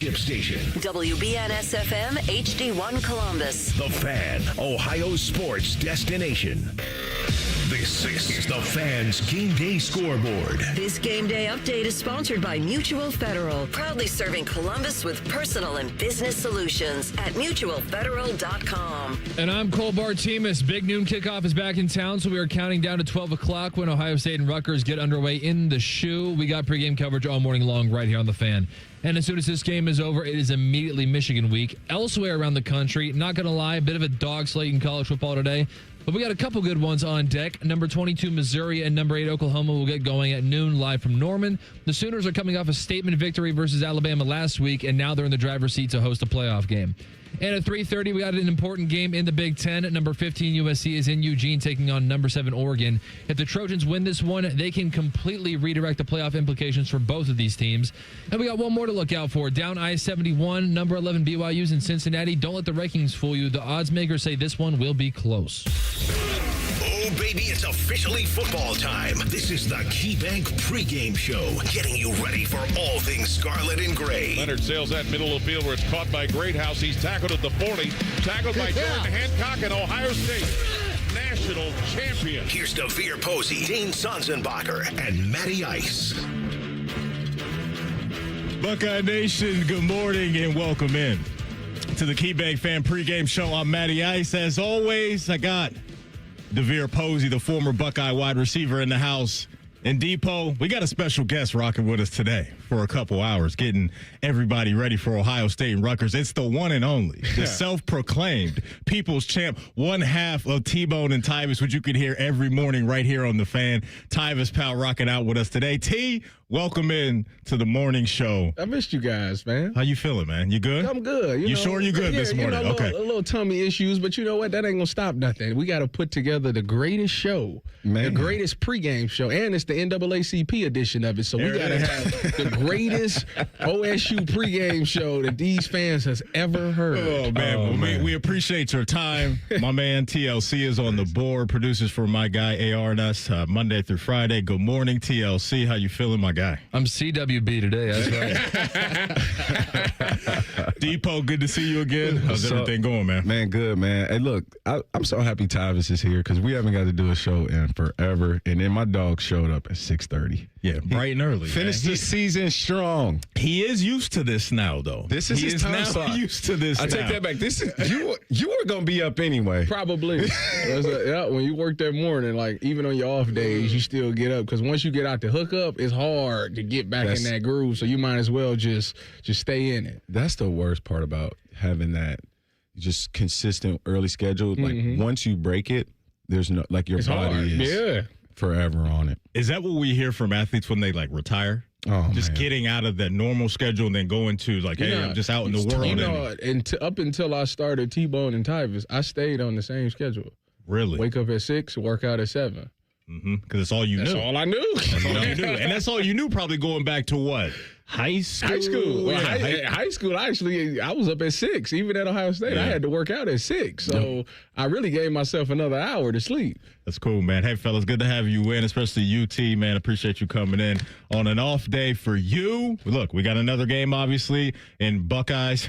Skip Station. WBNS FM HD1 Columbus. The Fan, Ohio sports destination. This is the Fan's Game Day Scoreboard. This game day update is sponsored by Mutual Federal, proudly serving Columbus with personal and business solutions at mutualfederal.com. And I'm Cole Bartimus. Big noon kickoff is back in town, so we are counting down to 12 o'clock when Ohio State and Rutgers get underway in the shoe. We got pregame coverage all morning long right here on The Fan. And as soon as this game is over, it is immediately Michigan week. Elsewhere around the country, not going to lie, a bit of a dog slate in college football today. But we got a couple good ones on deck. Number 22, Missouri, and number 8, Oklahoma will get going at noon live from Norman. The Sooners are coming off a statement victory versus Alabama last week, and now they're in the driver's seat to host a playoff game. And at 3:30, we got an important game in the Big Ten. Number 15, USC, is in Eugene taking on number 7, Oregon. If the Trojans win this one, they can completely redirect the playoff implications for both of these teams. And we got one more to look out for. Down I-71, number 11, BYU's in Cincinnati. Don't let the rankings fool you. The odds makers say this one will be close. Oh, baby, it's officially football time. This is the KeyBank pregame show, getting you ready for all things scarlet and gray. Leonard sails that middle of the field where it's caught by Greathouse. He's tackled at the 40. Tackled by Jordan Hancock and Ohio State. National champion. Here's DeVere Posey, Dane Sonsenbacher, and Matty Ice. Buckeye Nation, good morning and welcome in to the KeyBank Fan pregame show. I'm Matty Ice. As always, I got DeVere Posey, the former Buckeye wide receiver, in the house. And Depot, we got a special guest rocking with us today for a couple hours, getting everybody ready for Ohio State and Rutgers. It's the one and only, the self-proclaimed people's champ, one half of T-Bone and Tyvis, which you can hear every morning right here on The Fan. Tyvis Powell rocking out with us today. T, welcome in to the morning show. I missed you guys, man. How you feeling, man? You good? I'm good. You sure you good this morning? A little tummy issues, but you know what? That ain't going to stop nothing. We got to put together the greatest show, the greatest pregame show, and it's the NAACP edition of it. So we got to have the greatest OSU pregame show that these fans has ever heard. Oh, man. We appreciate your time. My man TLC is on the board, producers for my guy AR and us Monday through Friday. Good morning, TLC. How you feeling, my guy? I'm CWB today. That's right. Depot, good to see you again. How's everything going, man? Man, good, man. Hey, look, I'm so happy Tyvis is here because we haven't got to do a show in forever. And then my dog showed up at 6:30. Yeah, bright and early. Finished the season strong. He is used to this now, though. This is his time slot. Used to this. I take that back. This is you were gonna be up anyway. Probably. When you work that morning, like even on your off days, you still get up because once you get out the hookup, it's hard to get back in that groove. So you might as well just stay in it. That's the worst part about having that just consistent early schedule. Like once you break it, there's no your body is forever on it. Is that what we hear from athletes when they retire? Just getting out of that normal schedule and then going to I'm just out in the world. You know, up until I started T-Bone and Tyvis, I stayed on the same schedule. Really? Wake up at 6, work out at 7. Because it's all you knew. That's all I knew. That's all you knew. And that's all you knew probably going back to what? High school? High school. Well, yeah. high school, I was up at 6. Even at Ohio State, I had to work out at 6. So I really gave myself another hour to sleep. That's cool, man. Hey, fellas, good to have you in, especially UT, man. Appreciate you coming in on an off day for you. Look, we got another game, obviously, in Buckeyes.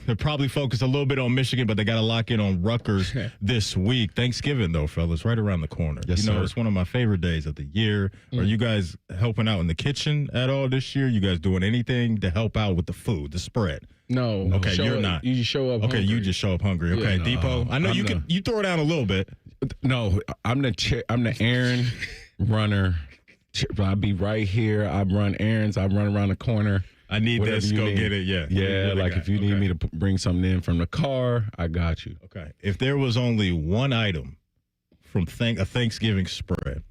They're probably focused a little bit on Michigan, but they got to lock in on Rutgers this week. Thanksgiving, though, fellas, right around the corner. Yes, sir. It's one of my favorite days of the year. Are you guys helping out in the kitchen at all this year? You guys doing anything to help out with the food, the spread? No. Okay, you're not. You just show up hungry. Okay, you just show up hungry. Okay, Depot. I know you throw down a little bit. No, I'm the errand runner. I'll be right here. I run errands. I run around the corner. I need this. Go get it. Yeah. Yeah. If you need me to bring something in from the car, I got you. Okay. If there was only one item from a Thanksgiving spread,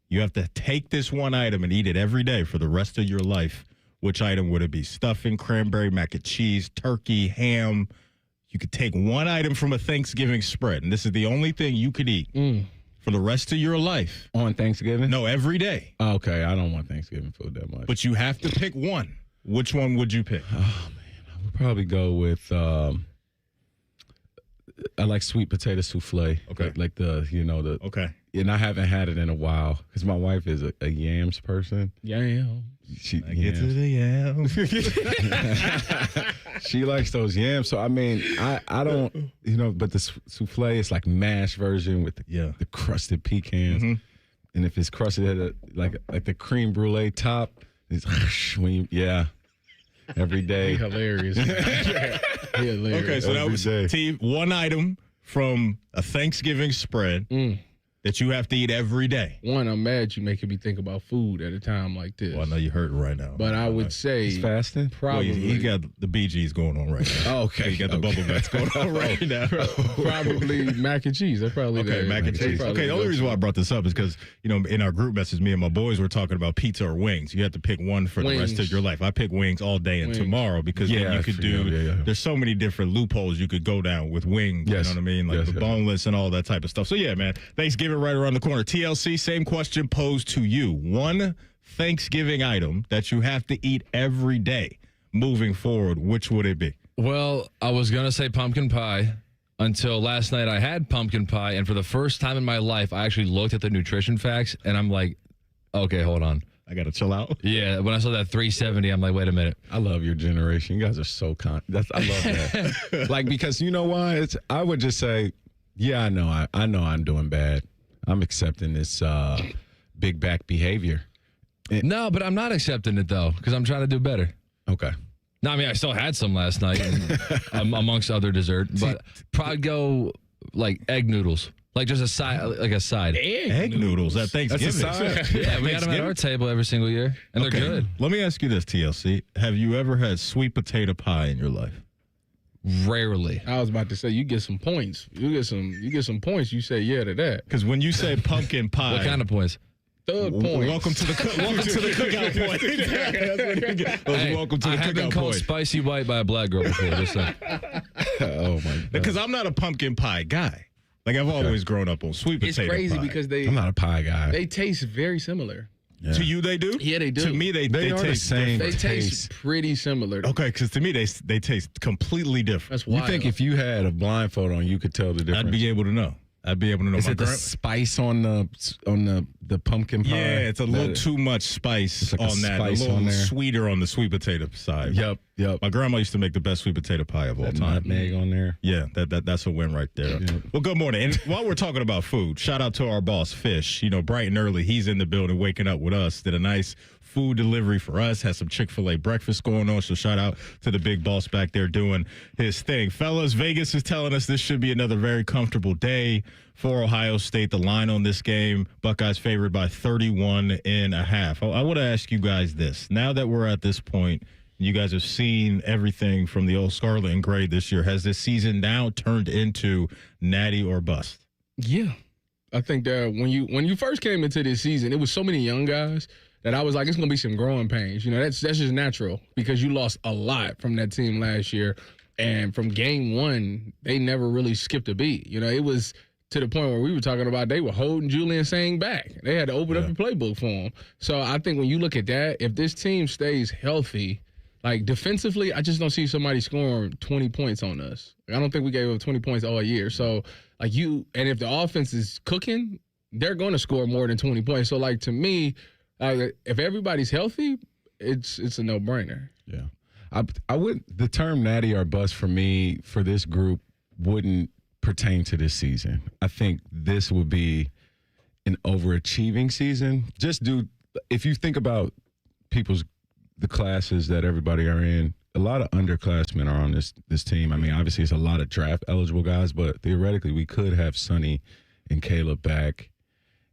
you have to take this one item and eat it every day for the rest of your life. Which item would it be? Stuffing, cranberry, mac and cheese, turkey, ham. You could take one item from a Thanksgiving spread, and this is the only thing you could eat for the rest of your life. On Thanksgiving? No, every day. Okay. I don't want Thanksgiving food that much. But you have to pick one. Which one would you pick? Oh, man. I would probably go with I like sweet potato souffle. Okay. Like the. Okay. And I haven't had it in a while because my wife is a yams person. Yeah. She Get to the yams. She likes those yams. So I mean, I don't, but the souffle is like mashed version with the crusted pecans. Mm-hmm. And if it's crusted at like the creme brulee top, it's every day. Hilarious. Hilarious. Okay, so that was T. One item from a Thanksgiving spread that you have to eat every day. One, I'm mad you making me think about food at a time like this. Well, I know you're hurting right now. But I would say He's fasting? probably he got the BGs going on right now. Oh, okay. He got the bubble guts going on right now. probably mac and cheese. That's probably Mac and cheese. Okay, the only reason why I brought this up is because, in our group message, me and my boys were talking about pizza or wings. You have to pick one for the rest of your life. I pick wings all day and tomorrow because then you could there's so many different loopholes you could go down with wings. Yes. You know what I mean? Like the boneless and all that type of stuff. So, yeah, man, Thanksgiving right around the corner. TLC, same question posed to you. One Thanksgiving item that you have to eat every day moving forward, which would it be? Well, I was going to say pumpkin pie until last night I had pumpkin pie. And for the first time in my life, I actually looked at the nutrition facts and I'm like, okay, hold on. I got to chill out. Yeah, when I saw that 370, I'm like, wait a minute. I love your generation. You guys are so I love that. Like, because you know why? I would just say, yeah, I know I'm doing bad. I'm accepting this big back behavior. No, but I'm not accepting it, though, because I'm trying to do better. Okay. No, I mean, I still had some last night amongst other dessert, but probably go like egg noodles. Like just a side. Egg noodles at Thanksgiving. That's a side. Yeah, we got them at our table every single year, and they're good. Let me ask you this, TLC. Have you ever had sweet potato pie in your life? Rarely. I was about to say you get some points. You get some points. You say yeah to that. Because when you say pumpkin pie, What kind of points? Thug points. welcome to the cookout point. Welcome to the cookout point. I have been called spicy white by a black girl before. Just saying. Oh my God. Because I'm not a pumpkin pie guy. Like I've always grown up on sweet potato It's crazy pie. because I'm not a pie guy. they taste very similar. Yeah. To you, they do? Yeah, they do. To me, they are the taste same. They different. taste pretty similar. Okay, because to me, they taste completely different. That's You wild. think if you had a blindfold on, you could tell the difference? I'd be able to know. Is My it the grand- spice on the pumpkin pie? Yeah, it's a little too much spice like a on that. spice A little on there. sweeter on the sweet potato side. Yep. My grandma used to make the best sweet potato pie of all That time. nutmeg on there. Yeah, that's a win right there. Yeah. Well, good morning. And while we're talking about food, shout out to our boss, Fish. Bright and early, he's in the building waking up with us. Did a nice food delivery for us. Has some Chick-fil-A breakfast going on. So shout out to the big boss back there doing his thing. Fellas, Vegas is telling us this should be another very comfortable day for Ohio State. The line on this game, Buckeyes favored by 31.5. I want to ask you guys this. Now that we're at this point, you guys have seen everything from the old Scarlet and Gray this year. Has this season now turned into natty or bust? Yeah. I think that when you first came into this season, it was so many young guys that I was like, it's going to be some growing pains. That's just natural because you lost a lot from that team last year. And from game one, they never really skipped a beat. It was to the point where we were talking about they were holding Julian Sang back. They had to open up the playbook for him. So I think when you look at that, if this team stays healthy, like defensively, I just don't see somebody scoring 20 points on us. I don't think we gave up 20 points all year. So and if the offense is cooking, they're going to score more than 20 points. So to me, if everybody's healthy, it's a no-brainer. Yeah. The term natty or bust for me, for this group, wouldn't pertain to this season. I think this would be an overachieving season. If you think about the classes that everybody are in, a lot of underclassmen are on this team. I mean, obviously it's a lot of draft eligible guys, but theoretically we could have Sonny and Caleb back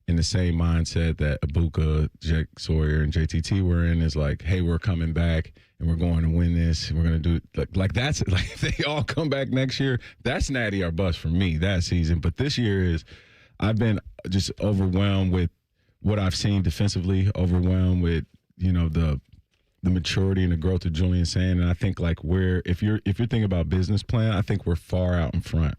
in the same mindset that Ibuka, Jake Sawyer, and JTT were in. Is like, hey, we're coming back and we're going to win this. And we're going to do like that's like if they all come back next year, that's natty or bust for me that season. But this year I've been just overwhelmed with what I've seen defensively, overwhelmed with the maturity and the growth of Julian Sang. And I think if you're thinking about business plan, I think we're far out in front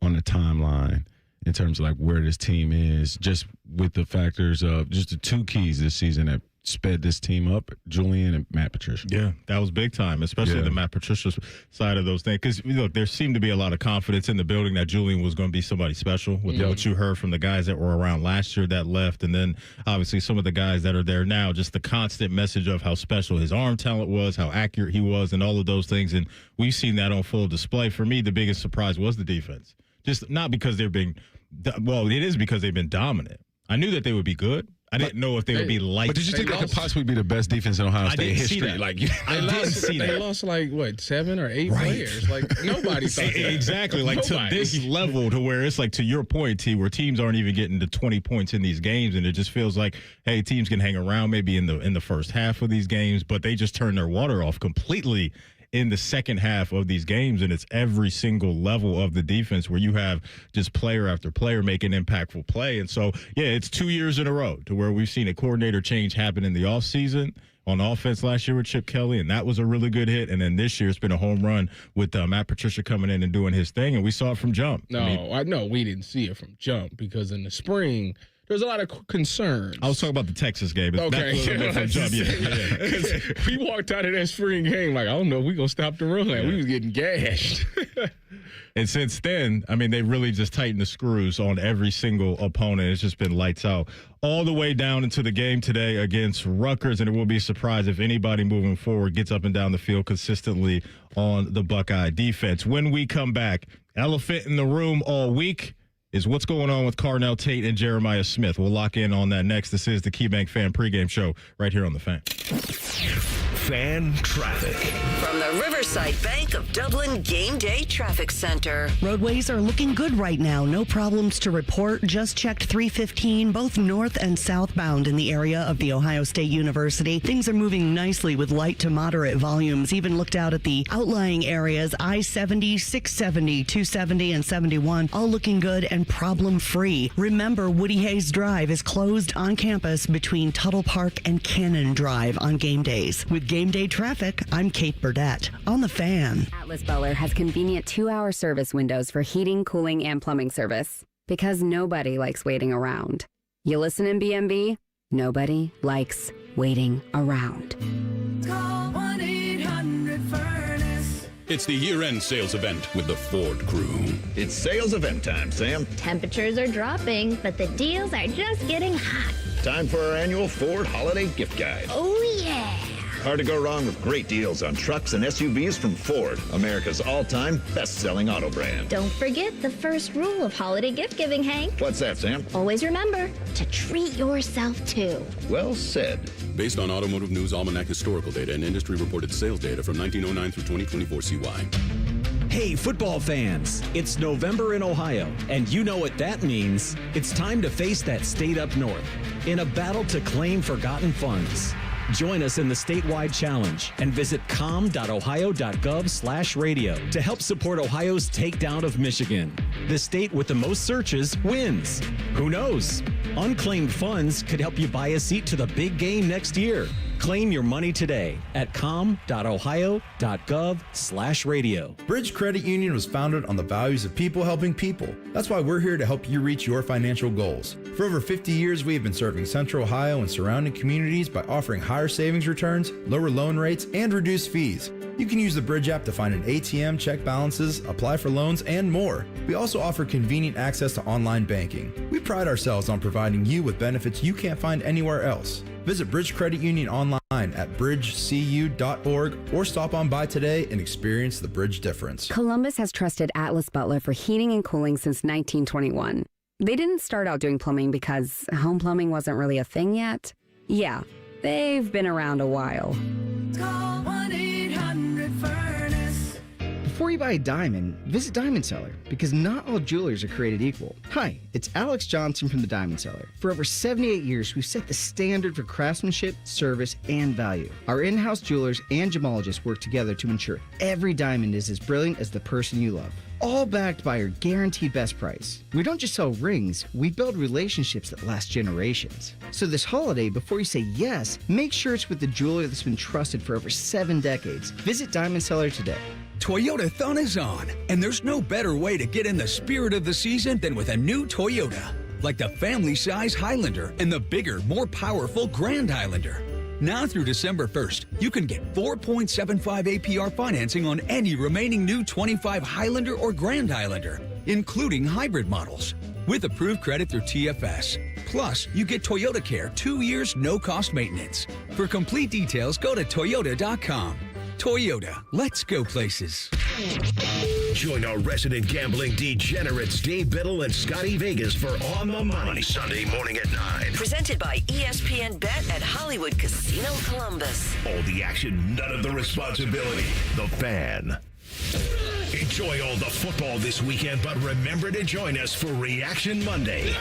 on the timeline in terms of where this team is, just with the factors of just the two keys this season that sped this team up, Julian and Matt Patricia. Yeah, that was big time, especially the Matt Patricia side of those things. Because, look, there seemed to be a lot of confidence in the building that Julian was going to be somebody special with what you heard from the guys that were around last year that left. And then, obviously, some of the guys that are there now, just the constant message of how special his arm talent was, how accurate he was, and all of those things. And we've seen that on full display. For me, the biggest surprise was the defense. Just not because they're being – well, it is because they've been dominant. I knew that they would be good. I didn't know if they would be light. But did you think they could possibly be the best defense in Ohio State history? That. Like, I didn't see that. They lost like what 7 or 8 players. Like nobody thought that. Exactly. Like to this level, to where it's like to your point, T, where teams aren't even getting to 20 points in these games, and it just feels like, hey, teams can hang around maybe in the first half of these games, but they just turn their water off completely in the second half of these games, and it's every single level of the defense where you have just player after player making impactful play. And so, yeah, it's 2 years in a row to where we've seen a coordinator change happen in the offseason on offense last year with Chip Kelly, and that was a really good hit. And then this year it's been a home run with Matt Patricia coming in and doing his thing, and we saw it from jump. I know we didn't see it from jump because in the spring – there's a lot of concerns. I was talking about the Texas game. Okay. We walked out of that spring game like, I don't know, we're going to stop the run. We was getting gashed. And since then, I mean, they really just tightened the screws on every single opponent. It's just been lights out all the way down into the game today against Rutgers, and it will be a surprise if anybody moving forward gets up and down the field consistently on the Buckeye defense. When we come back, elephant in the room all week is what's going on with Carnell Tate and Jeremiah Smith. We'll lock in on that next. This is the KeyBank Fan Pregame Show right here on The Fan. Fan traffic. From the Riverside Bank of Dublin Game Day Traffic Center. Roadways are looking good right now. No problems to report. Just checked 315, both north and southbound in the area of the Ohio State University. Things are moving nicely with light to moderate volumes. Even looked out at the outlying areas, I-70, 670, 270, and 71, all looking good and problem-free. Remember, Woody Hayes Drive is closed on campus between Tuttle Park and Cannon Drive on game days. With Game Day Traffic, I'm Kate Burdett on The Fan. Atlas Butler has convenient 2-hour service windows for heating, cooling, and plumbing service. Because nobody likes waiting around. You listen in BMB? Nobody likes waiting around. Call 1-800-FURNACE. It's the year-end sales event with the Ford crew. It's sales event time, Sam. Temperatures are dropping, but the deals are just getting hot. Time for our annual Ford Holiday Gift Guide. Oh, yeah. Hard to go wrong with great deals on trucks and SUVs from Ford, America's all-time best-selling auto brand. Don't forget the first rule of holiday gift giving, Hank. What's that, Sam? Always remember to treat yourself, too. Well said. Based on Automotive News Almanac historical data and industry-reported sales data from 1909 through 2024 CY. Hey, football fans, it's November in Ohio, and you know what that means. It's time to face that state up north in a battle to claim forgotten funds. Join us in the statewide challenge and visit com.ohio.gov/radio to help support Ohio's takedown of Michigan. The state with the most searches wins. Who knows? Unclaimed funds could help you buy a seat to the big game next year. Claim your money today at com.ohio.gov/radio. Bridge Credit Union was founded on the values of people helping people. That's why we're here to help you reach your financial goals. For over 50 years, we have been serving Central Ohio and surrounding communities by offering higher savings returns, lower loan rates, and reduced fees. You can use the Bridge app to find an ATM, check balances, apply for loans, and more. We also offer convenient access to online banking. We pride ourselves on providing you with benefits you can't find anywhere else. Visit Bridge Credit Union online at bridgecu.org or stop on by today and experience the Bridge difference. Columbus has trusted Atlas Butler for heating and cooling since 1921. They didn't start out doing plumbing because home plumbing wasn't really a thing yet. Yeah, they've been around a while. Call 1-800-FURNACE. Before you buy a diamond, visit Diamond Seller, because not all jewelers are created equal. Hi, it's Alex Johnson from the Diamond Seller. For over 78 years, we've set the standard for craftsmanship, service, and value. Our in-house jewelers and gemologists work together to ensure every diamond is as brilliant as the person you love. All backed by our guaranteed best price. We don't just sell rings, we build relationships that last generations. So this holiday, before you say yes, make sure it's with the jeweler that's been trusted for over 7 decades. Visit Diamond Seller today. Toyota-thon is on, and there's no better way to get in the spirit of the season than with a new Toyota. Like the family-size Highlander and the bigger, more powerful Grand Highlander. Now through December 1st, you can get 4.75 APR financing on any remaining new 25 Highlander or Grand Highlander, including hybrid models, with approved credit through TFS. Plus, you get Toyota Care 2 years, no-cost maintenance. For complete details, go to Toyota.com. Toyota, let's go places. Join our resident gambling degenerates Dave Biddle and Scotty Vegas for On the Money Sunday morning at 9. Presented by ESPN Bet at Hollywood Casino Columbus. All the action, none of the responsibility. The Fan. Enjoy all the football this weekend, but remember to join us for Reaction Monday.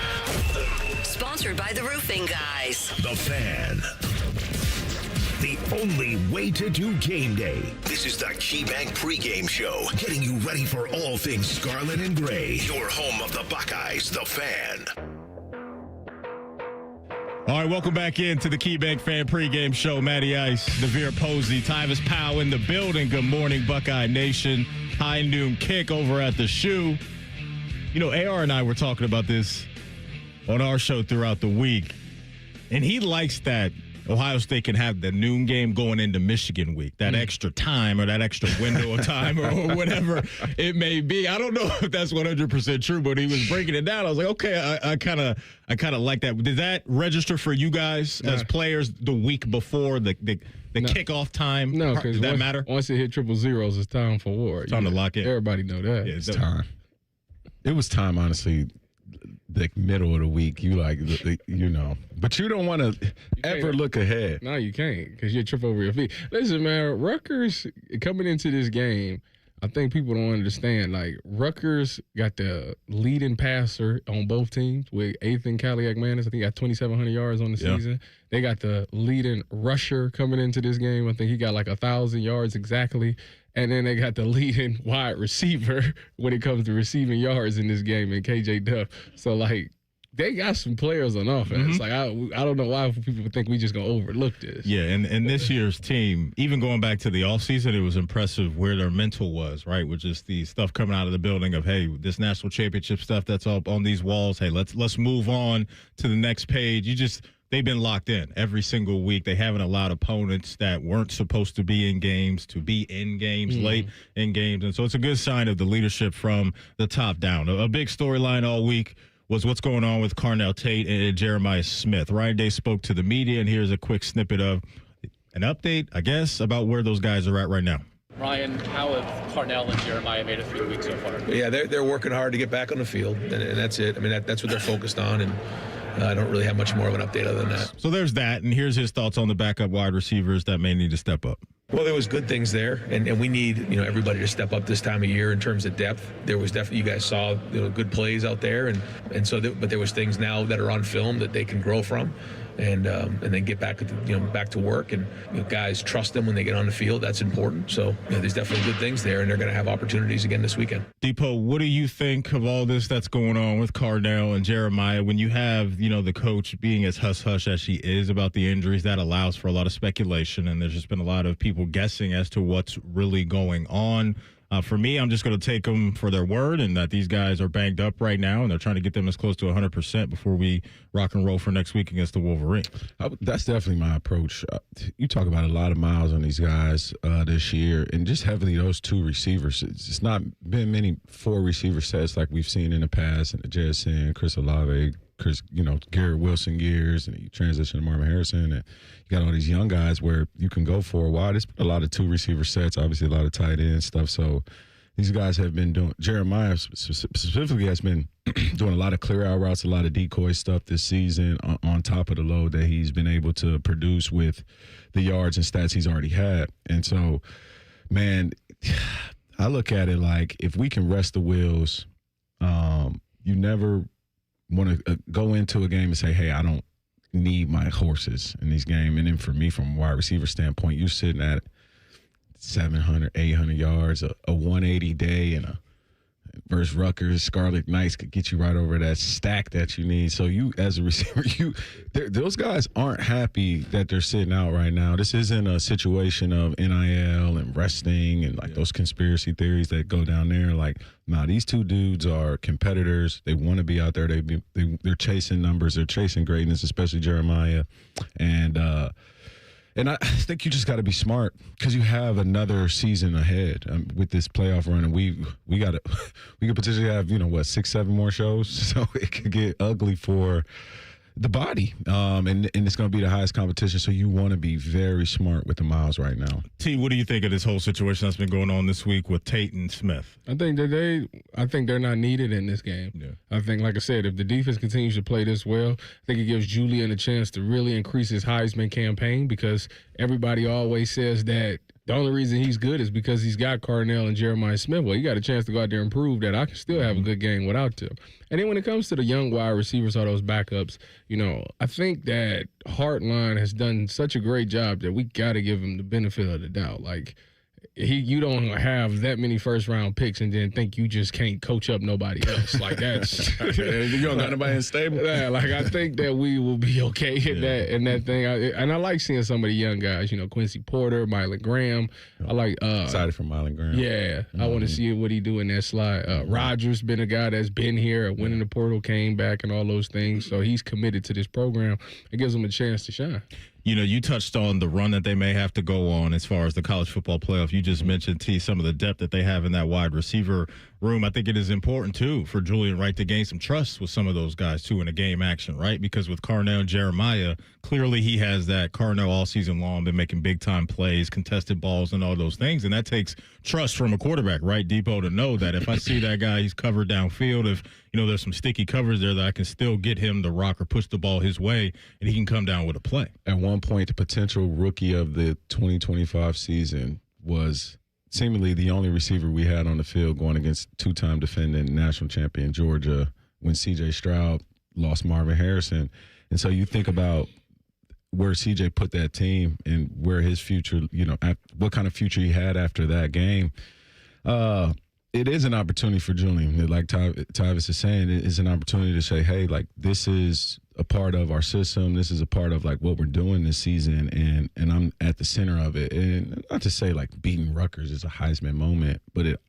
Sponsored by the Roofing Guys. The Fan. The only way to do game day. This is the KeyBank pregame show, getting you ready for all things scarlet and gray. Your home of the Buckeyes, The Fan. All right, welcome back into the KeyBank Fan pregame show. Matty Ice, Devere Posey, Tyvis Powell in the building. Good morning, Buckeye Nation. High noon kick over at the Shoe. You know, AR and I were talking about this on our show throughout the week, and he likes that Ohio State can have the noon game going into Michigan week, that extra time or that extra window of time or whatever it may be. I don't know if that's 100% true, but he was breaking it down. I was like, okay, I kind of like that. Did that register for you guys as players the week before the kickoff time? No, because does that matter? Once it hit 000, it's time for war. It's time to lock in. Everybody know that. Yeah, It's time. It was time, honestly. The middle of the week, but you don't want to ever look ahead. No, you can't, because you trip over your feet. Listen, man, Rutgers coming into this game, I think people don't understand. Like, Rutgers got the leading passer on both teams with Ethan Caliac-Manis. I think he got 2,700 yards on the season. They got the leading rusher coming into this game. I think he got like 1,000 yards exactly. And then they got the leading wide receiver when it comes to receiving yards in this game in KJ Duff. So, like, they got some players on offense. Like, I don't know why people think we just going to overlook this. Yeah, and this year's team, even going back to the offseason, it was impressive where their mental was, right? With just the stuff coming out of the building of, hey, this national championship stuff that's up on these walls. Hey, let's move on to the next page. They've been locked in every single week. They haven't allowed opponents that weren't supposed to be in games to be in games, late in games. And so it's a good sign of the leadership from the top down. A big storyline all week was what's going on with Carnell Tate and Jeremiah Smith. Ryan Day spoke to the media, and here's a quick snippet of an update, I guess, about where those guys are at right now. Ryan, how have Carnell and Jeremiah made it through the week so far? Yeah, they're working hard to get back on the field, and that's it. I mean, that's what they're focused on, and I don't really have much more of an update other than that. So there's that, and here's his thoughts on the backup wide receivers that may need to step up. Well, there was good things there, and we need everybody to step up this time of year in terms of depth. There was definitely, you guys saw good plays out there, and so but there was things now that are on film that they can grow from, and then get back back to work, and guys trust them when they get on the field. That's important. So there's definitely good things there, and they're going to have opportunities again this weekend. Depot, what do you think of all this that's going on with Carnell and Jeremiah? When you have the coach being as hush-hush as she is about the injuries, that allows for a lot of speculation, and there's just been a lot of people guessing as to what's really going on. For me, I'm just going to take them for their word, and that these guys are banged up right now, and they're trying to get them as close to 100% before we rock and roll for next week against the Wolverines. That's definitely my approach. You talk about a lot of miles on these guys this year, and just heavily those two receivers. It's not been many 4 receiver sets like we've seen in the past, and the JSN, Chris Olave, Garrett Wilson years, and you transition to Marvin Harrison, and you got all these young guys where you can go for a while. There's been a lot of 2 receiver sets, obviously a lot of tight end stuff. So these guys have been doing. Jeremiah specifically has been doing a lot of clear out routes, a lot of decoy stuff this season on top of the load that he's been able to produce with the yards and stats he's already had. And so, man, I look at it like if we can rest the wheels, you never want to go into a game and say, hey, I don't need my horses in these games. And then for me, from a wide receiver standpoint, you're sitting at 700, 800 yards, a 180 day, and versus Rutgers, Scarlet Knights could get you right over that stack that you need. So you, as a receiver, those guys aren't happy that they're sitting out right now. This isn't a situation of NIL and resting and those conspiracy theories that go down there. Like, nah, these 2 dudes are competitors. They want to be out there. They're chasing numbers. They're chasing greatness, especially Jeremiah. And And I think you just got to be smart because you have another season ahead with this playoff run, and we could potentially have 6-7 more shows, so it could get ugly for the body, and it's going to be the highest competition. So you want to be very smart with the miles right now. T, what do you think of this whole situation that's been going on this week with Tate and Smith? I think they're not needed in this game. Yeah. I think, like I said, if the defense continues to play this well, I think it gives Julian a chance to really increase his Heisman campaign, because everybody always says that the only reason he's good is because he's got Carnell and Jeremiah Smith. Well, you got a chance to go out there and prove that I can still have a good game without them. And then when it comes to the young wide receivers or those backups, I think that Hartline has done such a great job that we got to give him the benefit of the doubt. Like, you don't have that many first-round picks and then think you just can't coach up nobody else. Like, that's you don't got nobody in stable. Yeah, like, I think that we will be okay in that thing. And I like seeing some of the young guys. Quincy Porter, Mylan Graham. I like excited for Mylan Graham. Yeah, I want to see what he do in that slide. Rogers been a guy that's been here, winning the portal, came back, and all those things. So he's committed to this program. It gives him a chance to shine. You touched on the run that they may have to go on as far as the college football playoff. You just mentioned, T, some of the depth that they have in that wide receiver room. I think it is important, too, for Julian Wright to gain some trust with some of those guys, too, in a game action, right? Because with Carnell and Jeremiah, clearly he has that. Carnell all season long been making big-time plays, contested balls, and all those things. And that takes trust from a quarterback, right, Depot, to know that if I see that guy, he's covered downfield, if there's some sticky covers there, that I can still get him the rock or push the ball his way, and he can come down with a play. At one point, the potential rookie of the 2025 season was seemingly the only receiver we had on the field going against two-time defending national champion Georgia when C.J. Stroud lost Marvin Harrison. And so you think about where C.J. put that team and where his future, what kind of future he had after that game. It is an opportunity for Julian. Like Tyvis is saying, it is an opportunity to say, hey, like, this is a part of our system. This is a part of, like, what we're doing this season, and I'm at the center of it. And not to say, like, beating Rutgers is a Heisman moment, but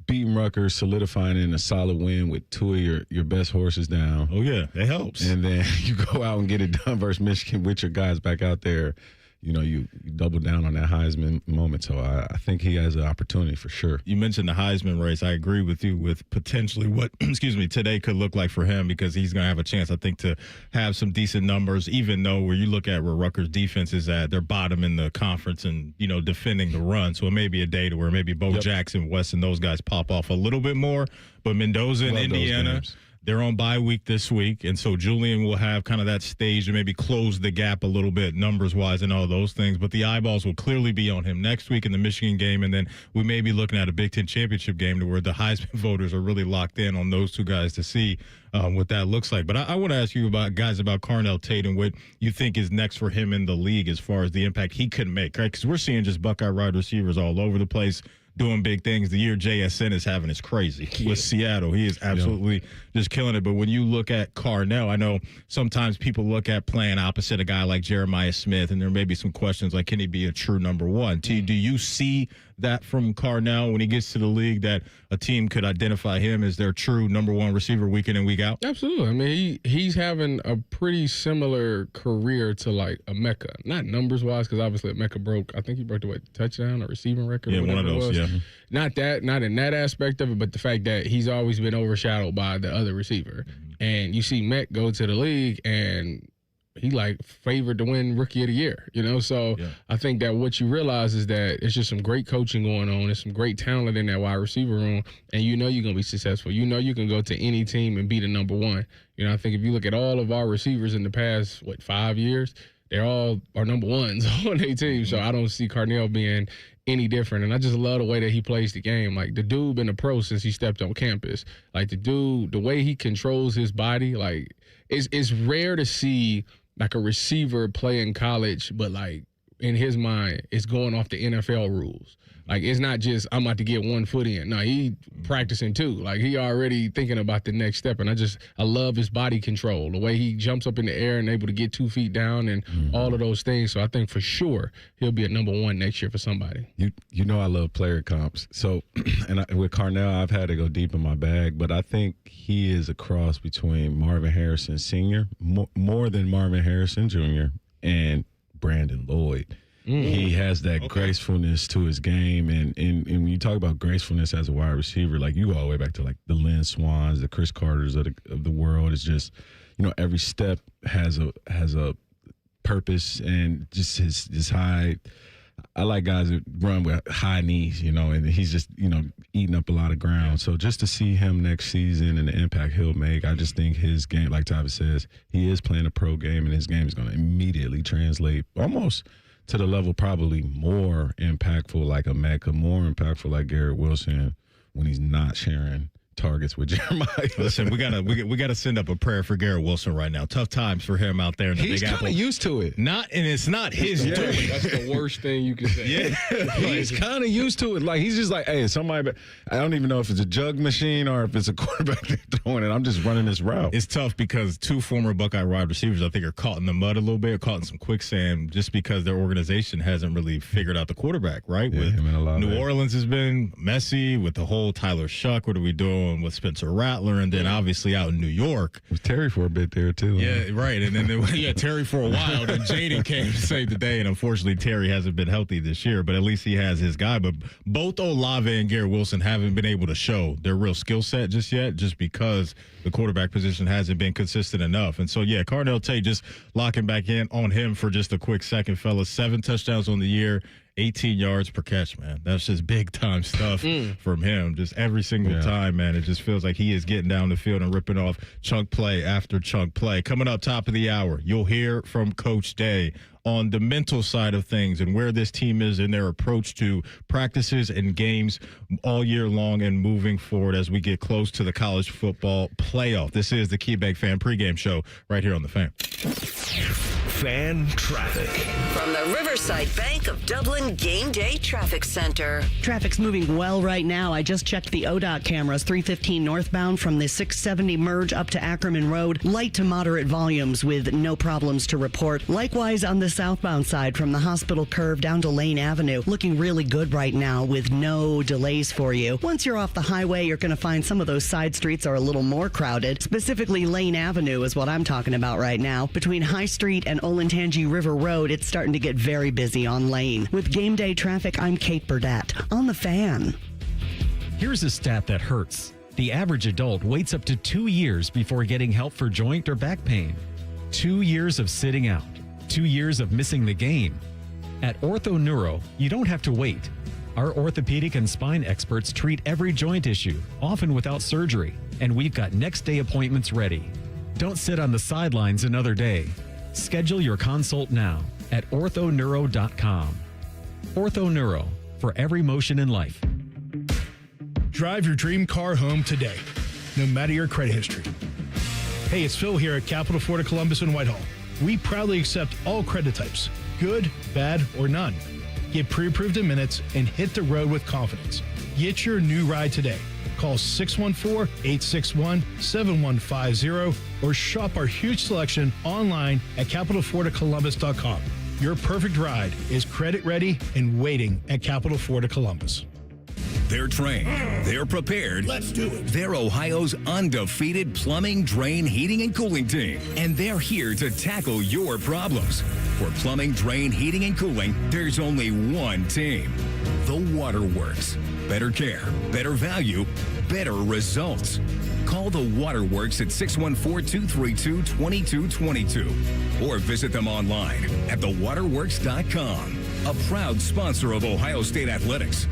beating Rutgers, solidifying in a solid win with two of your best horses down. Oh, yeah, it helps. And then you go out and get it done versus Michigan with your guys back out there. You double down on that Heisman moment. So I think he has an opportunity for sure. You mentioned the Heisman race. I agree with you with potentially what, today could look like for him, because he's going to have a chance, I think, to have some decent numbers, even though where you look at where Rutgers defense is at, they're bottom in the conference and, defending the run. So it may be a day to where maybe Bo Jackson, West, and those guys pop off a little bit more. But Mendoza and Indiana, they're on bye week this week, and so Julian will have kind of that stage to maybe close the gap a little bit numbers-wise and all those things. But the eyeballs will clearly be on him next week in the Michigan game, and then we may be looking at a Big Ten championship game to where the Heisman voters are really locked in on those two guys to see what that looks like. But I want to ask you about Carnell Tate and what you think is next for him in the league as far as the impact he could make, right? Because we're seeing just Buckeye wide receivers all over the place doing big things. The year JSN is having is crazy with Seattle. He is absolutely just killing it. But when you look at Carnell, I know sometimes people look at playing opposite a guy like Jeremiah Smith, and there may be some questions like, can he be a true number one? T, do you see that from Carnell when he gets to the league, that a team could identify him as their true number one receiver week in and week out? Absolutely. I mean, he's having a pretty similar career to like a Mecca. Not numbers-wise, because obviously Mecca I think he broke the touchdown or receiving record. Yeah, one of those, yeah. Not in that aspect of it, but the fact that he's always been overshadowed by the other receiver. And you see Mec go to the league, and he favored to win Rookie of the Year, So I think that what you realize is that it's just some great coaching going on. There's some great talent in that wide receiver room, and you're going to be successful. You can go to any team and be the number one. I think if you look at all of our receivers in the past, 5 years, they all are number ones on their team. So I don't see Carnell being any different. And I just love the way that he plays the game. Like, the dude been a pro since he stepped on campus. Like, the way he controls his body, it's rare to see a receiver play in college, but in his mind, it's going off the NFL rules. It's not just, I'm about to get 1 foot in. No, he practicing too. He already thinking about the next step. And I love his body control, the way he jumps up in the air and able to get 2 feet down and all of those things. So I think for sure he'll be a number one next year for somebody. I love player comps. So, with Carnell, I've had to go deep in my bag, but I think he is a cross between Marvin Harrison Sr., more than Marvin Harrison Jr., and Brandon Lloyd. He has that gracefulness to his game, and when you talk about gracefulness as a wide receiver, like you go all the way back to like the Lynn Swans, the Chris Carters of the world. It's just, every step has a purpose, and just his high. I like guys that run with high knees, and he's just, eating up a lot of ground. So just to see him next season and the impact he'll make, I just think his game, like Tyler says, he is playing a pro game, and his game is going to immediately translate almost to the level probably more impactful like a Mecca, more impactful like Garrett Wilson when he's not sharing targets with Jeremiah. Listen, we gotta send up a prayer for Garrett Wilson right now. Tough times for him out there in the Big Apple. He's kind of used to it. It's not his doing. That's the worst thing you can say. Yeah, he's kind of used to it. Like he's just like, hey, somebody. I don't even know if it's a jug machine or if it's a quarterback throwing it. I'm just running this route. It's tough because two former Buckeye wide receivers, I think, are caught in the mud a little bit, caught in some quicksand, just because their organization hasn't really figured out the quarterback. Right? Yeah, him and a lot New Orleans has been messy with the whole Tyler Shuck. What are we doing with Spencer Rattler, and then obviously out in New York. It was Terry for a bit there, too. Yeah, right. And then Terry for a while. Then Jaden came to save the day, and unfortunately Terry hasn't been healthy this year, but at least he has his guy. But both Olave and Garrett Wilson haven't been able to show their real skill set just yet, just because the quarterback position hasn't been consistent enough. And so, yeah, Carnell Tate, just locking back in on him for just a quick second, fellas. 7 touchdowns on the year. 18 yards per catch, man. That's just big-time stuff from him. Just every single time, man. It just feels like he is getting down the field and ripping off chunk play after chunk play. Coming up top of the hour, you'll hear from Coach Day on the mental side of things and where this team is in their approach to practices and games all year long and moving forward as we get close to the college football playoff. This is the KeyBank Fan Pregame Show right here on The Fan. Fan traffic. From the Riverside Bank of Dublin Game Day Traffic Center. Traffic's moving well right now. I just checked the ODOT cameras, 315 northbound from the 670 merge up to Ackerman Road. Light to moderate volumes with no problems to report. Likewise on the southbound side from the hospital curve down to Lane Avenue. Looking really good right now with no delays for you. Once you're off the highway, you're going to find some of those side streets are a little more crowded. Specifically, Lane Avenue is what I'm talking about right now. Between High Street and Olentangy River Road, it's starting to get very busy on Lane. With Game Day Traffic, I'm Kate Burdett on The Fan. Here's a stat that hurts. The average adult waits up to 2 years before getting help for joint or back pain. 2 years of sitting out. 2 years of missing the game. At Ortho Neuro, you don't have to wait. Our orthopedic and spine experts treat every joint issue, often without surgery, and we've got next day appointments ready. Don't sit on the sidelines another day. Schedule your consult now at orthoneuro.com. Ortho Neuro, for every motion in life. Drive your dream car home today, no matter your credit history. Hey, it's Phil here at Capital Ford of Columbus and Whitehall. We proudly accept all credit types, good, bad, or none. Get pre-approved in minutes and hit the road with confidence. Get your new ride today. Call 614-861-7150 or shop our huge selection online at capitalfordofcolumbus.com. Your perfect ride is credit ready and waiting at Capital Ford of Columbus. They're trained. They're prepared. Let's do it. They're Ohio's undefeated plumbing, drain, heating, and cooling team. And they're here to tackle your problems. For plumbing, drain, heating, and cooling, there's only one team. The Waterworks. Better care, better value, better results. Call the Waterworks at 614-232-2222 or visit them online at thewaterworks.com. A proud sponsor of Ohio State Athletics.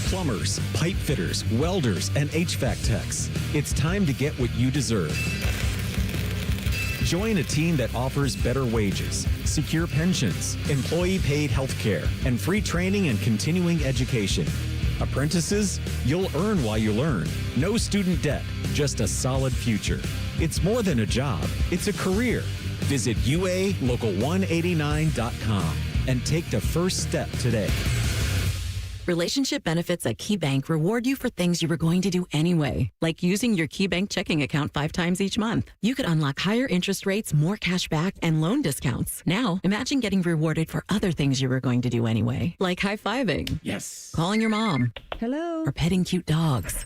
Plumbers, pipe fitters, welders, and HVAC techs. It's time to get what you deserve. Join a team that offers better wages, secure pensions, employee-paid health care, and free training and continuing education. Apprentices, you'll earn while you learn. No student debt, just a solid future. It's more than a job, it's a career. Visit UALocal189.com and take the first step today. Relationship benefits at KeyBank reward you for things you were going to do anyway, like using your KeyBank checking account 5 times each month. You could unlock higher interest rates, more cash back, and loan discounts. Now, imagine getting rewarded for other things you were going to do anyway, like high-fiving. Yes. Calling your mom. Hello. Or petting cute dogs.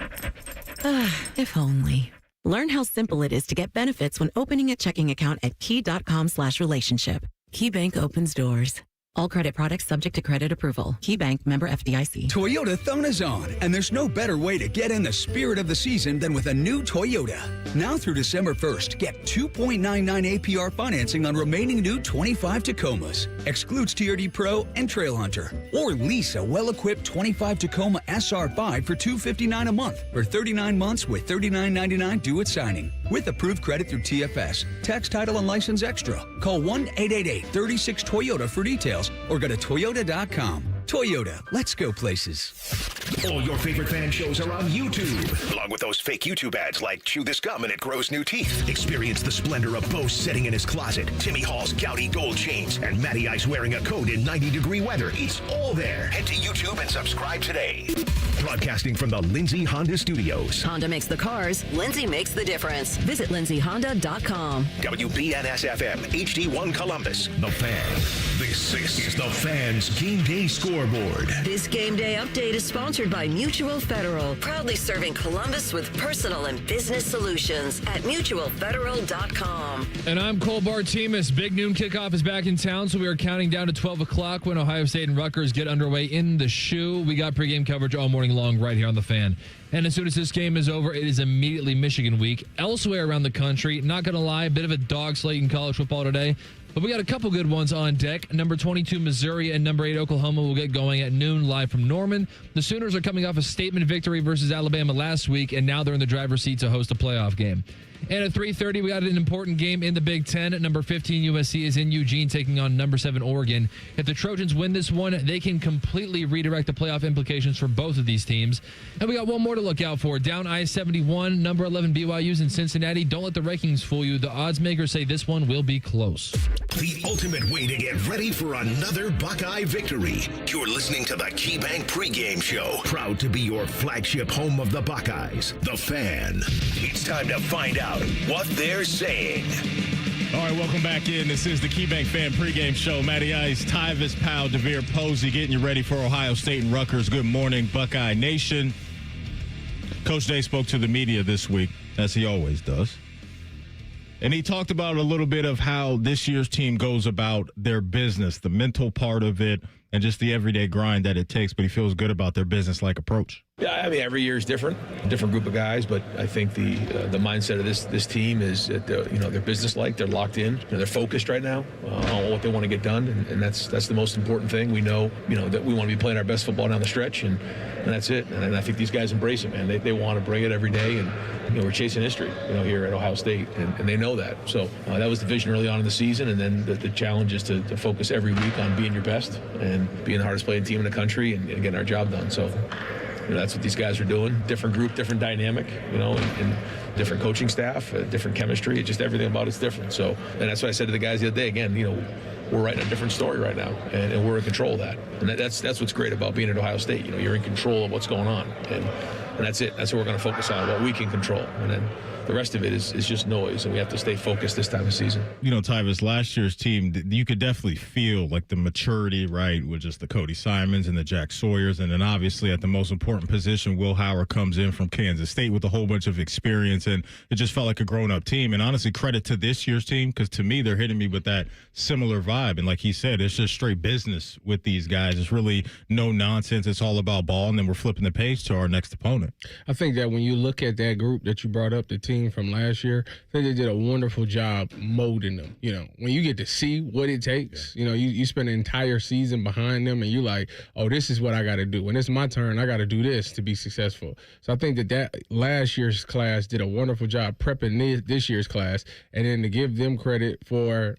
If only. Learn how simple it is to get benefits when opening a checking account at key.com/relationship. KeyBank opens doors. All credit products subject to credit approval. KeyBank, member FDIC. Toyota Thon on, and there's no better way to get in the spirit of the season than with a new Toyota. Now through December 1st, get 2.99 APR financing on remaining new 25 Tacomas. Excludes TRD Pro and Trail Hunter. Or lease a well-equipped 25 Tacoma SR5 for $259 a month for 39 months with $39.99 due at signing. With approved credit through TFS. Tax, title, and license extra. Call 1-888-36-TOYOTA for details or go to Toyota.com. Toyota, let's go places. All your favorite fan shows are on YouTube, along with those fake YouTube ads like Chew This Gum and It Grows New Teeth. Experience the splendor of Bo sitting in his closet, Timmy Hall's gouty gold chains, and Matty Ice wearing a coat in 90-degree weather. It's all there. Head to YouTube and subscribe today. Broadcasting from the Lindsay Honda Studios. Honda makes the cars, Lindsay makes the difference. Visit lindsayhonda.com. WBNS-FM, HD1 Columbus, The Fan. This is The Fan's Game Day Scoreboard. This game day update is sponsored by Mutual Federal, proudly serving Columbus with personal and business solutions at mutualfederal.com. And I'm Cole Bartimus. Big noon kickoff is back in town, so we are counting down to 12 o'clock when Ohio State and Rutgers get underway in the shoe. We got pregame coverage all morning long right here on The Fan. And as soon as this game is over, it is immediately Michigan week. Elsewhere around the country, not going to lie, a bit of a dog slate in college football today. But we got a couple good ones on deck. Number 22, Missouri, and number 8, Oklahoma will get going at noon live from Norman. The Sooners are coming off a statement victory versus Alabama last week, and now they're in the driver's seat to host a playoff game. And at 3:30, we got an important game in the Big Ten. Number 15, USC, is in Eugene taking on number 7, Oregon. If the Trojans win this one, they can completely redirect the playoff implications for both of these teams. And we got one more to look out for. Down I-71, number 11, BYU's in Cincinnati. Don't let the rankings fool you. The odds makers say this one will be close. The ultimate way to get ready for another Buckeye victory. You're listening to the KeyBank Pregame Show. Proud to be your flagship home of the Buckeyes, The Fan. It's time to find out what they're saying. All right, welcome back in. This is the KeyBank Fan Pregame Show. Matty Ice, Tyvis Powell, DeVere Posey getting you ready for Ohio State and Rutgers. Good morning, Buckeye Nation. Coach Day spoke to the media this week, as he always does. And he talked about a little bit of how this year's team goes about their business, the mental part of it, and just the everyday grind that it takes. But he feels good about their business-like approach. Yeah, I mean, every year is different, different group of guys, but I think the mindset of this team is that they're business-like, they're locked in, they're focused right now on what they want to get done, and that's the most important thing. We know that we want to be playing our best football down the stretch, and that's it. And I think these guys embrace it, man. They want to bring it every day, and we're chasing history, here at Ohio State, and they know that. So that was the vision early on in the season, and then the challenge is to focus every week on being your best and being the hardest playing team in the country and getting our job done. So. That's what these guys are doing. Different group, different dynamic, and different coaching staff, different chemistry. Just everything about it's different. So, and that's what I said to the guys the other day. Again, we're writing a different story right now, and we're in control of that. And that's what's great about being at Ohio State. You're in control of what's going on, and that's it. That's what we're going to focus on, what we can control, and then the rest of it is just noise, and we have to stay focused this time of season. Tyvis, last year's team, you could definitely feel like the maturity, right, with just the Cody Simons and the Jack Sawyers, and then obviously at the most important position, Will Howard comes in from Kansas State with a whole bunch of experience, and it just felt like a grown-up team. And honestly, credit to this year's team, because to me, they're hitting me with that similar vibe. And like he said, it's just straight business with these guys. It's really no nonsense. It's all about ball, and then we're flipping the page to our next opponent. I think that when you look at that group that you brought up, the team from last year, I think they did a wonderful job molding them. When you get to see what it takes, you spend an entire season behind them, and you like, oh, this is what I got to do. When it's my turn, I got to do this to be successful. So I think that last year's class did a wonderful job prepping this year's class, and then to give them credit for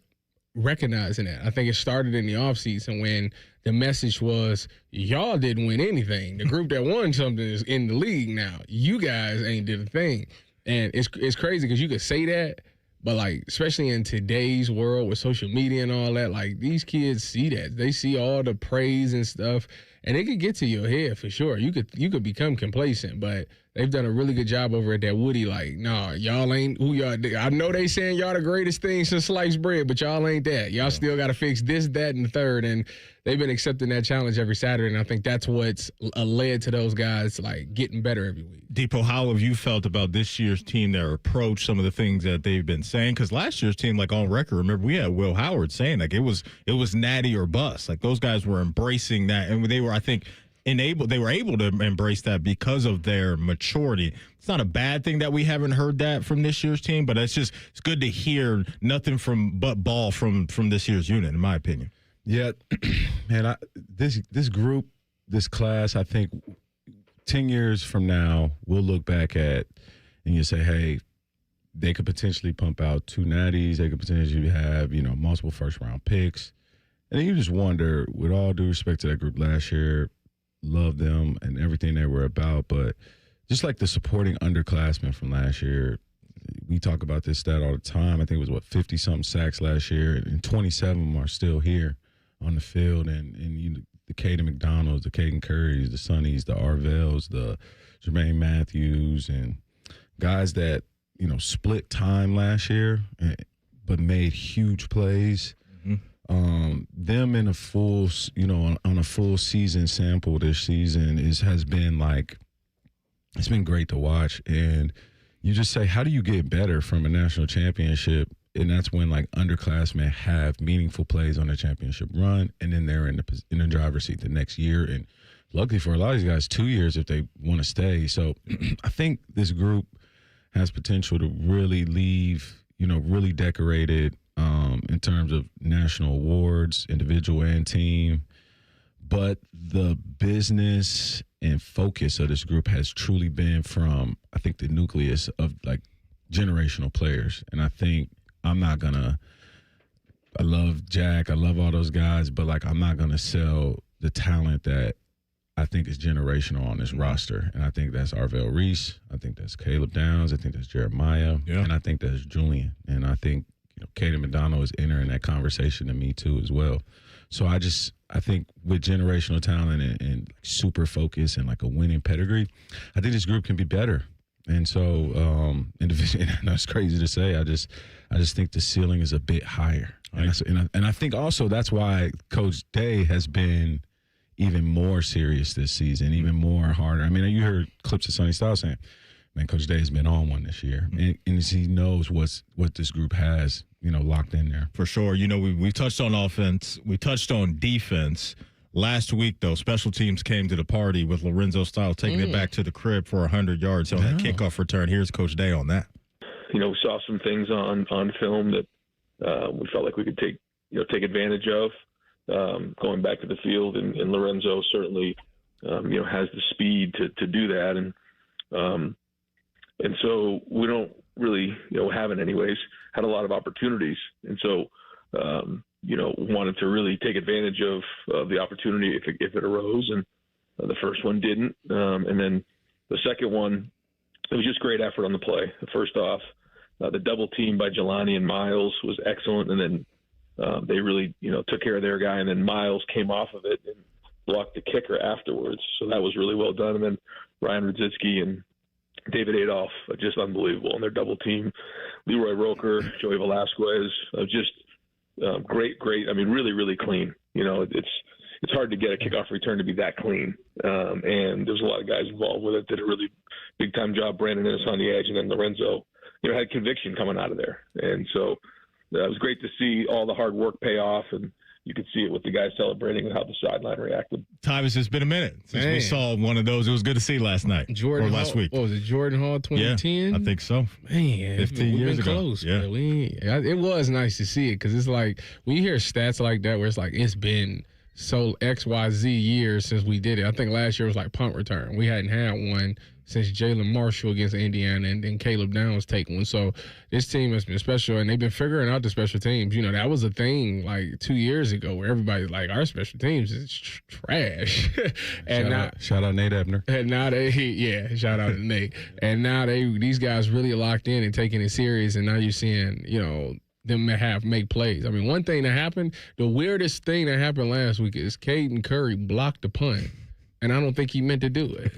recognizing that. I think it started in the offseason when the message was, y'all didn't win anything. The group that won something is in the league now. You guys ain't did a thing. And it's crazy because you could say that, but especially in today's world with social media and all that, these kids see that. They see all the praise and stuff, and it could get to your head for sure. You could become complacent, but they've done a really good job over at that Woody. Like, nah, y'all ain't who y'all. I know they saying y'all the greatest thing since sliced bread, but y'all ain't that. Y'all still got to fix this, that, and the third. And they've been accepting that challenge every Saturday. And I think that's what's led to those guys like getting better every week. Depot, how have you felt about this year's team, their approach, some of the things that they've been saying? Because last year's team, like on record, remember we had Will Howard saying like it was natty or bust. Like those guys were embracing that, and they were, I think, they were able to embrace that because of their maturity. It's not a bad thing that we haven't heard that from this year's team, but it's good to hear nothing but ball from this year's unit, in my opinion. Yeah, man, this group, this class, I think 10 years from now, we'll look back at and you say, hey, they could potentially pump out 2 natties. They could potentially have, multiple first-round picks. And then you just wonder, with all due respect to that group last year, love them and everything they were about, but just like the supporting underclassmen from last year, we talk about this stat all the time. I think it was, 50-something sacks last year, and 27 of them are still here on the field. And the Caden McDonald's, the Caden Currys, the Sonnies, the Arvells, the Jermaine Matthews, and guys that, split time last year but made huge plays. Them in a full, on a full season sample this season has been like, it's been great to watch. And you just say, how do you get better from a national championship? And that's when like underclassmen have meaningful plays on the championship run, and then they're in the driver's seat the next year. And luckily for a lot of these guys, 2 years if they want to stay. So I think this group has potential to really leave, really decorated in terms of national awards, individual and team. But the business and focus of this group has truly been from, I think, the nucleus of like generational players. And I think I love Jack, I love all those guys, but like I'm not going to sell the talent that I think is generational on this roster. And I think that's Arvell Reese. I think that's Caleb Downs. I think that's Jeremiah. Yeah. And I think that's Julian. And I think, Caden McDonald is entering that conversation to me too as well. So I think with generational talent and super focus and like a winning pedigree, I think this group can be better. And so, individually, I know it's crazy to say, I just think the ceiling is a bit higher. And I think also that's why Coach Day has been even more serious this season, even more harder. I mean, you heard clips of Sonny Styles saying, man, Coach Day has been on one this year. And he knows what this group has, locked in there. For sure. We touched on offense. We touched on defense. Last week, though, special teams came to the party with Lorenzo Styles taking it back to the crib for 100 yards on that kickoff return. Here's Coach Day on that. We saw some things on film that we felt like we could take advantage of going back to the field, and Lorenzo certainly has the speed to do that, and so we don't really haven't anyways had a lot of opportunities, and so wanted to really take advantage of the opportunity if it arose, and the first one didn't, and then the second one, it was just great effort on the play. First off, the double team by Jelani and Miles was excellent, and then they really took care of their guy, and then Miles came off of it and blocked the kicker afterwards, so that was really well done. And then Ryan Radzitsky and David Adolph, just unbelievable on their double team. Leroy Roker, Joey Velasquez, just great. I mean, really, really clean. It's hard to get a kickoff return to be that clean. And there's a lot of guys involved with it. Did a really big time job. Brandon Ennis on the edge, and then Lorenzo, had conviction coming out of there. And so it was great to see all the hard work pay off, and you could see it with the guys celebrating and how the sideline reacted. Tyvis, it's been a minute since we saw one of those. It was good to see last night. Last week. What was it, Jordan Hall 2010? Yeah, I think so. Man, 15 years ago. Close, yeah. It was nice to see it, because it's like when you hear stats like that where it's like it's been so XYZ years since we did it. I think last year was like punt return. We hadn't had one since Jalen Marshall against Indiana, and then Caleb Downs take one. So this team has been special, and they've been figuring out the special teams. That was a thing like 2 years ago where everybody like our special teams is trash. And shout out Nate Ebner. And now shout out to Nate. And now these guys really locked in and taking it serious, and now you're seeing, them make plays. I mean, one thing that happened, the weirdest thing that happened last week is Caden Curry blocked the punt, and I don't think he meant to do it.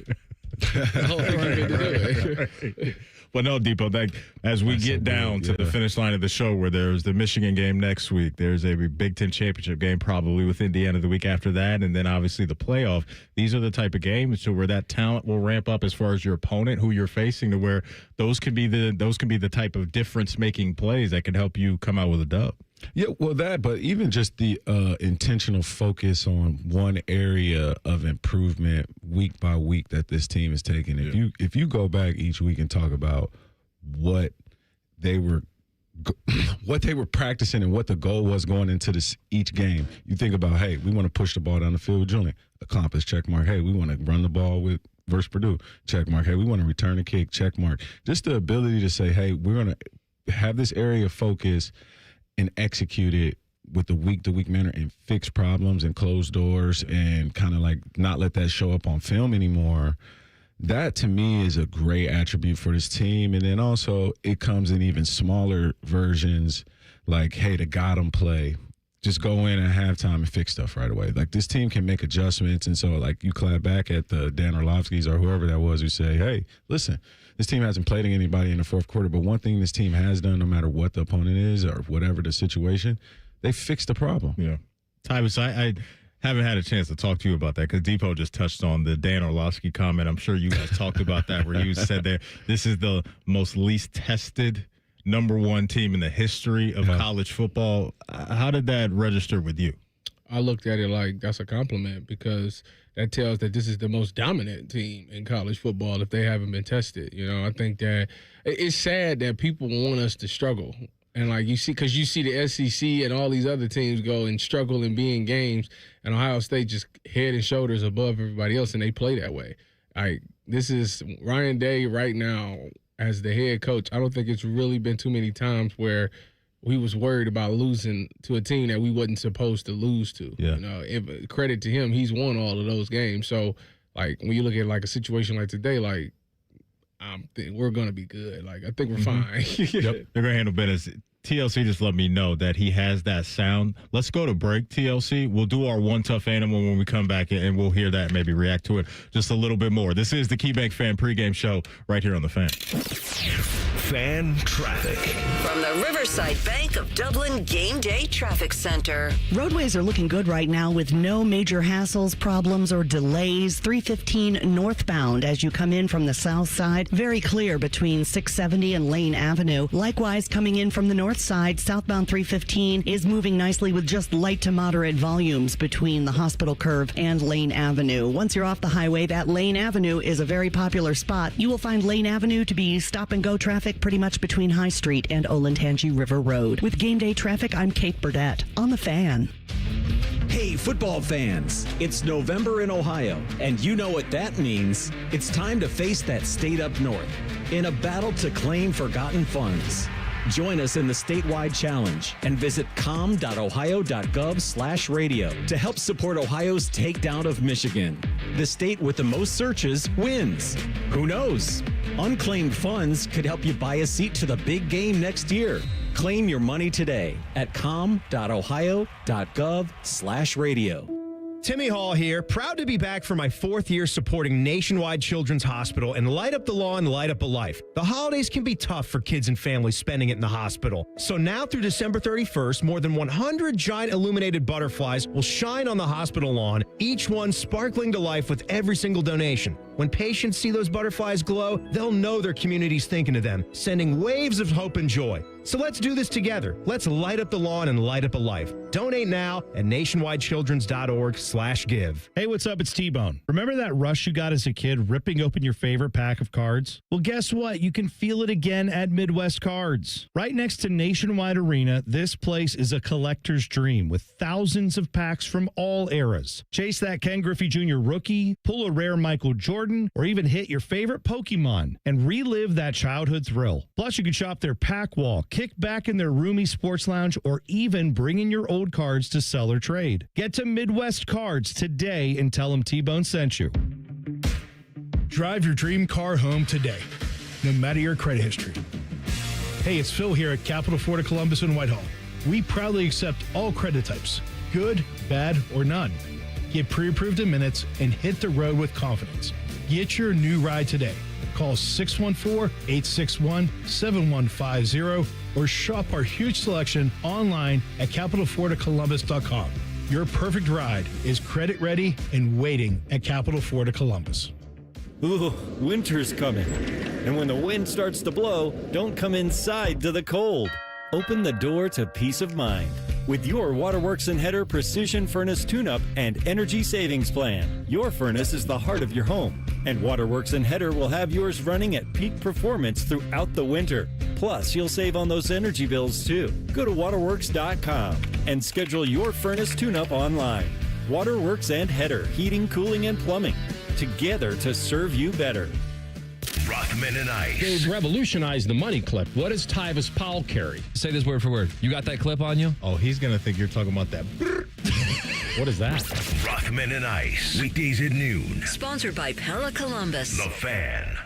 I don't think you're good to do it. Well, no, Depot, as we get down to the finish line of the show where there's the Michigan game next week, there's a Big Ten championship game probably with Indiana the week after that, and then obviously the playoff. These are the type of games to where that talent will ramp up as far as your opponent, who you're facing, to where those can be the type of difference-making plays that can help you come out with a dub. Yeah, well, but even just the intentional focus on one area of improvement week by week that this team is taking. If you go back each week and talk about what they were practicing and what the goal was going into each game, you think about, hey, we want to push the ball down the field, Julian, accomplish, check mark. Hey, we want to run the ball versus Purdue, check mark. Hey, we want to return a kick, check mark. Just the ability to say, hey, we're going to have this area of focus and execute it with the week-to-week manner and fix problems and close doors and kind of like not let that show up on film anymore. That, to me, is a great attribute for this team. And then also it comes in even smaller versions like, hey, the got 'em play. Just go in at halftime and fix stuff right away. Like, this team can make adjustments. And so, like, you clap back at the Dan Orlovskis or whoever that was who say, hey, listen, this team hasn't played anybody in the fourth quarter, but one thing this team has done, no matter what the opponent is or whatever the situation, they fixed the problem. Yeah. Tyvis, I haven't had a chance to talk to you about that because Depot just touched on the Dan Orlovsky comment. I'm sure you guys talked about that where you said that this is the most least tested number one team in the history of college football. How did that register with you? I looked at it like that's a compliment because that tells that this is the most dominant team in college football if they haven't been tested. You know, I think that it's sad that people want us to struggle. And like you see, because you see the SEC and all these other teams go and struggle and be in games, and Ohio State just head and shoulders above everybody else, and they play that way. Like, this is Ryan Day right now as the head coach. I don't think it's really been too many times where we was worried about losing to a team that we wasn't supposed to lose to. Yeah. You know, credit to him, he's won all of those games. So, like, when you look at like a situation like today, like, we're gonna be good. Like, I think we're fine. Yep, they're gonna handle business. TLC just let me know that he has that sound. Let's go to break, TLC. We'll do our one tough animal when we come back, and we'll hear that and maybe react to it just a little bit more. This is the KeyBank Fan Pregame Show right here on The Fan. Fan traffic. From the Riverside Bank of Dublin Game Day Traffic Center. Roadways are looking good right now with no major hassles, problems, or delays. 315 northbound as you come in from the south side. Very clear between 670 and Lane Avenue. Likewise, coming in from the north side, southbound 315 is moving nicely with just light to moderate volumes between the Hospital Curve and Lane Avenue. Once you're off the highway, that Lane Avenue is a very popular spot. You will find Lane Avenue to be stop-and-go traffic pretty much between High Street and Olentangy River Road. With Game Day Traffic, I'm Kate Burdett on The Fan. Hey, football fans, it's November in Ohio, and you know what that means. It's time to face that state up north in a battle to claim forgotten funds. Join us in the statewide challenge and visit com.ohio.gov/radio to help support Ohio's takedown of Michigan. The state with the most searches wins. Who knows? Unclaimed funds could help you buy a seat to the big game next year. Claim your money today at com.ohio.gov/radio. Timmy Hall here, proud to be back for my fourth year supporting Nationwide Children's Hospital and Light Up the Lawn, Light Up a Life. The holidays can be tough for kids and families spending it in the hospital. So now through December 31st, more than 100 giant illuminated butterflies will shine on the hospital lawn, each one sparkling to life with every single donation. When patients see those butterflies glow, they'll know their community's thinking of them, sending waves of hope and joy. So let's do this together. Let's light up the lawn and light up a life. Donate now at nationwidechildrens.org/give. Hey, what's up? It's T-Bone. Remember that rush you got as a kid ripping open your favorite pack of cards? Well, guess what? You can feel it again at Midwest Cards. Right next to Nationwide Arena, this place is a collector's dream with thousands of packs from all eras. Chase that Ken Griffey Jr. rookie, pull a rare Michael Jordan, or even hit your favorite Pokemon and relive that childhood thrill. Plus, you can shop their pack wall, kick back in their roomy sports lounge, or even bring in your old cards to sell or trade. Get to Midwest Cards today and tell them T-Bone sent you. Drive your dream car home today, no matter your credit history. Hey, it's Phil here at Capital Ford of Columbus in Whitehall. We proudly accept all credit types, good, bad, or none. Get pre-approved in minutes and hit the road with confidence. Get your new ride today. Call 614-861-7150 or shop our huge selection online at CapitalFloridaColumbus.com. Your perfect ride is credit ready and waiting at Capital Florida Columbus. Ooh, winter's coming. And when the wind starts to blow, don't come inside to the cold. Open the door to peace of mind with your Waterworks and Header Precision Furnace Tune-Up and Energy Savings Plan. Your furnace is the heart of your home, and Waterworks and Header will have yours running at peak performance throughout the winter. Plus, you'll save on those energy bills too. Go to waterworks.com and schedule your furnace tune-up online. Waterworks and Header, heating, cooling, and plumbing. Together to serve you better. Rothman and Ice. They've revolutionized the money clip. What does Tyvis Powell carry? Say this word for word. You got that clip on you? Oh, he's going to think you're talking about that. What is that? Rothman and Ice. Weekdays at noon. Sponsored by Pella Columbus. The Fan.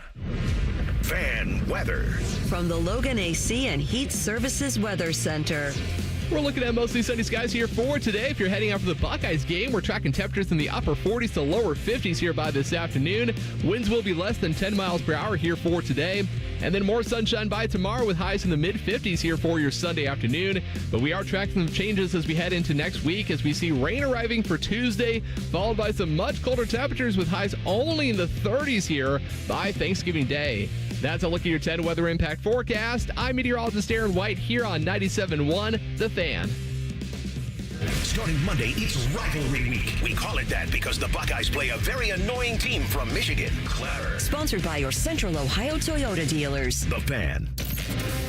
Fan weather. From the Logan AC and Heat Services Weather Center. We're looking at mostly sunny skies here for today. If you're heading out for the Buckeyes game, we're tracking temperatures in the upper 40s to lower 50s here by this afternoon. Winds will be less than 10 miles per hour here for today. And then more sunshine by tomorrow with highs in the mid-50s here for your Sunday afternoon. But we are tracking some changes as we head into next week as we see rain arriving for Tuesday, followed by some much colder temperatures with highs only in the 30s here by Thanksgiving Day. That's a look at your 10 weather impact forecast. I'm meteorologist Aaron White here on 97.1 The Fan. Starting Monday, it's rivalry week. We call it that because the Buckeyes play a very annoying team from Michigan. Clever. Sponsored by your Central Ohio Toyota dealers. The Fan.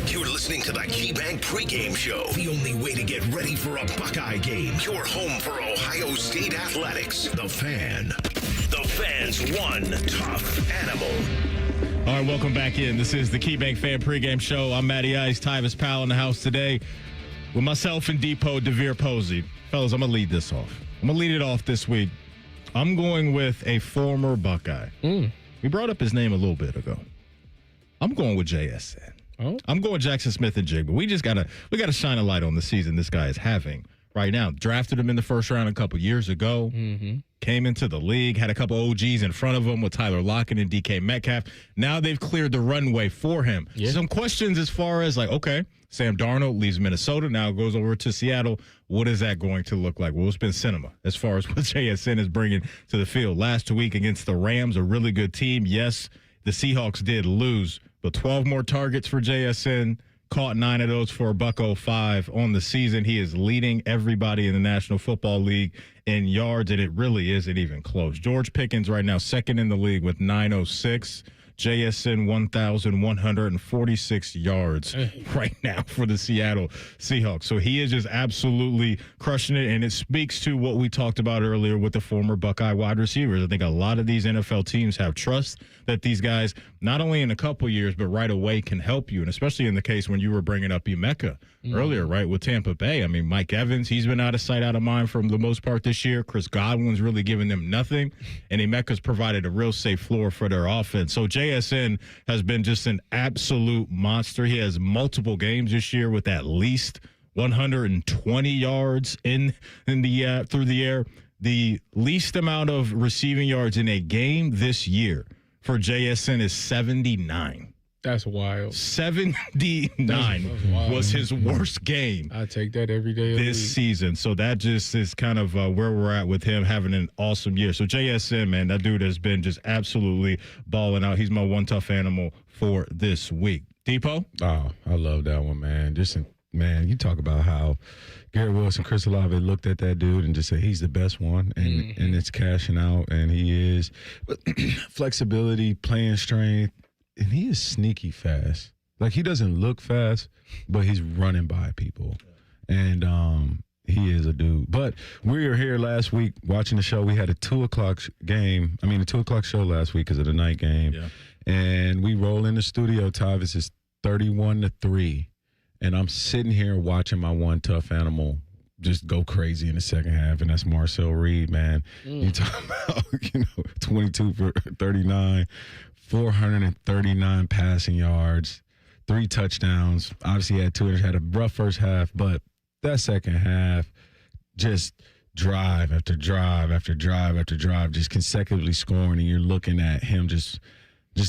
You're listening to the KeyBank Pregame Show. The only way to get ready for a Buckeye game. Your home for Ohio State athletics. The Fan. The Fan's one tough animal. All right, welcome back in. This is the KeyBank Fan Pregame Show. I'm Matty Ice, Tyvis Powell in the house today with myself and Depot DeVere Posey. Fellas, I'm going to lead this off. I'm going to lead it off this week. I'm going with a former Buckeye. We brought up his name a little bit ago. I'm going with JSN. Oh. I'm going Jackson Smith and Jigba. We gotta shine a light on the season this guy is having right now. Drafted him in the first round a couple years ago. Came into the league, had a couple OGs in front of him with Tyler Lockett and DK Metcalf. Now they've cleared the runway for him. Yeah. Some questions as far as like, okay, Sam Darnold leaves Minnesota, now goes over to Seattle. What is that going to look like? Well, it's been cinema as far as what JSN is bringing to the field. Last week against the Rams, a really good team. Yes, the Seahawks did lose, but 12 more targets for JSN. Caught 9 of those for $105 on the season. He is leading everybody in the National Football League in yards, and it really isn't even close. George Pickens right now second in the league with 906. JSN 1,146 yards right now for the Seattle Seahawks. So he is just absolutely crushing it, and it speaks to what we talked about earlier with the former Buckeye wide receivers. I think a lot of these NFL teams have trust that these guys, not only in a couple years, but right away can help you, and especially in the case when you were bringing up Emeka earlier, right, with Tampa Bay. I mean, Mike Evans, he's been out of sight, out of mind for the most part this year. Chris Godwin's really giving them nothing, and Emeka's provided a real safe floor for their offense. So JSN has been just an absolute monster. He has multiple games this year with at least 120 yards in the through the air. The least amount of receiving yards in a game this year for JSN is 79. That's wild. 79 was his worst game. I take that every day of this season. So that just is kind of where we're at with him having an awesome year. So JSN, man, that dude has been just absolutely balling out. He's my one tough animal for this week. Depot? Oh, I love that one, man. Man, you talk about how Garrett Wilson, Chris Olave looked at that dude and just said he's the best one, and it's cashing out, and he is. But flexibility, playing strength, and he is sneaky fast. Like, he doesn't look fast, but he's running by people. And he is a dude. But we were here last week watching the show. We had a 2 o'clock game. I mean, a 2 o'clock show last week because of the night game. Yeah. And we roll in the studio. Tyvis is 31-3. And I'm sitting here watching my one tough animal just go crazy in the second half, and that's Marcel Reed, man. You talk about, 22 for 39, 439 passing yards, 3 touchdowns. Obviously, had a rough first half, but that second half, just drive after drive after drive after drive, just consecutively scoring, and you're looking at him just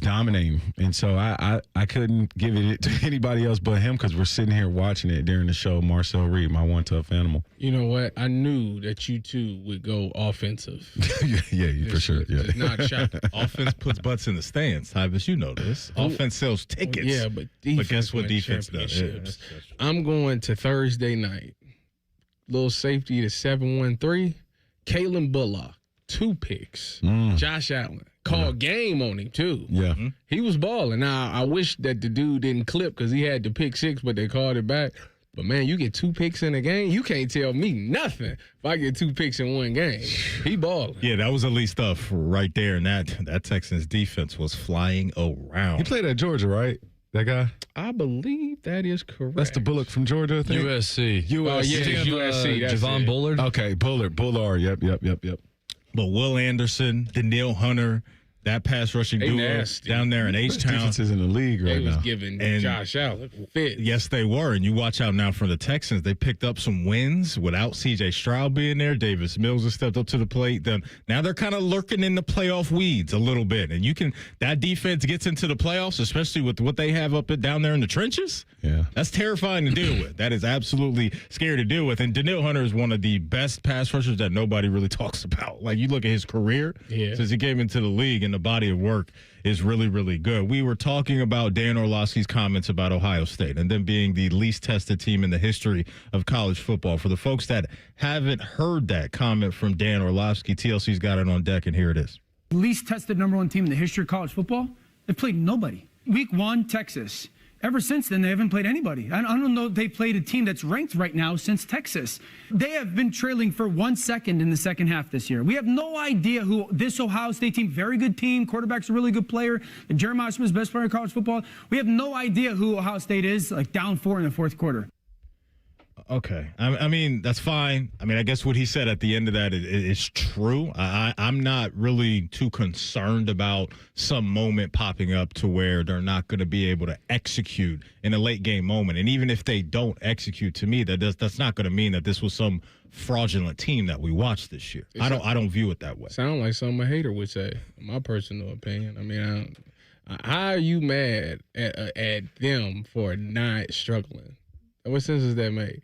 dominating. And so I couldn't give it to anybody else but him because we're sitting here watching it during the show. Marcel Reed, my one tough animal. You know what? I knew that you two would go offensive. yeah, for sure. Yeah. Not shocking. Offense puts butts in the stands. Tyvus, you know this. Offense sells tickets. Yeah, but guess what defense does? Yeah, I'm going to Thursday night. Little safety to 713. Kalen Bullock, 2 picks. Josh Allen. Called game on him, too. Yeah. He was balling. Now, I wish that the dude didn't clip because he had the pick 6, but they called it back. But, man, you get 2 picks in a game, you can't tell me nothing if I get 2 picks in one game. He balling. Yeah, that was elite stuff right there. And that Texans defense was flying around. He played at Georgia, right? That guy? I believe that is correct. That's the Bullock from Georgia, I think. USC. USC. That's Javon it. Bullard. Okay, Bullard. Yep. But Will Anderson, Danielle Hunter, that pass rushing duo nasty. down there in H-Town. Defenses in the league right They was now. giving And- Josh Allen fit. Yes, they were. And you watch out now for the Texans. They picked up some wins without C.J. Stroud being there. Davis Mills has stepped up to the plate. Now they're kind of lurking in the playoff weeds a little bit. And that defense gets into the playoffs, especially with what they have down there in the trenches. Yeah. That's terrifying to deal with. That is absolutely scary to deal with. And Danielle Hunter is one of the best pass rushers that nobody really talks about. Like, you look at his career since he came into the league, and the body of work is really, really good. We were talking about Dan Orlovsky's comments about Ohio State and them being the least tested team in the history of college football. For the folks that haven't heard that comment from Dan Orlovsky, TLC's got it on deck, and here it is. Least tested #1 team in the history of college football. They played nobody. Week 1, Texas. Ever since then, they haven't played anybody. I don't know if they played a team that's ranked right now since Texas. They have been trailing for 1 second in the second half this year. We have no idea who this Ohio State team, very good team, quarterback's a really good player, and Jeremiah Smith's best player in college football. We have no idea who Ohio State is, like down 4 in the fourth quarter. Okay. I mean, that's fine. I mean, I guess what he said at the end of that is true. I'm not really too concerned about some moment popping up to where they're not going to be able to execute in a late game moment. And even if they don't execute, to me, that's not going to mean that this was some fraudulent team that we watched this year. I don't view it that way. Sound like something a hater would say, in my personal opinion. I mean, how are you mad at them for not struggling? What sense does that make?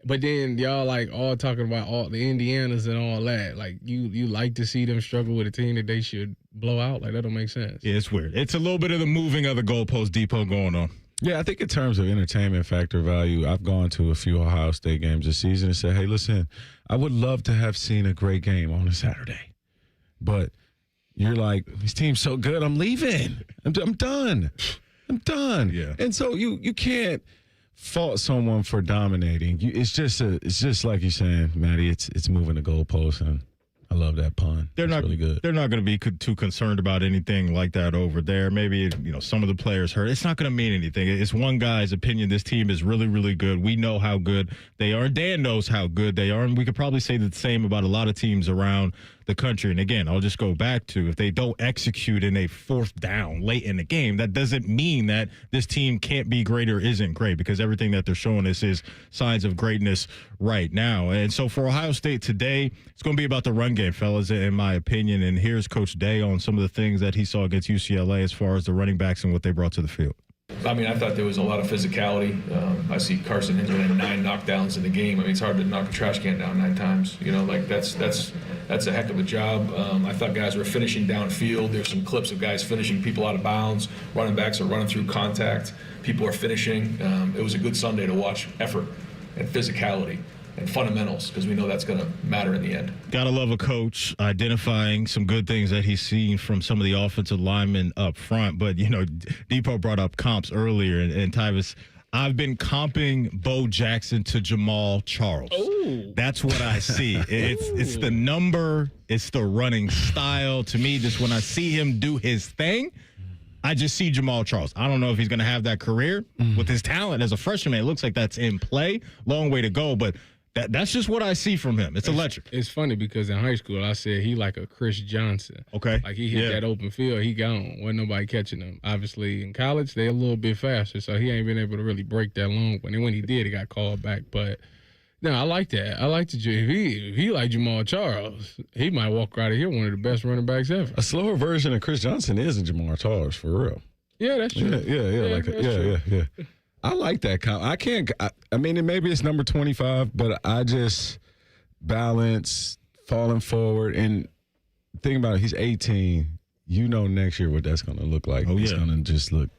But then y'all like all talking about all the Indianas and all that. Like you like to see them struggle with a team that they should blow out. Like that don't make sense. Yeah, it's weird. It's a little bit of the moving of the goalpost depot going on. Yeah, I think in terms of entertainment factor value, I've gone to a few Ohio State games this season and said, hey, listen, I would love to have seen a great game on a Saturday. But you're like, this team's so good, I'm leaving. I'm done. I'm done. Yeah. And so you can't fault someone for dominating. It's just like you're saying, Maddie, it's moving the goalpost, and I love that pun. They're not really good. They're not going to be too concerned about anything like that over there. Maybe some of the players hurt. It's not going to mean anything. It's one guy's opinion. This team is really, really good. We know how good they are. Dan knows how good they are, and we could probably say the same about a lot of teams around the country. And again, I'll just go back to, if they don't execute in a 4th down late in the game, that doesn't mean that this team can't be great or isn't great, because everything that they're showing us is signs of greatness right now. And so for Ohio State today, it's going to be about the run game, fellas, in my opinion. And here's Coach Day on some of the things that he saw against UCLA as far as the running backs and what they brought to the field. I mean, I thought there was a lot of physicality. I see Carson Hinsman had 9 knockdowns in the game. I mean, it's hard to knock a trash can down 9 times. That's a heck of a job. I thought guys were finishing downfield. There's some clips of guys finishing people out of bounds. Running backs are running through contact. People are finishing. It was a good Sunday to watch effort and physicality and fundamentals, because we know that's going to matter in the end. Gotta love a coach identifying some good things that he's seen from some of the offensive linemen up front. But, Depot brought up comps earlier, and Tyvus, I've been comping Bo Jackson to Jamal Charles. Ooh. That's what I see. It's the number, it's the running style. To me, just when I see him do his thing, I just see Jamal Charles. I don't know if he's going to have that career with his talent as a freshman. It looks like that's in play. Long way to go, but that's just what I see from him. It's electric. It's funny because in high school I said he like a Chris Johnson. Okay. Like he hit that open field, he gone. Wasn't nobody catching him. Obviously in college they're a little bit faster, so he ain't been able to really break that long one. And when he did, he got called back. But No, I like that. I like the if he like Jamal Charles, he might walk out of here one of the best running backs ever. A slower version of Chris Johnson is a Jamal Charles, for real. Yeah, that's true. Yeah. I like that. I mean, maybe it's number 25, but I just balance falling forward and think about it. He's 18. You know next year what that's going to look like. It's going to just look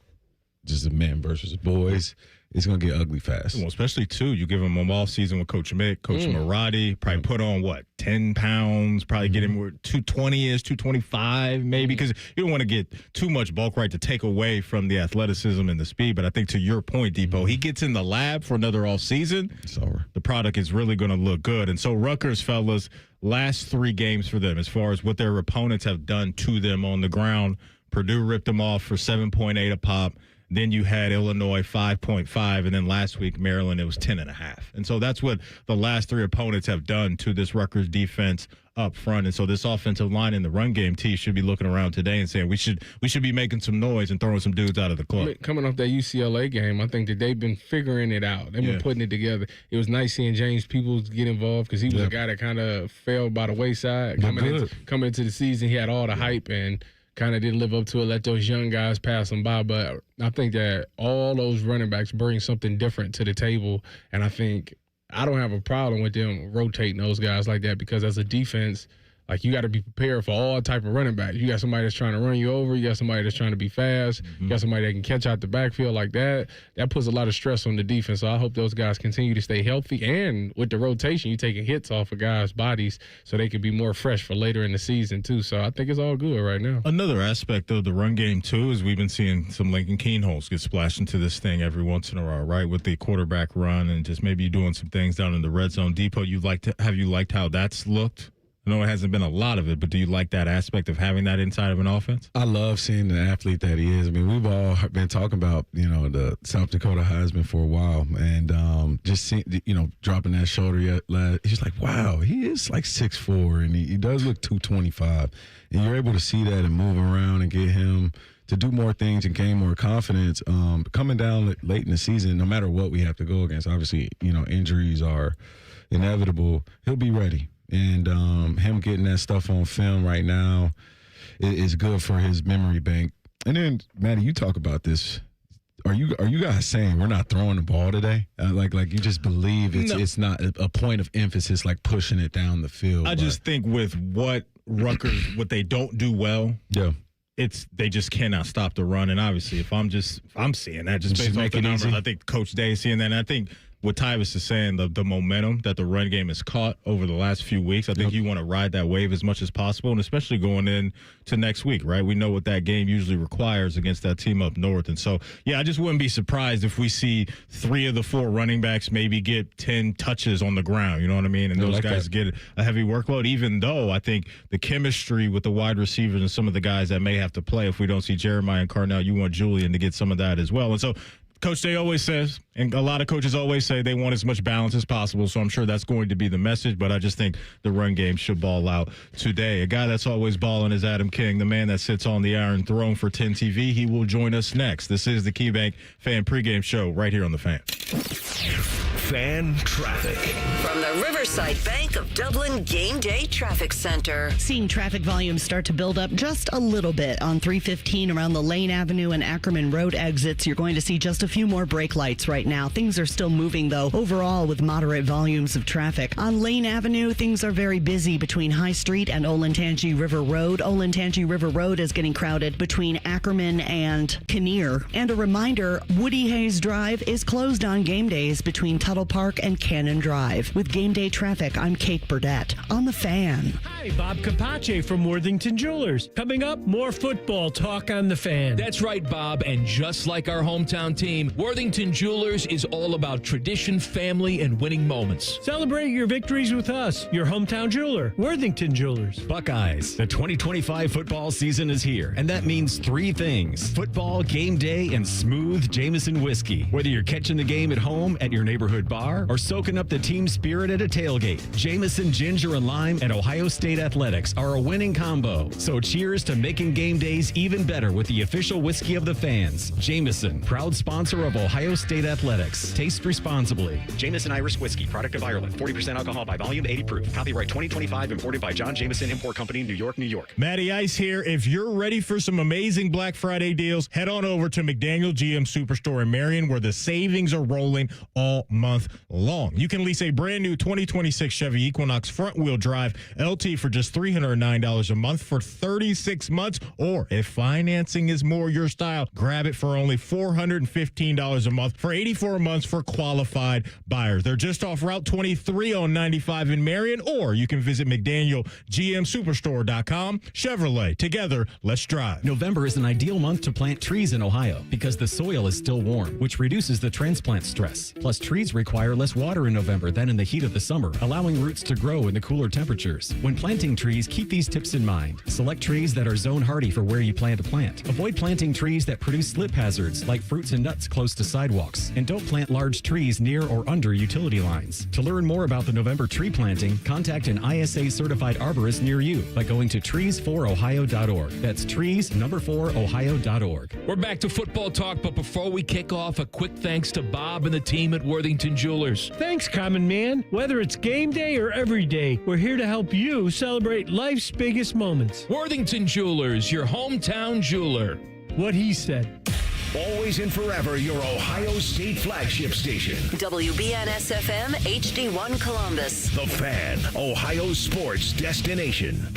just a men versus boys. It's going to get ugly fast. Well, especially, too, you give him a off season with Coach Mick, Coach Marati, probably put on, 10 pounds, probably get him where 220 is, 225 maybe, because you don't want to get too much bulk to take away from the athleticism and the speed. But I think to your point, Depot, he gets in the lab for another off season. It's over. The product is really going to look good. And so Rutgers, fellas, last 3 games for them as far as what their opponents have done to them on the ground. Purdue ripped them off for 7.8 a pop. Then you had Illinois 5.5, and then last week Maryland it was 10.5. And so that's what the last 3 opponents have done to this Rutgers defense up front. And so this offensive line in the run game, T, should be looking around today and saying we should be making some noise and throwing some dudes out of the club. Coming off that UCLA game, I think that they've been figuring it out. They've been putting it together. It was nice seeing James Peoples get involved because he was a guy that kind of fell by the wayside. Coming into the season, he had all the hype and kind of didn't live up to it, let those young guys pass them by. But I think that all those running backs bring something different to the table. And I think I don't have a problem with them rotating those guys like that because as a defense, like you got to be prepared for all type of running backs. You got somebody that's trying to run you over. You got somebody that's trying to be fast. You got somebody that can catch out the backfield like that. That puts a lot of stress on the defense. So I hope those guys continue to stay healthy. And with the rotation, you're taking hits off of guys' bodies so they can be more fresh for later in the season too. So I think it's all good right now. Another aspect of the run game too is we've been seeing some Lincoln Keenholz get splashed into this thing every once in a while, right? With the quarterback run and just maybe doing some things down in the red zone. Depot, have you liked how that's looked? I know it hasn't been a lot of it, but do you like that aspect of having that inside of an offense? I love seeing the athlete that he is. I mean, we've all been talking about, the South Dakota Heisman for a while, and just seeing, dropping that shoulder. He's just like, wow, he is like 6'4", and he does look 225. And you're able to see that and move around and get him to do more things and gain more confidence. Coming down late in the season, no matter what we have to go against, obviously, injuries are inevitable. He'll be ready. And him getting that stuff on film right now is good for his memory bank. And then, Maddie, you talk about this. Are you guys saying we're not throwing the ball today? Like you just believe it's not a point of emphasis, like pushing it down the field. I just think with what Rutgers, what they don't do well, they just cannot stop the run. And obviously, if I'm seeing that just based off the numbers, I think Coach Day is seeing that. And I think what Tyvus is saying, the momentum that the run game has caught over the last few weeks, I think you want to ride that wave as much as possible, and especially going in to next week, right? We know what that game usually requires against that team up north. And so, I just wouldn't be surprised if we see 3 of the 4 running backs maybe get 10 touches on the ground, you know what I mean? And those guys get a heavy workload, even though I think the chemistry with the wide receivers and some of the guys that may have to play, if we don't see Jeremiah and Carnell, you want Julian to get some of that as well. And so Coach Day always says, and a lot of coaches always say they want as much balance as possible, so I'm sure that's going to be the message, but I just think the run game should ball out today. A guy that's always balling is Adam King, the man that sits on the Iron Throne for 10 TV. He will join us next. This is the KeyBank Fan Pregame Show right here on The Fan. Fan traffic. From the Riverside Bank of Dublin Game Day Traffic Center. Seeing traffic volumes start to build up just a little bit on 315 around the Lane Avenue and Ackerman Road exits. You're going to see just a few more brake lights right now. Things are still moving, though, overall with moderate volumes of traffic. On Lane Avenue, things are very busy between High Street and Olentangy River Road. Olentangy River Road is getting crowded between Ackerman and Kinnear. And a reminder, Woody Hayes Drive is closed on game days between Tuttle Park and Cannon Drive. With game day traffic, I'm Kate Burdett on The Fan. Hi, Bob Capace from Worthington Jewelers. Coming up, more football talk on The Fan. That's right, Bob. And just like our hometown team, Worthington Jewelers is all about tradition, family, and winning moments. Celebrate your victories with us, your hometown jeweler, Worthington Jewelers. Buckeyes, the 2025 football season is here, and that means 3 things: football, game day, and smooth Jameson whiskey. Whether you're catching the game at home, at your neighborhood bar, or soaking up the team spirit at a tailgate, Jameson Ginger and Lime and Ohio State Athletics are a winning combo. So cheers to making game days even better with the official whiskey of the fans. Jameson, proud sponsor of Ohio State Athletics. Athletics. Taste responsibly. Jameson Irish Whiskey, product of Ireland. 40% alcohol by volume, 80 proof. Copyright 2025, imported by John Jameson Import Company, New York, New York. Matty Ice here. If you're ready for some amazing Black Friday deals, head on over to McDaniel GM Superstore in Marion, where the savings are rolling all month long. You can lease a brand new 2026 Chevy Equinox front-wheel drive LT for just $309 a month for 36 months, or if financing is more your style, grab it for only $415 a month for 84 months for qualified buyers. They're just off Route 23 on 95 in Marion, or you can visit McDanielGMSuperstore.com. Chevrolet, together, let's drive. November is an ideal month to plant trees in Ohio because the soil is still warm, which reduces the transplant stress. Plus, trees require less water in November than in the heat of the summer, allowing roots to grow in the cooler temperatures. When planting trees, keep these tips in mind. Select trees that are zone hardy for where you plan to plant. Avoid planting trees that produce slip hazards like fruits and nuts close to sidewalks. And don't plant large trees near or under utility lines. To learn more about the November tree planting, contact an ISA certified arborist near you by going to trees4ohio.org. That's trees4ohio.org. We're back to football talk, but before we kick off, a quick thanks to Bob and the team at Worthington Jewelers. Thanks, Common Man. Whether it's game day or every day, we're here to help you celebrate life's biggest moments. Worthington Jewelers, your hometown jeweler. What he said. Always and forever your Ohio State flagship station. WBNS-FM HD1 Columbus. The Fan, Ohio sports destination.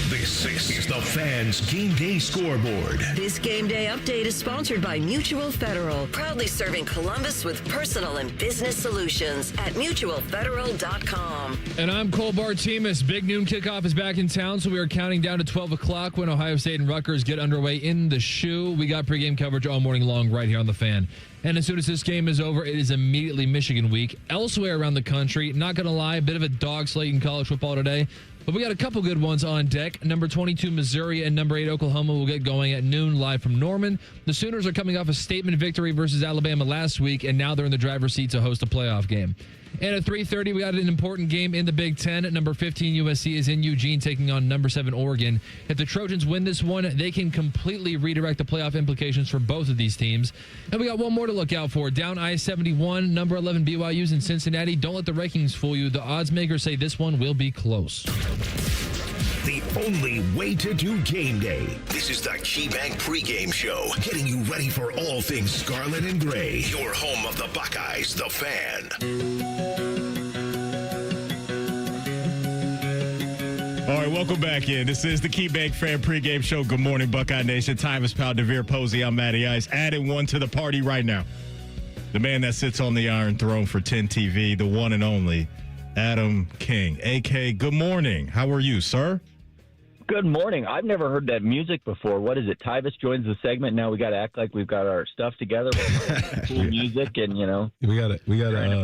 This is the Fan's Game Day Scoreboard. This game day update is sponsored by Mutual Federal, proudly serving Columbus with personal and business solutions at mutualfederal.com. And I'm Cole Bartemus. Big noon kickoff is back in town, so we are counting down to 12 o'clock when Ohio State and Rutgers get underway in the shoe. We got pregame coverage all morning long right here on The Fan. And as soon as this game is over, it is immediately Michigan week. Elsewhere around the country, not going to lie, a bit of a dog slate in college football today. But we got a couple good ones on deck. Number 22, Missouri, and number 8, Oklahoma will get going at noon live from Norman. The Sooners are coming off a statement victory versus Alabama last week, and now they're in the driver's seat to host a playoff game. And at 3:30, we got an important game in the Big Ten. Number 15, USC is in Eugene taking on number 7, Oregon. If the Trojans win this one, they can completely redirect the playoff implications for both of these teams. And we got one more to look out for. Down I-71, number 11, BYU's in Cincinnati. Don't let the rankings fool you. The odds makers say this one will be close. The only way to do game day. This is the KeyBank pregame show, getting you ready for all things Scarlet and Gray. Your home of the Buckeyes, The Fan. All right, welcome back in. This is the KeyBank Fan pregame show. Good morning, Buckeye Nation. Tyvis Powell, DeVere Posey. I'm Matty Ice. Adding one to the party right now. The man that sits on the Iron Throne for 10 TV, the one and only Adam King. AK, good morning. How are you, sir? Good morning. I've never heard that music before. What is it? Tyvis joins the segment. Now we got to act like we've got our stuff together. Cool music, and we got to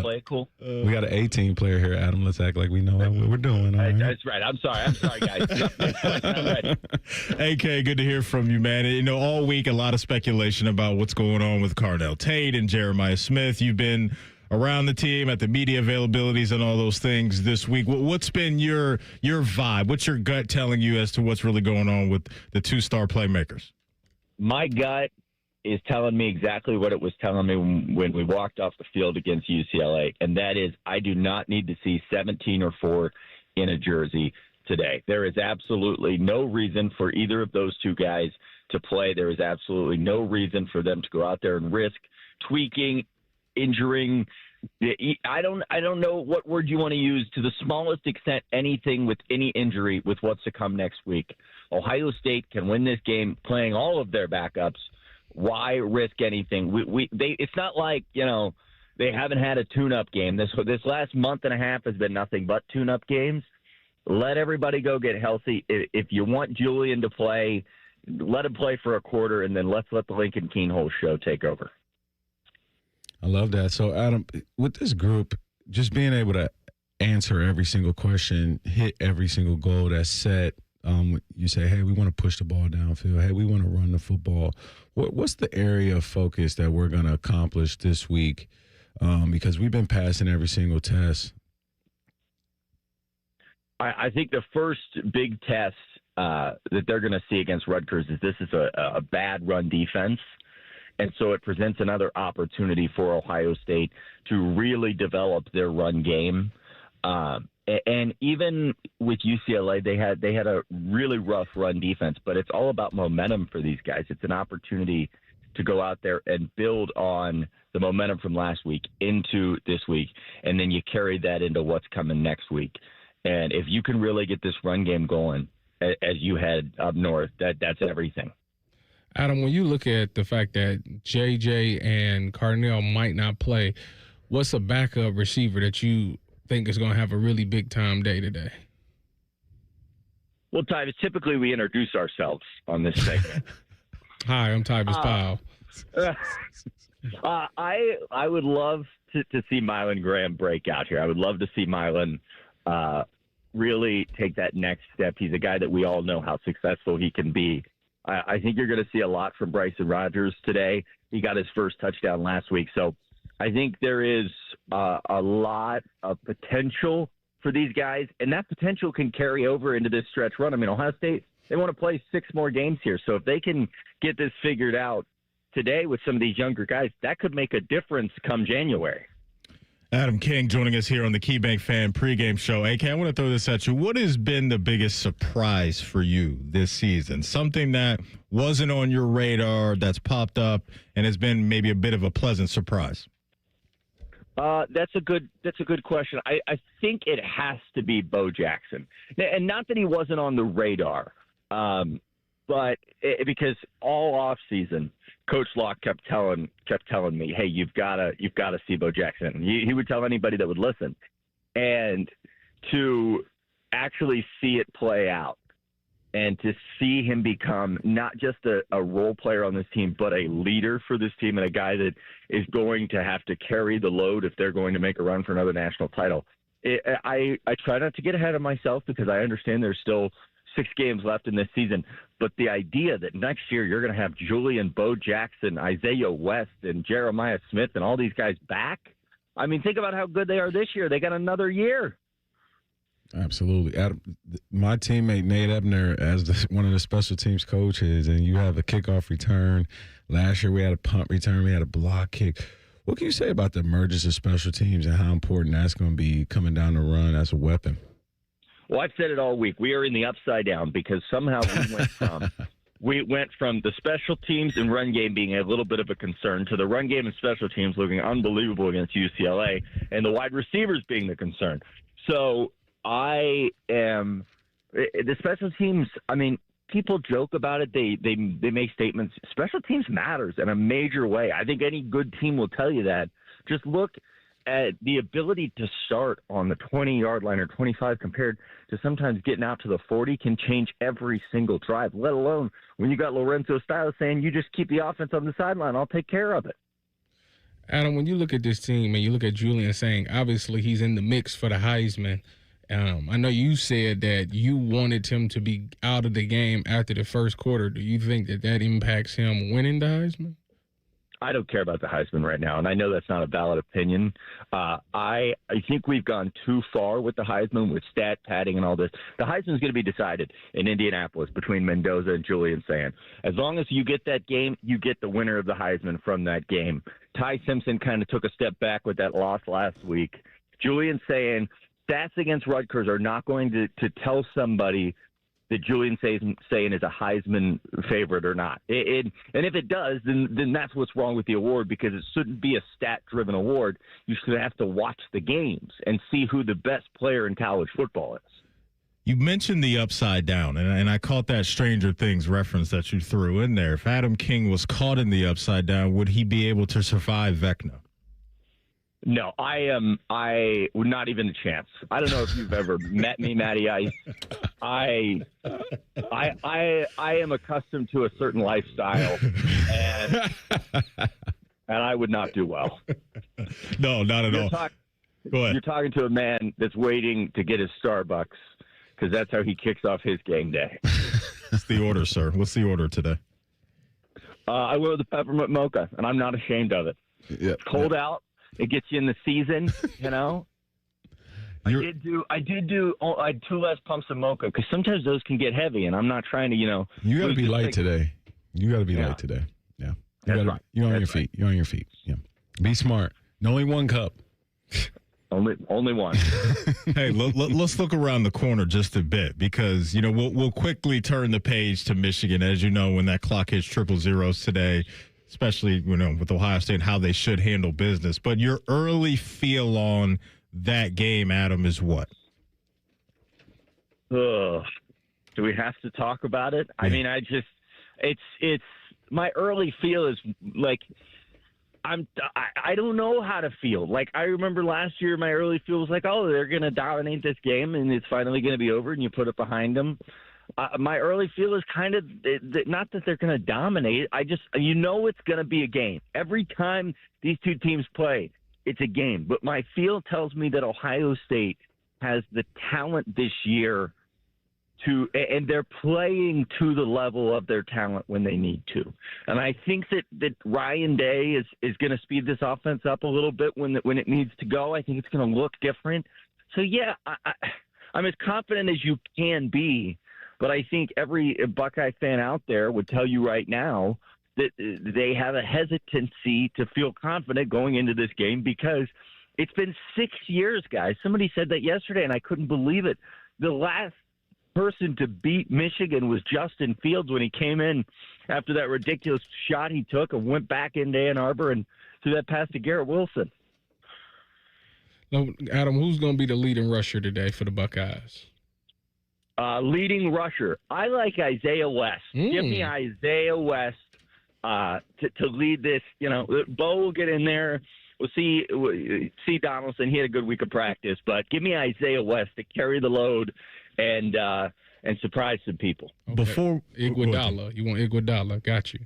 play it cool. We got an 18 player here, Adam. Let's act like we know what we're doing. All right? That's right. I'm sorry, guys. I'm ready. AK, good to hear from you, man. All week a lot of speculation about what's going on with Carnell Tate and Jeremiah Smith. You've been around the team at the media availabilities and all those things this week. What's been your vibe? What's your gut telling you as to what's really going on with the 2-star playmakers? My gut is telling me exactly what it was telling me when we walked off the field against UCLA, and that is I do not need to see 17 or 4 in a jersey today. There is absolutely no reason for either of those two guys to play. There is absolutely no reason for them to go out there and risk tweaking, injuring. I don't know what word you want to use. To the smallest extent, anything with any injury with what's to come next week. Ohio State can win this game playing all of their backups. Why risk anything? It's not like they haven't had a tune-up game. This last month and a half has been nothing but tune-up games. Let everybody go get healthy. If you want Julian to play, let him play for a quarter, and then let's let the Lincoln Keenholz show take over. I love that. So, Adam, with this group, just being able to answer every single question, hit every single goal that's set, you say, hey, we want to push the ball downfield. Hey, we want to run the football. What's the area of focus that we're going to accomplish this week? Because we've been passing every single test. I think the first big test that they're going to see against Rutgers is this is a bad run defense. And so it presents another opportunity for Ohio State to really develop their run game. And even with UCLA, they had a really rough run defense, but it's all about momentum for these guys. It's an opportunity to go out there and build on the momentum from last week into this week, and then you carry that into what's coming next week. And if you can really get this run game going as you head up north, that's everything. Adam, when you look at the fact that JJ and Carnell might not play, what's a backup receiver that you think is going to have a really big time day today? Well, Tyvis, typically we introduce ourselves on this segment. Hi, I'm Tyvis Powell. I would love to see Mylan Graham break out here. I would love to see Mylan really take that next step. He's a guy that we all know how successful he can be. I think you're going to see a lot from Bryson Rogers today. He got his first touchdown last week. So I think there is a lot of potential for these guys, and that potential can carry over into this stretch run. I mean, Ohio State, they want to play 6 more games here. So if they can get this figured out today with some of these younger guys, that could make a difference come January. Adam King joining us here on the KeyBank Fan Pregame Show. AK, I want to throw this at you. What has been the biggest surprise for you this season? Something that wasn't on your radar that's popped up and has been maybe a bit of a pleasant surprise? That's a good question. I think it has to be Bo Jackson, and not that he wasn't on the radar, but because all off season, Coach Locke kept telling me, "Hey, you've got to see Bo Jackson." He would tell anybody that would listen, and to actually see it play out, and to see him become not just a role player on this team, but a leader for this team and a guy that is going to have to carry the load if they're going to make a run for another national title. I try not to get ahead of myself because I understand there's still 6 games left in this season. But the idea that next year you're going to have Julian, Bo Jackson, Isaiah West, and Jeremiah Smith and all these guys back. I mean, think about how good they are this year. They got another year. Absolutely. Adam, my teammate Nate Ebner as one of the special teams coaches, and you have a kickoff return. Last year we had a punt return. We had a block kick. What can you say about the emergence of special teams and how important that's going to be coming down the run as a weapon? Well, I've said it all week. We are in the upside down because somehow we went from the special teams and run game being a little bit of a concern to the run game and special teams looking unbelievable against UCLA and the wide receivers being the concern. So the special teams, I mean, people joke about it. They make statements. Special teams matters in a major way. I think any good team will tell you that. Just look at the ability to start on the 20-yard line or 25 compared to sometimes getting out to the 40 can change every single drive, let alone when you got Lorenzo Styles saying, you just keep the offense on the sideline, I'll take care of it. Adam, when you look at this team and you look at Julian saying, obviously he's in the mix for the Heisman. I know you said that you wanted him to be out of the game after the first quarter. Do you think that impacts him winning the Heisman? I don't care about the Heisman right now, and I know that's not a valid opinion. I think we've gone too far with the Heisman, with stat padding and all this. The Heisman's going to be decided in Indianapolis between Mendoza and Julian Sayin. As long as you get that game, you get the winner of the Heisman from that game. Ty Simpson kind of took a step back with that loss last week. Julian Sayin, stats against Rutgers are not going to tell somebody that Julian Sayin is a Heisman favorite or not. And if it does, then that's what's wrong with the award, because it shouldn't be a stat-driven award. You should have to watch the games and see who the best player in college football is. You mentioned the upside down, and I caught that Stranger Things reference that you threw in there. If Adam King was caught in the upside down, would he be able to survive Vecna? No, I would not even a chance. I don't know if you've ever met me, Matty Ice. I am accustomed to a certain lifestyle, and I would not do well. No, not at all. Go ahead. You're talking to a man that's waiting to get his Starbucks because that's how he kicks off his game day. What's the order, sir? What's the order today? I went with the peppermint mocha, and I'm not ashamed of it. Yeah, it's cold out. It gets you in the season, you know. I had 2 less pumps of mocha because sometimes those can get heavy, and I'm not trying to, You got to be light today. You got to be light today. Yeah. You're on your feet. You're on your feet. Yeah. Be smart. Only one cup. Only one. Hey, let's look around the corner just a bit because, we'll quickly turn the page to Michigan. As you know, when that clock hits triple zeros today, especially, with Ohio State and how they should handle business. But your early feel on that game, Adam, is what? Do we have to talk about it? Yeah. I mean, it's my early feel is like, I don't know how to feel. Like, I remember last year, my early feel was like, oh, they're going to dominate this game and it's finally going to be over and you put it behind them. My early feel is kind of not that they're going to dominate. It's going to be a game. Every time these two teams play, it's a game. But my feel tells me that Ohio State has the talent this year and they're playing to the level of their talent when they need to. And I think that Ryan Day is going to speed this offense up a little bit when it needs to go. I think it's going to look different. So, yeah, I'm as confident as you can be, but I think every Buckeye fan out there would tell you right now that they have a hesitancy to feel confident going into this game because it's been 6 years, guys. Somebody said that yesterday, and I couldn't believe it. The last person to beat Michigan was Justin Fields when he came in after that ridiculous shot he took and went back into Ann Arbor and threw that pass to Garrett Wilson. No, Adam, who's going to be the leading rusher today for the Buckeyes? Leading rusher. I like Isaiah West. Give me Isaiah West to lead this. Bo will get in there. We'll see Donaldson. He had a good week of practice, but give me Isaiah West to carry the load and surprise some people. Okay. Before Iguodala. You want Iguodala. Got you.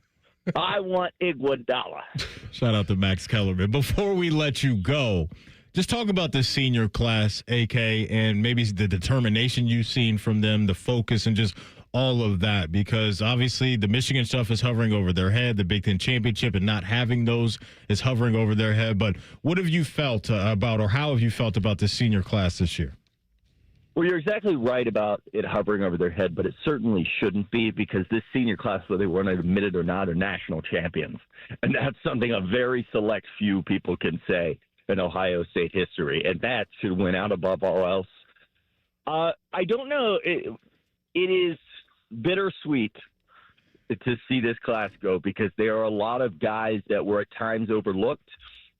I want Iguodala. Shout out to Max Kellerman. Before we let you go, just talk about this senior class, AK, and maybe the determination you've seen from them, the focus, and just all of that, because obviously the Michigan stuff is hovering over their head. The Big Ten championship and not having those is hovering over their head. But what have you felt about, or how have you felt about this senior class this year? Well, you're exactly right about it hovering over their head, but it certainly shouldn't be because this senior class, whether they want to admit it or not, are national champions. And that's something a very select few people can say in Ohio State history, and that should win out above all else. I don't know. It is bittersweet to see this class go because there are a lot of guys that were at times overlooked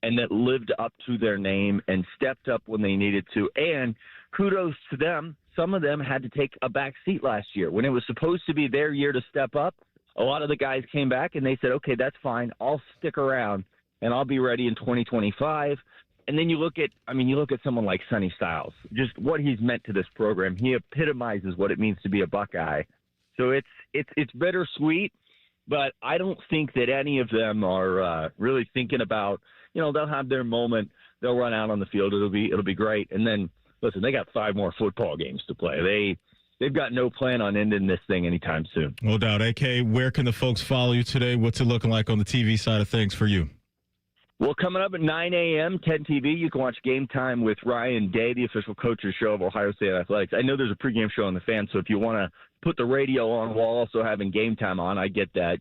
and that lived up to their name and stepped up when they needed to. And kudos to them. Some of them had to take a back seat last year. When it was supposed to be their year to step up, a lot of the guys came back and they said, okay, that's fine. I'll stick around and I'll be ready in 2025. And then you look at someone like Sonny Styles, just what he's meant to this program. He epitomizes what it means to be a Buckeye. So it's bittersweet, but I don't think that any of them are really thinking about, they'll have their moment. They'll run out on the field. It'll be great. And then, listen, they got 5 more football games to play. They've got no plan on ending this thing anytime soon. No doubt. AK, where can the folks follow you today? What's it looking like on the TV side of things for you? Well, coming up at 9 a.m., 10 TV, you can watch Game Time with Ryan Day, the official coach's show of Ohio State Athletics. I know there's a pregame show on the Fan, so if you want to put the radio on while also having Game Time on, I get that.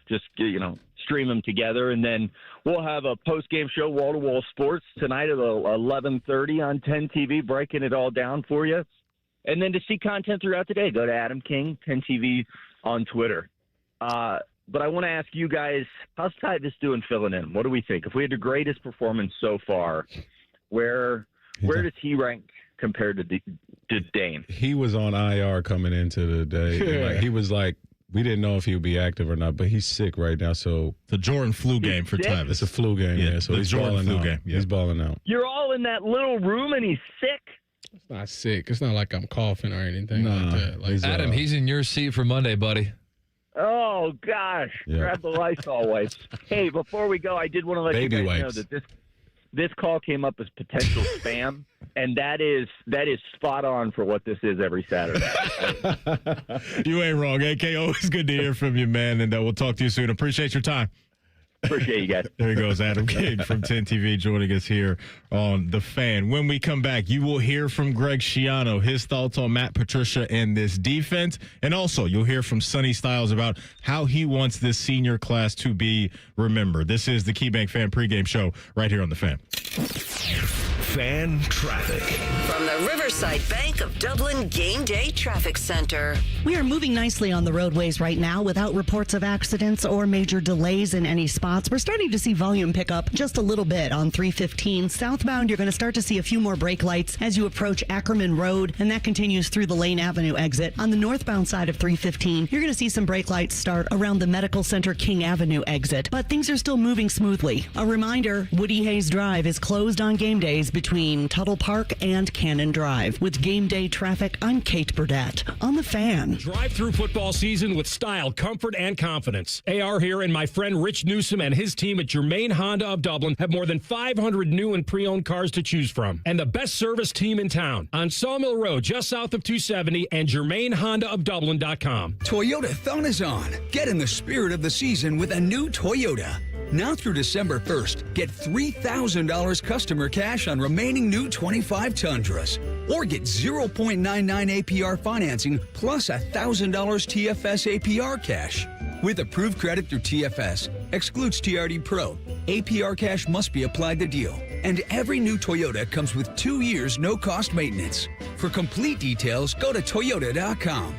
Just stream them together. And then we'll have a post-game show, wall-to-wall sports, tonight at 11:30 on 10 TV, breaking it all down for you. And then to see content throughout the day, go to Adam King, 10 TV on Twitter. But I want to ask you guys, how's Tyvis doing filling in? What do we think? If we had the greatest performance so far, where does he rank compared to Dane? He was on IR coming into the day. He was like, we didn't know if he would be active or not, but he's sick right now. So the Jordan flu game for Tyvis. It's a flu game, yeah. So he's balling out. Yeah. He's balling out. You're all in that little room and he's sick? It's not sick. It's not like I'm coughing or anything like that. Adam, he's in your seat for Monday, buddy. Oh, gosh. Yeah. Grab the Lysol wipes. Hey, before we go, I did want to let you guys know that this call came up as potential spam, and that is spot on for what this is every Saturday. You ain't wrong, AK. Always good to hear from you, man, and we'll talk to you soon. Appreciate your time. Appreciate you guys. There he goes, Adam King from 10 TV joining us here on The Fan. When we come back, you will hear from Greg Schiano, his thoughts on Matt Patricia and this defense. And also, you'll hear from Sonny Styles about how he wants this senior class to be remembered. This is the KeyBank Fan Pregame Show right here on The Fan. Fan traffic. From the Riverside Bank of Dublin Game Day Traffic Center. We are moving nicely on the roadways right now without reports of accidents or major delays in any spots. We're starting to see volume pick up just a little bit on 315. Southbound, you're going to start to see a few more brake lights as you approach Ackerman Road, and that continues through the Lane Avenue exit. On the northbound side of 315, you're going to see some brake lights start around the Medical Center King Avenue exit, but things are still moving smoothly. A reminder, Woody Hayes Drive is closed on game days between Tuttle Park and Cannon Drive. With game day traffic, I'm Kate Burdett on The Fan. Drive through football season with style, comfort, and confidence. AR here and my friend Rich Newsom and his team at Germain Honda of Dublin have more than 500 new and pre-owned cars to choose from. And the best service team in town on Sawmill Road, just south of 270, and GermainHondaofDublin.com. Toyota-thon is on. Get in the spirit of the season with a new Toyota. Now through December 1st, get $3,000 customer cash on remaining new 25 Tundras. Or get 0.99 APR financing plus $1,000 TFS APR cash. With approved credit through TFS, excludes TRD Pro. APR cash must be applied to deal. And every new Toyota comes with 2 years no-cost maintenance. For complete details, go to Toyota.com.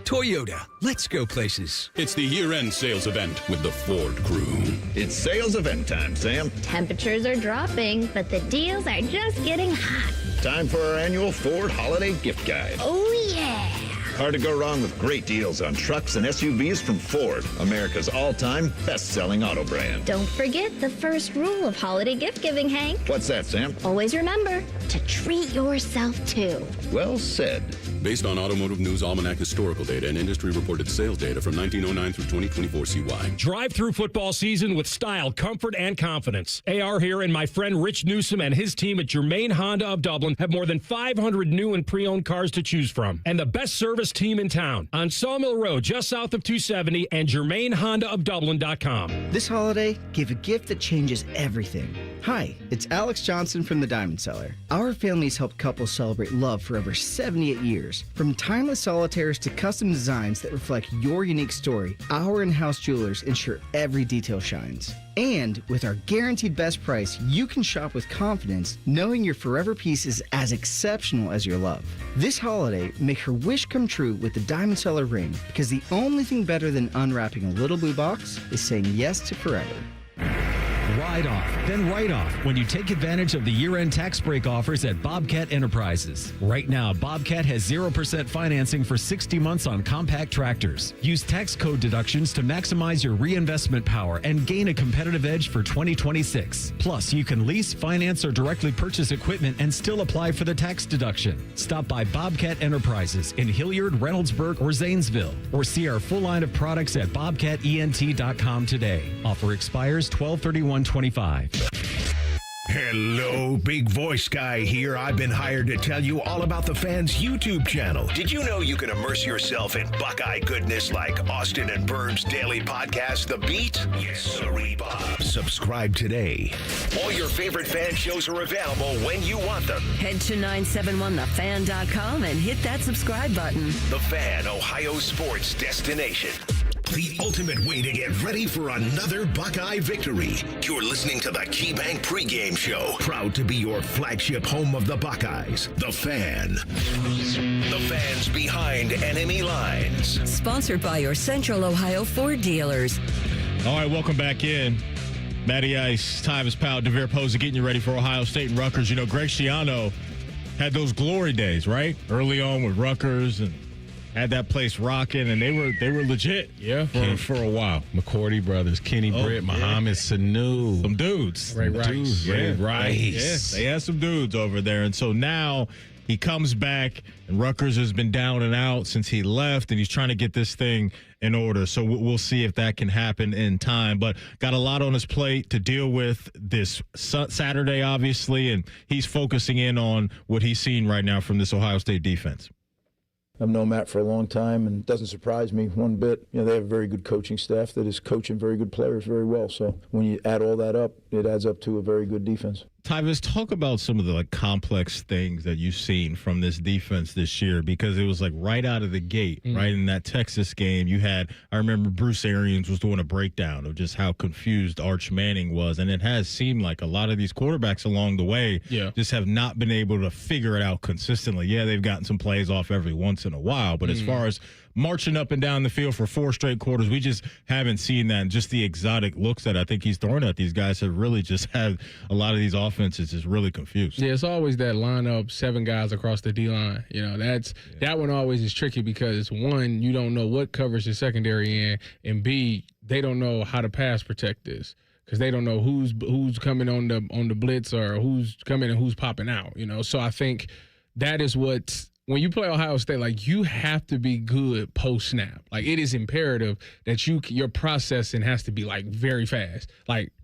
Toyota, let's go places. It's the year-end sales event with the Ford crew. It's sales event time, Sam. Temperatures are dropping, but the deals are just getting hot. Time for our annual Ford Holiday Gift Guide. Oh, yeah. Hard to go wrong with great deals on trucks and SUVs from Ford, America's all-time best-selling auto brand. Don't forget the first rule of holiday gift giving, Hank. What's that, Sam? Always remember to treat yourself, too. Well said. Based on Automotive News Almanac historical data and industry-reported sales data from 1909 through 2024 CY. Drive through football season with style, comfort, and confidence. AR here and my friend Rich Newsom and his team at Germain Honda of Dublin have more than 500 new and pre-owned cars to choose from. And the best service team in town on Sawmill Road, just south of 270, and GermainHondaofDublin.com. This holiday, give a gift that changes everything. Hi, it's Alex Johnson from the Diamond Cellar. Our family's helped couples celebrate love for over 78 years. From timeless solitaires to custom designs that reflect your unique story, our in-house jewelers ensure every detail shines. And with our guaranteed best price, you can shop with confidence, knowing your forever piece is as exceptional as your love. This holiday, make her wish come true with the Diamond Cellar ring, because the only thing better than unwrapping a little blue box is saying yes to forever. Ride off, then write off when you take advantage of the year-end tax break offers at Bobcat Enterprises. Right now, Bobcat has 0% financing for 60 months on compact tractors. Use tax code deductions to maximize your reinvestment power and gain a competitive edge for 2026. Plus, you can lease, finance, or directly purchase equipment and still apply for the tax deduction. Stop by Bobcat Enterprises in Hilliard, Reynoldsburg, or Zanesville, or see our full line of products at bobcatent.com today. Offer expires 12/31/25. Hello, Big Voice Guy here. I've been hired to tell you all about the Fan's YouTube channel. Did you know you can immerse yourself in Buckeye goodness like Austin and Bird's daily podcast, The Beat? Yes, sirree, Bob. Subscribe today. All your favorite fan shows are available when you want them. Head to 971thefan.com and hit that subscribe button. The Fan, Ohio sports destination. The ultimate way to get ready for another Buckeye victory. You're listening to the KeyBank Pregame Show. Proud to be your flagship home of the Buckeyes. The Fan. The fans behind enemy lines. Sponsored by your Central Ohio Ford dealers. All right, welcome back in. Matty Ice, Tyvis Powell, DeVere Posey getting you ready for Ohio State and Rutgers. You know, Greg Schiano had those glory days, right? Early on with Rutgers and had that place rocking, and they were legit. Yeah, for a while. McCourty brothers, Kenny Britt, Muhammad Sanu. Some dudes. Ray Rice. Ray Yeah. Rice. Yes, they had some dudes over there. And so now he comes back, and Rutgers has been down and out since he left, and he's trying to get this thing in order. So we'll see if that can happen in time. But got a lot on his plate to deal with this Saturday, obviously, and he's focusing in on what he's seeing right now from this Ohio State defense. I've known Matt for a long time, and it doesn't surprise me one bit. They have a very good coaching staff that is coaching very good players very well. So when you add all that up, it adds up to a very good defense. Tyvis, talk about some of the complex things that you've seen from this defense this year, because it was right out of the gate, right in that Texas game. I remember Bruce Arians was doing a breakdown of just how confused Arch Manning was, and it has seemed like a lot of these quarterbacks along the way just have not been able to figure it out consistently. Yeah, they've gotten some plays off every once in a while, but as far as marching up and down the field for 4 straight quarters, we just haven't seen that. And just the exotic looks that I think he's throwing at these guys have really just had a lot of these offenses just really confused. Yeah, it's always that lineup, 7 guys across the D-line. That one always is tricky because, one, you don't know what coverage the secondary in, and B, they don't know how to pass protect this because they don't know who's coming on the blitz or who's coming and who's popping out. So I think that is what's – when you play Ohio State, you have to be good post snap. It is imperative that your processing has to be very fast.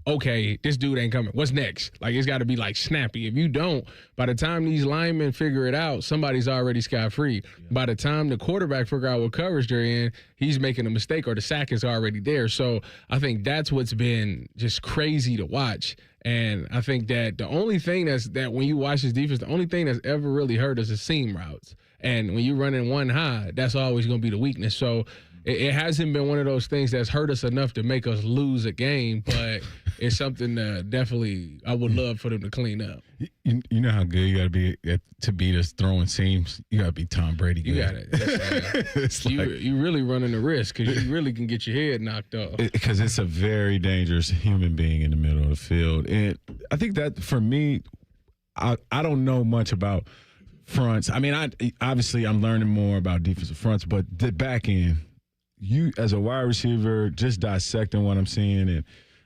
Okay, this dude ain't coming. What's next? It's got to be snappy. If you don't, by the time these linemen figure it out, somebody's already scot-free. Yeah. By the time the quarterback figure out what coverage they're in, he's making a mistake or the sack is already there. So I think that's what's been just crazy to watch. And I think that the only thing that when you watch this defense, the only thing that's ever really hurt us is seam routes. And when you're running one high, that's always going to be the weakness. So it hasn't been one of those things that's hurt us enough to make us lose a game, but it's something that definitely I would love for them to clean up. You know how good you got to be to beat us throwing seams? You got to be Tom Brady good. You got it. You really running the risk because you really can get your head knocked off. Because it's a very dangerous human being in the middle of the field. And I think that for me, I don't know much about fronts. I mean, obviously I'm learning more about defensive fronts, but the back end, you as a wide receiver, just dissecting what I'm seeing, and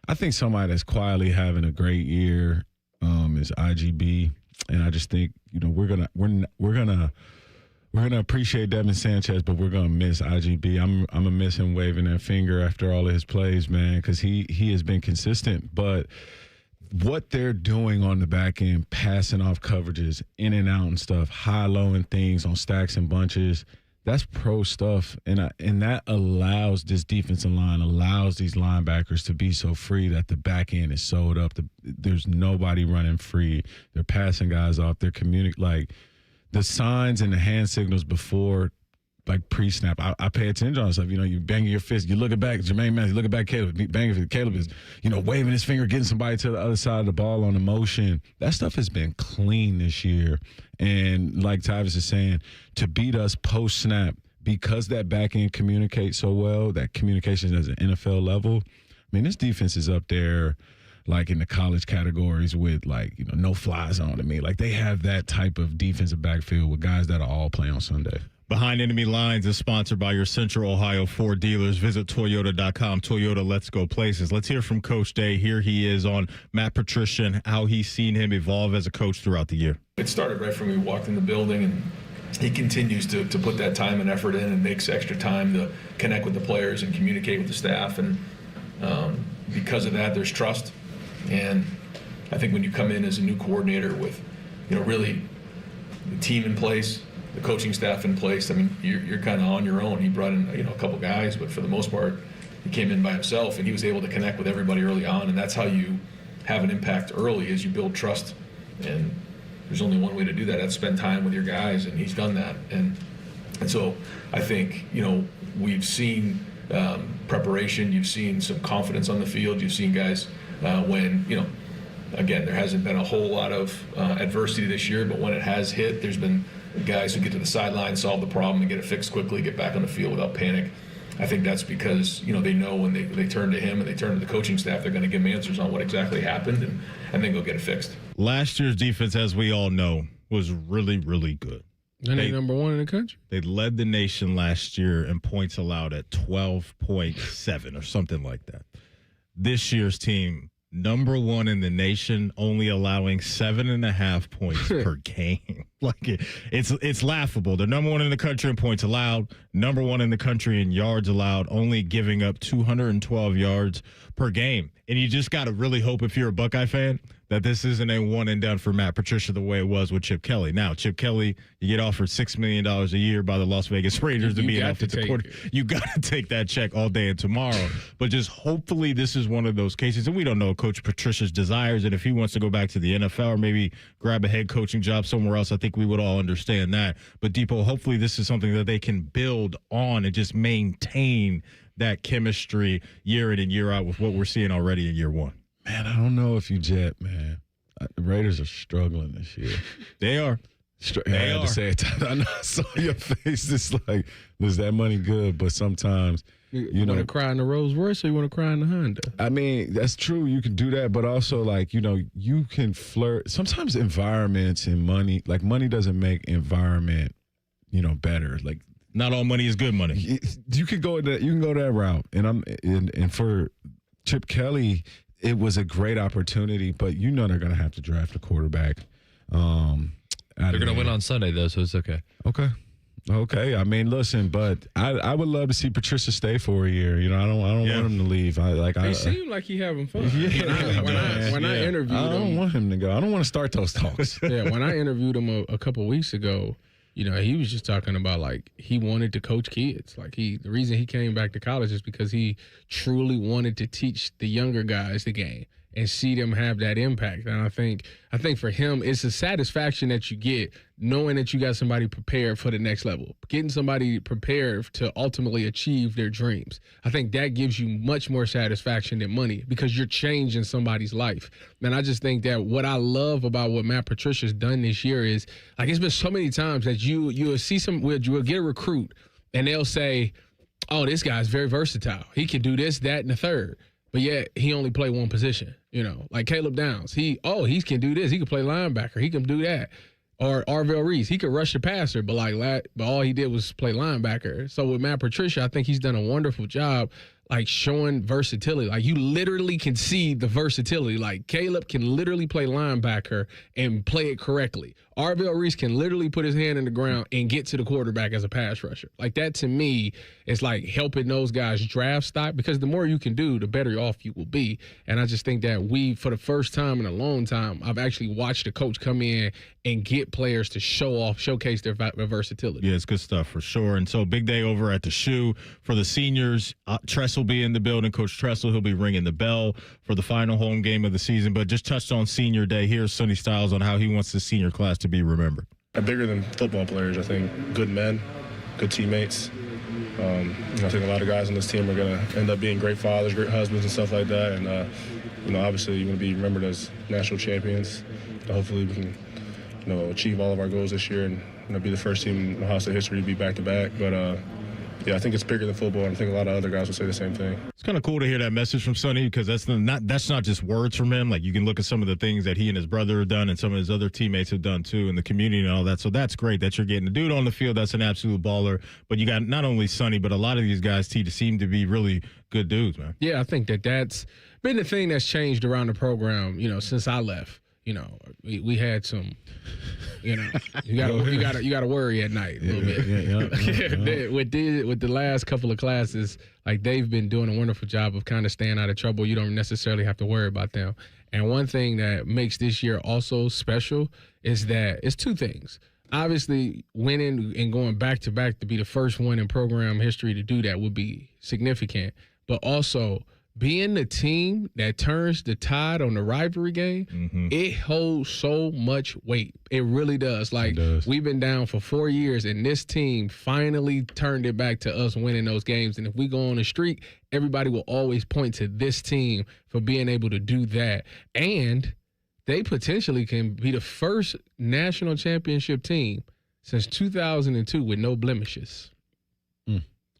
I think somebody that's quietly having a great year is IGB, and I just think we're gonna appreciate Devin Sanchez, but we're gonna miss IGB. I'm gonna miss him waving that finger after all of his plays, man, because he has been consistent, but what they're doing on the back end, passing off coverages, in and out and stuff, high-low and things on stacks and bunches. That's pro stuff, and that allows this defensive line, allows these linebackers to be so free that the back end is sewed up. There's nobody running free. They're passing guys off. They're the signs and the hand signals before, pre-snap. I pay attention on stuff. You banging your fist. You looking back, Jermaine Mathis. You looking back, Caleb. Banging. Caleb is, waving his finger, getting somebody to the other side of the ball on the motion. That stuff has been clean this year. And like Tyvis is saying, to beat us post-snap, because that back end communicates so well, that communication is at an NFL level, I mean, this defense is up there in the college categories with no fly zone to me. They have that type of defensive backfield with guys that are all play on Sunday. Behind Enemy Lines is sponsored by your Central Ohio Ford dealers. Visit Toyota.com. Toyota, let's go places. Let's hear from Coach Day. Here he is on Matt Patricia and how he's seen him evolve as a coach throughout the year. It started right from when we walked in the building, and he continues to put that time and effort in and makes extra time to connect with the players and communicate with the staff. And because of that, there's trust. And I think when you come in as a new coordinator with, really the team in place, the coaching staff in place, I mean, you're kind of on your own. He brought in, a couple guys, but for the most part, he came in by himself, and he was able to connect with everybody early on, and that's how you have an impact early, is you build trust. And there's only one way to do that. That's spend time with your guys, and he's done that. And so I think, we've seen preparation. You've seen some confidence on the field. You've seen guys when, again, there hasn't been a whole lot of adversity this year, but when it has hit, there's been guys who get to the sideline, solve the problem, and get it fixed quickly, get back on the field without panic. I think that's because, they know when they turn to him and they turn to the coaching staff, they're going to give them answers on what exactly happened, and then go get it fixed. Last year's defense, as we all know, was really, really good. And they're number one in the country. They led the nation last year in points allowed at 12.7 or something like that. This year's team, number one in the nation, only allowing 7.5 points per game. Like it's laughable. They're number one in the country in points allowed, number one in the country in yards allowed, only giving up 212 yards per game. And you just got to really hope, if you're a Buckeye fan, that this isn't a one and done for Matt Patricia the way it was with Chip Kelly. Now, Chip Kelly, you get offered $6 million a year by the Las Vegas Raiders to be an offensive coordinator. You got to take that check all day and tomorrow. But just hopefully this is one of those cases, and we don't know Coach Patricia's desires, and if he wants to go back to the NFL or maybe grab a head coaching job somewhere else, I think we would all understand that. But Depot, hopefully this is something that they can build on and just maintain that chemistry year in and year out with what we're seeing already in year one. Man, I don't know if you jet, man. The Raiders are struggling this year. They are. I had to say it. I know, I saw your face. It's like, was that money good? But sometimes, you want to cry in the Rolls Royce or you want to cry in the Honda? I mean, that's true. You can do that. But also, like, you can flirt. Sometimes environments and money, like money doesn't make environment, better. Like, not all money is good money. You can go that route. And for Chip Kelly, it was a great opportunity, but they're going to have to draft a quarterback. They're going to win on Sunday, though, so it's okay. Okay. I mean, listen, but I would love to see Patricia stay for a year. I don't want him to leave. He seemed like he having fun. When I interviewed him, I don't want him to go. I don't want to start those talks. When I interviewed him a couple weeks ago, he was just talking about, like, he wanted to coach kids. Like, the reason he came back to college is because he truly wanted to teach the younger guys the game and see them have that impact. And I think for him, it's a satisfaction that you get knowing that you got somebody prepared for the next level, getting somebody prepared to ultimately achieve their dreams. I think that gives you much more satisfaction than money because you're changing somebody's life. And I just think that what I love about what Matt Patricia's done this year is, like, it's been so many times that you'll see you'll get a recruit and they'll say, oh, this guy's very versatile. He can do this, that, and the third. But yet he only played one position, like Caleb Downs. He can do this. He can play linebacker. He can do that. Or Arvell Reese, he could rush the passer, but all he did was play linebacker. So with Matt Patricia, I think he's done a wonderful job, like, showing versatility. Like, you literally can see the versatility. Like, Caleb can literally play linebacker and play it correctly. Arvell Reese can literally put his hand in the ground and get to the quarterback as a pass rusher. Like, that to me is like helping those guys draft stock, because the more you can do, the better off you will be. And I just think that for the first time in a long time, I've actually watched a coach come in and get players to showcase their versatility. Yeah, it's good stuff for sure. And so big day over at the Shoe for the seniors. Tress will be in the building. Coach Tressel, he'll be ringing the bell for the final home game of the season. But just touched on senior day. Here's Sonny Styles on how he wants the senior class to be remembered. Bigger than football players, I think. Good men, good teammates. I think a lot of guys on this team are going to end up being great fathers, great husbands, and stuff like that. And obviously, you're going to be remembered as national champions. Hopefully, we can, achieve all of our goals this year and be the first team in Ohio State history to be back-to-back. But I think it's bigger than football, and I think a lot of other guys will say the same thing. It's kind of cool to hear that message from Sonny, because that's not just words from him. Like, you can look at some of the things that he and his brother have done and some of his other teammates have done too in the community and all that. So that's great that you're getting the dude on the field. That's an absolute baller. But you got not only Sonny, but a lot of these guys seem to be really good dudes, man. Yeah, I think that's been the thing that's changed around the program, since I left. We had some, you gotta worry at night a little bit. With the last couple of classes, like, they've been doing a wonderful job of kind of staying out of trouble. You don't necessarily have to worry about them. And one thing that makes this year also special is that it's two things. Obviously, winning and going back to back to be the first one in program history to do that would be significant, but also being the team that turns the tide on the rivalry game, it holds so much weight. It really does. Like, we've been down for 4 years, and this team finally turned it back to us winning those games. And if we go on a streak, everybody will always point to this team for being able to do that. And they potentially can be the first national championship team since 2002 with no blemishes.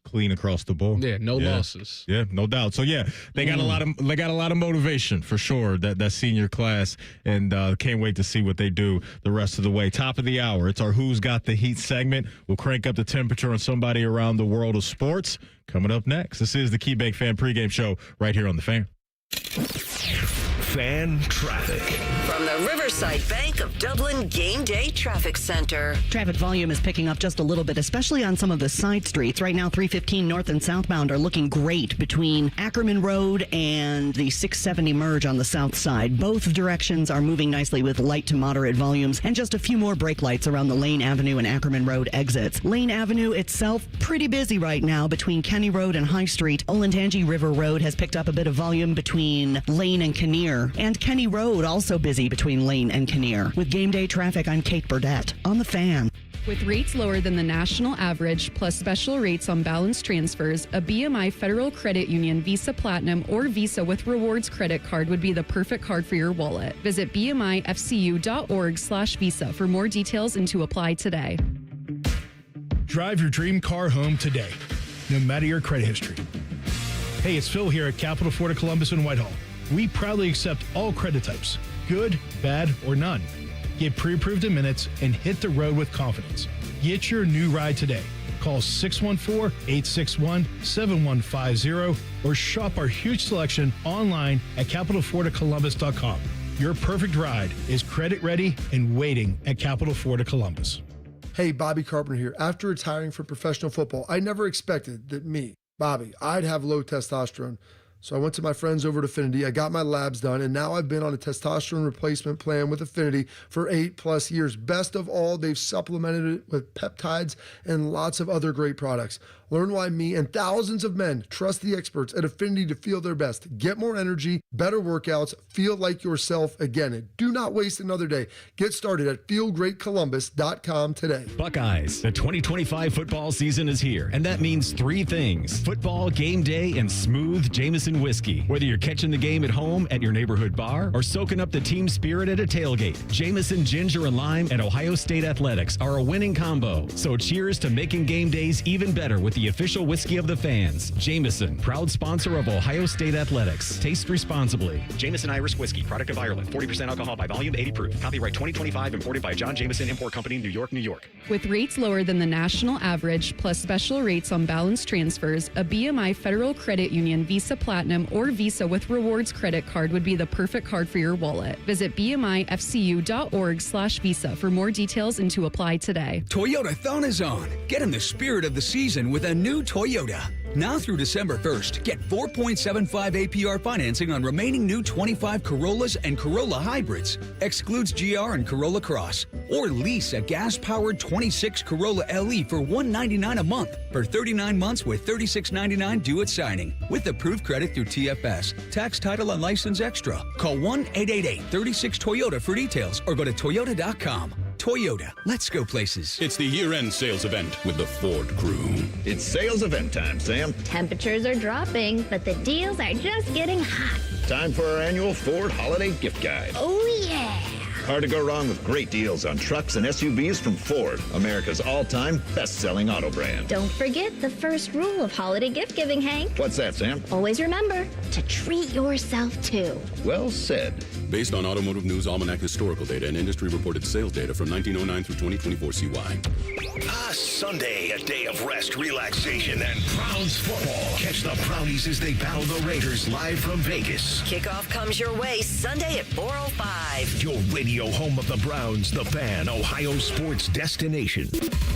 Clean across the board. Yeah, no losses. Yeah, no doubt. So they got a lot of motivation for sure, that senior class, and can't wait to see what they do the rest of the way. Top of the hour, it's our Who's Got the Heat segment. We'll crank up the temperature on somebody around the world of sports coming up next. This is the KeyBank Fan Pregame Show right here on the Fan. Fan traffic. From the Riverside Bank of Dublin Game Day Traffic Center. Traffic volume is picking up just a little bit, especially on some of the side streets. Right now, 315 north and southbound are looking great between Ackerman Road and the 670 merge on the south side. Both directions are moving nicely with light to moderate volumes and just a few more brake lights around the Lane Avenue and Ackerman Road exits. Lane Avenue itself pretty busy right now between Kenny Road and High Street. Olentangy River Road has picked up a bit of volume between Lane and Kinnear. And Kenny Road also busy between Lane and Kinnear. With Game Day traffic, I'm Kate Burdett on The Fan. With rates lower than the national average, plus special rates on balance transfers, a BMI Federal Credit Union Visa Platinum or Visa with Rewards credit card would be the perfect card for your wallet. Visit bmifcu.org/visa for more details and to apply today. Drive your dream car home today, no matter your credit history. Hey, it's Phil here at Capital Ford of Columbus and Whitehall. We proudly accept all credit types, good, bad, or none. Get pre-approved in minutes and hit the road with confidence. Get your new ride today. Call 614-861-7150 or shop our huge selection online at capitalfordofcolumbus.com. Your perfect ride is credit ready and waiting at Capital Ford of Columbus. Hey, Bobby Carpenter here. After retiring from professional football, I never expected that me, Bobby, I'd have low testosterone. So I went to my friends over at Affinity, I got my labs done, and now I've been on a testosterone replacement plan with Affinity for 8+ years. Best of all, they've supplemented it with peptides and lots of other great products. Learn why me and thousands of men trust the experts at Affinity to feel their best. Get more energy, better workouts, feel like yourself again. And do not waste another day. Get started at feelgreatcolumbus.com today. Buckeyes, the 2025 football season is here, and that means three things: football, game day, and smooth Jameson whiskey. Whether you're catching the game at home at your neighborhood bar or soaking up the team spirit at a tailgate, Jameson Ginger and Lime and Ohio State Athletics are a winning combo. So cheers to making game days even better with the official whiskey of the fans. Jameson, proud sponsor of Ohio State Athletics. Taste responsibly. Jameson Irish Whiskey, product of Ireland. 40% alcohol by volume, 80 proof. Copyright 2025, imported by John Jameson Import Company, New York, New York. With rates lower than the national average, plus special rates on balance transfers, a BMI Federal Credit Union Visa Platinum or Visa with Rewards credit card would be the perfect card for your wallet. Visit bmifcu.org/visa for more details and to apply today. Toyota-thon is on. Get in the spirit of the season with a new Toyota. Now through December 1st, get 4.75 APR financing on remaining new 25 Corollas and Corolla hybrids. Excludes GR and Corolla Cross. Or lease a gas-powered 26 Corolla LE for $199 a month for 39 months with $36.99 due at signing. With approved credit through TFS. Tax, title, and license extra. Call 1-888-36-TOYOTA for details or go to toyota.com. Toyota, let's go places. It's the year-end sales event with the Ford crew. It's sales event time, Sam. Temperatures are dropping, but the deals are just getting hot. Time for our annual Ford Holiday Gift Guide. Oh, yeah. Hard to go wrong with great deals on trucks and SUVs from Ford, America's all-time best-selling auto brand. Don't forget the first rule of holiday gift giving, Hank. What's that, Sam? Always remember to treat yourself, too. Well said. Based on Automotive News Almanac historical data and industry-reported sales data from 1909 through 2024 CY. Sunday, a day of rest, relaxation, and Browns football. Catch the Brownies as they battle the Raiders live from Vegas. Kickoff comes your way Sunday at 4:05. Your radio home of the Browns, the Fan, Ohio sports destination.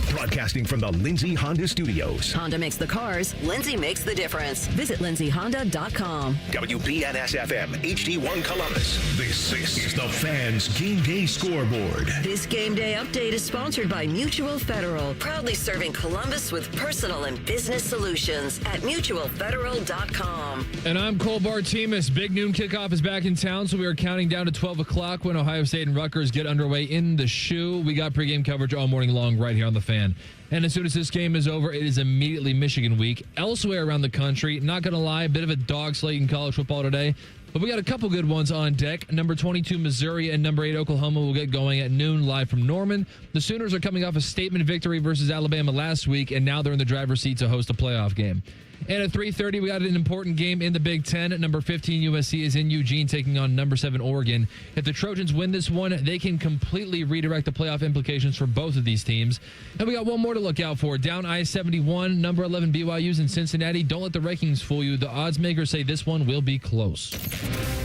Broadcasting from the Lindsay Honda Studios. Honda makes the cars, Lindsay makes the difference. Visit lindsayhonda.com. WBNS-FM, HD1 Columbus. This is the Fan's Game Day Scoreboard. This Game Day update is sponsored by Mutual Federal, proudly serving Columbus with personal and business solutions at mutualfederal.com. And I'm Cole Bartemus. Big noon kickoff is back in town, so we are counting down to 12 o'clock when Ohio State and Rutgers get underway in the shoe. We got pregame coverage all morning long right here on The Fan. And as soon as this game is over, it is immediately Michigan week. Elsewhere around the country, not going to lie, a bit of a dog slate in college football today. But we got a couple good ones on deck. Number 22, Missouri, and number 8, Oklahoma will get going at noon live from Norman. The Sooners are coming off a statement victory versus Alabama last week, and now they're in the driver's seat to host a playoff game. And at 3:30, we got an important game in the Big Ten. Number 15, USC, is in Eugene taking on number 7, Oregon. If the Trojans win this one, they can completely redirect the playoff implications for both of these teams. And we got one more to look out for. Down I-71, number 11, BYU's in Cincinnati. Don't let the rankings fool you. The odds makers say this one will be close.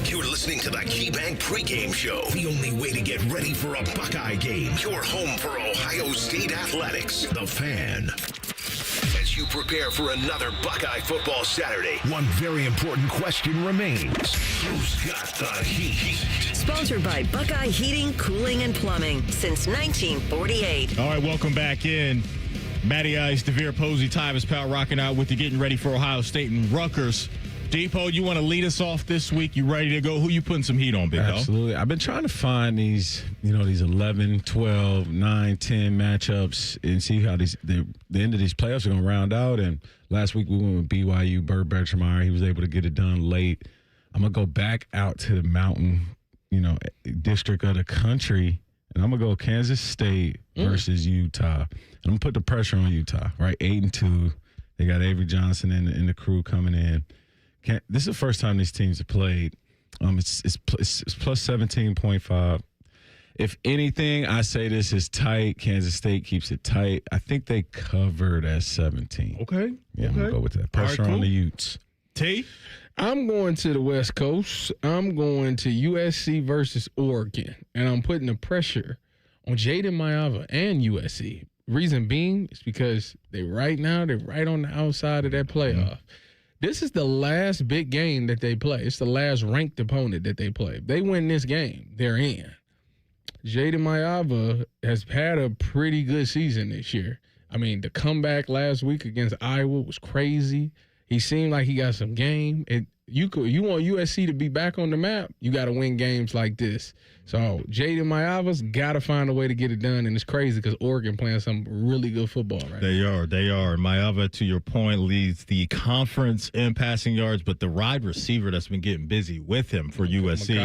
You're listening to the KeyBank Pregame Show, the only way to get ready for a Buckeye game. Your home for Ohio State athletics. The Fan. As you prepare for another Buckeye football Saturday, one very important question remains. Who's got the heat? Sponsored by Buckeye Heating, Cooling, and Plumbing since 1948. All right, welcome back in. Matty Ice, DeVere Posey, Tyvis Powell rocking out with you, getting ready for Ohio State and Rutgers. Depot, you want to lead us off this week? You ready to go? Who you putting some heat on, big dog? Absolutely. I've been trying to find these 11, 12, 9, 10 matchups and see how the end of these playoffs are going to round out. And last week we went with BYU, Bird Bertrammeyer. He was able to get it done late. I'm going to go back out to the mountain, district of the country, and I'm going to go Kansas State versus Utah. And I'm going to put the pressure on Utah, right? 8-2. They got Avery Johnson and the crew coming in. This is the first time these teams have played. It's plus 17.5. If anything, I say this is tight. Kansas State keeps it tight. I think they covered at 17. Okay. Yeah, I'm going to go with that. Pressure on the Utes. T? I'm going to the West Coast. I'm going to USC versus Oregon, and I'm putting the pressure on Jaden Maiava and USC. Reason being is because they're right on the outside of that playoff. Mm-hmm. This is the last big game that they play. It's the last ranked opponent that they play. If they win this game, they're in. Jaden Maiava has had a pretty good season this year. I mean, the comeback last week against Iowa was crazy. He seemed like he got some game. And you want USC to be back on the map, you got to win games like this. So Jaden Maiava's got to find a way to get it done, and it's crazy because Oregon playing some really good football right now. They are. Maiava, to your point, leads the conference in passing yards, but the wide receiver that's been getting busy with him for USC,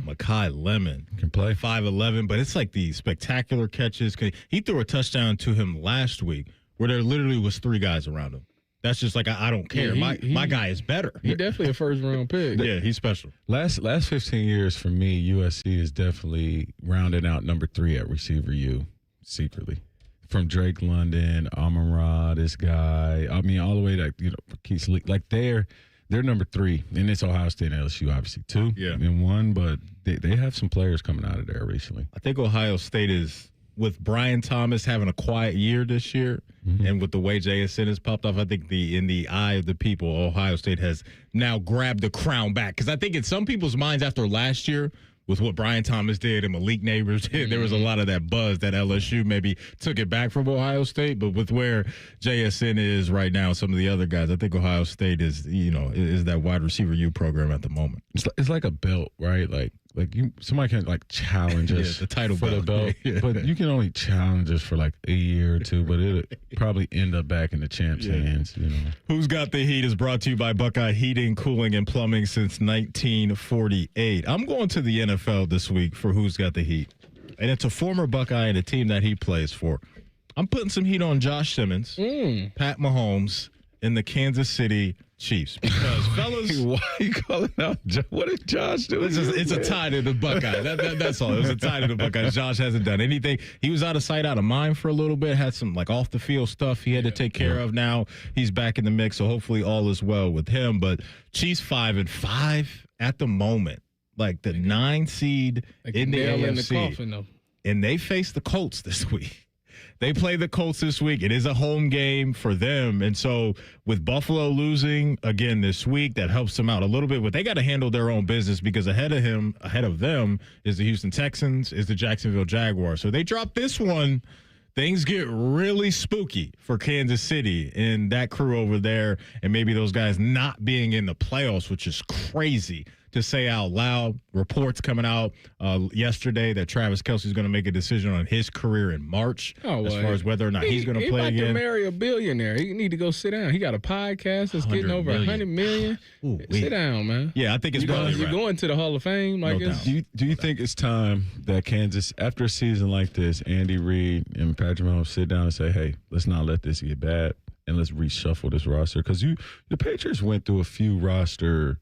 Makai Lemon, can play 5'11", but it's like the spectacular catches. He threw a touchdown to him last week where there literally was 3 guys around him. That's just like, I don't care. My guy is better. He definitely a first-round pick. Yeah, he's special. Last 15 years for me, USC is definitely rounding out number 3 at receiver U secretly. From Drake London, Amon-Ra, this guy. I mean, all the way to, Keith Leak. Like, they're number 3. And it's Ohio State and LSU, obviously, 2 and 1. But they have some players coming out of there recently. I think Ohio State is, with Brian Thomas having a quiet year this year, and with the way JSN has popped off, I think in the eye of the people, Ohio State has now grabbed the crown back. Because I think in some people's minds after last year, with what Brian Thomas did and Malik Neighbors did, there was a lot of that buzz that LSU maybe took it back from Ohio State. But with where JSN is right now, some of the other guys, I think Ohio State is that wide receiver U program at the moment. It's like a belt, right? Like somebody can challenge us the title for the belt, but you can only challenge us for like a year or 2, but it'll probably end up back in the champ's hands. Who's Got the Heat is brought to you by Buckeye Heating, Cooling, and Plumbing since 1948. I'm going to the NFL this week for Who's Got the Heat, and it's a former Buckeye and a team that he plays for. I'm putting some heat on Josh Simmons, Pat Mahomes, and the Kansas City Chiefs, because fellas, why are you calling out? What did Josh do? It's a tie to the Buckeye. That's all. It was a tie to the Buckeyes. Josh hasn't done anything. He was out of sight, out of mind for a little bit. Had some off the field stuff he had to take care of. Now he's back in the mix, so hopefully all is well with him. But Chiefs 5-5 at the moment, like the 9 seed in the AFC, in the coffin, though. And they face the Colts this week. They play the Colts this week. It is a home game for them. And so with Buffalo losing again this week, that helps them out a little bit. But they got to handle their own business, because ahead of them is the Houston Texans, is the Jacksonville Jaguars. So they drop this one. Things get really spooky for Kansas City and that crew over there, and maybe those guys not being in the playoffs, which is crazy to say out loud. Reports coming out yesterday that Travis Kelce's going to make a decision on his career in March as far as whether or not he's going to play again. He's about to marry a billionaire. He need to go sit down. He got a podcast that's getting over $100 million. Sit down, man. Yeah, I think it's you're going to the Hall of Fame. Do you think it's time that Kansas, after a season like this, Andy Reid and Patrick Mahomes sit down and say, hey, let's not let this get bad, and let's reshuffle this roster? Because the Patriots went through a few roster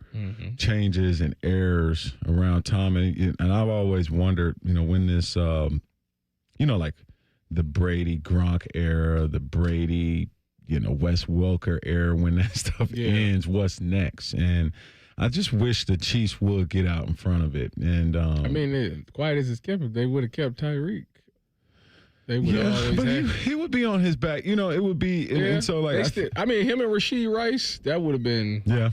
changes and errors around time, and I've always wondered, when this, like the Brady Gronk era, the Brady, Wes Welker era, when that stuff ends, what's next? And I just wish the Chiefs would get out in front of it. And I mean, quiet as it's kept, they would have kept Tyreek. They would have always but had he would be on his back. You know, it would be. And so, like, I mean, him and Rashee Rice, that would have been. Yeah.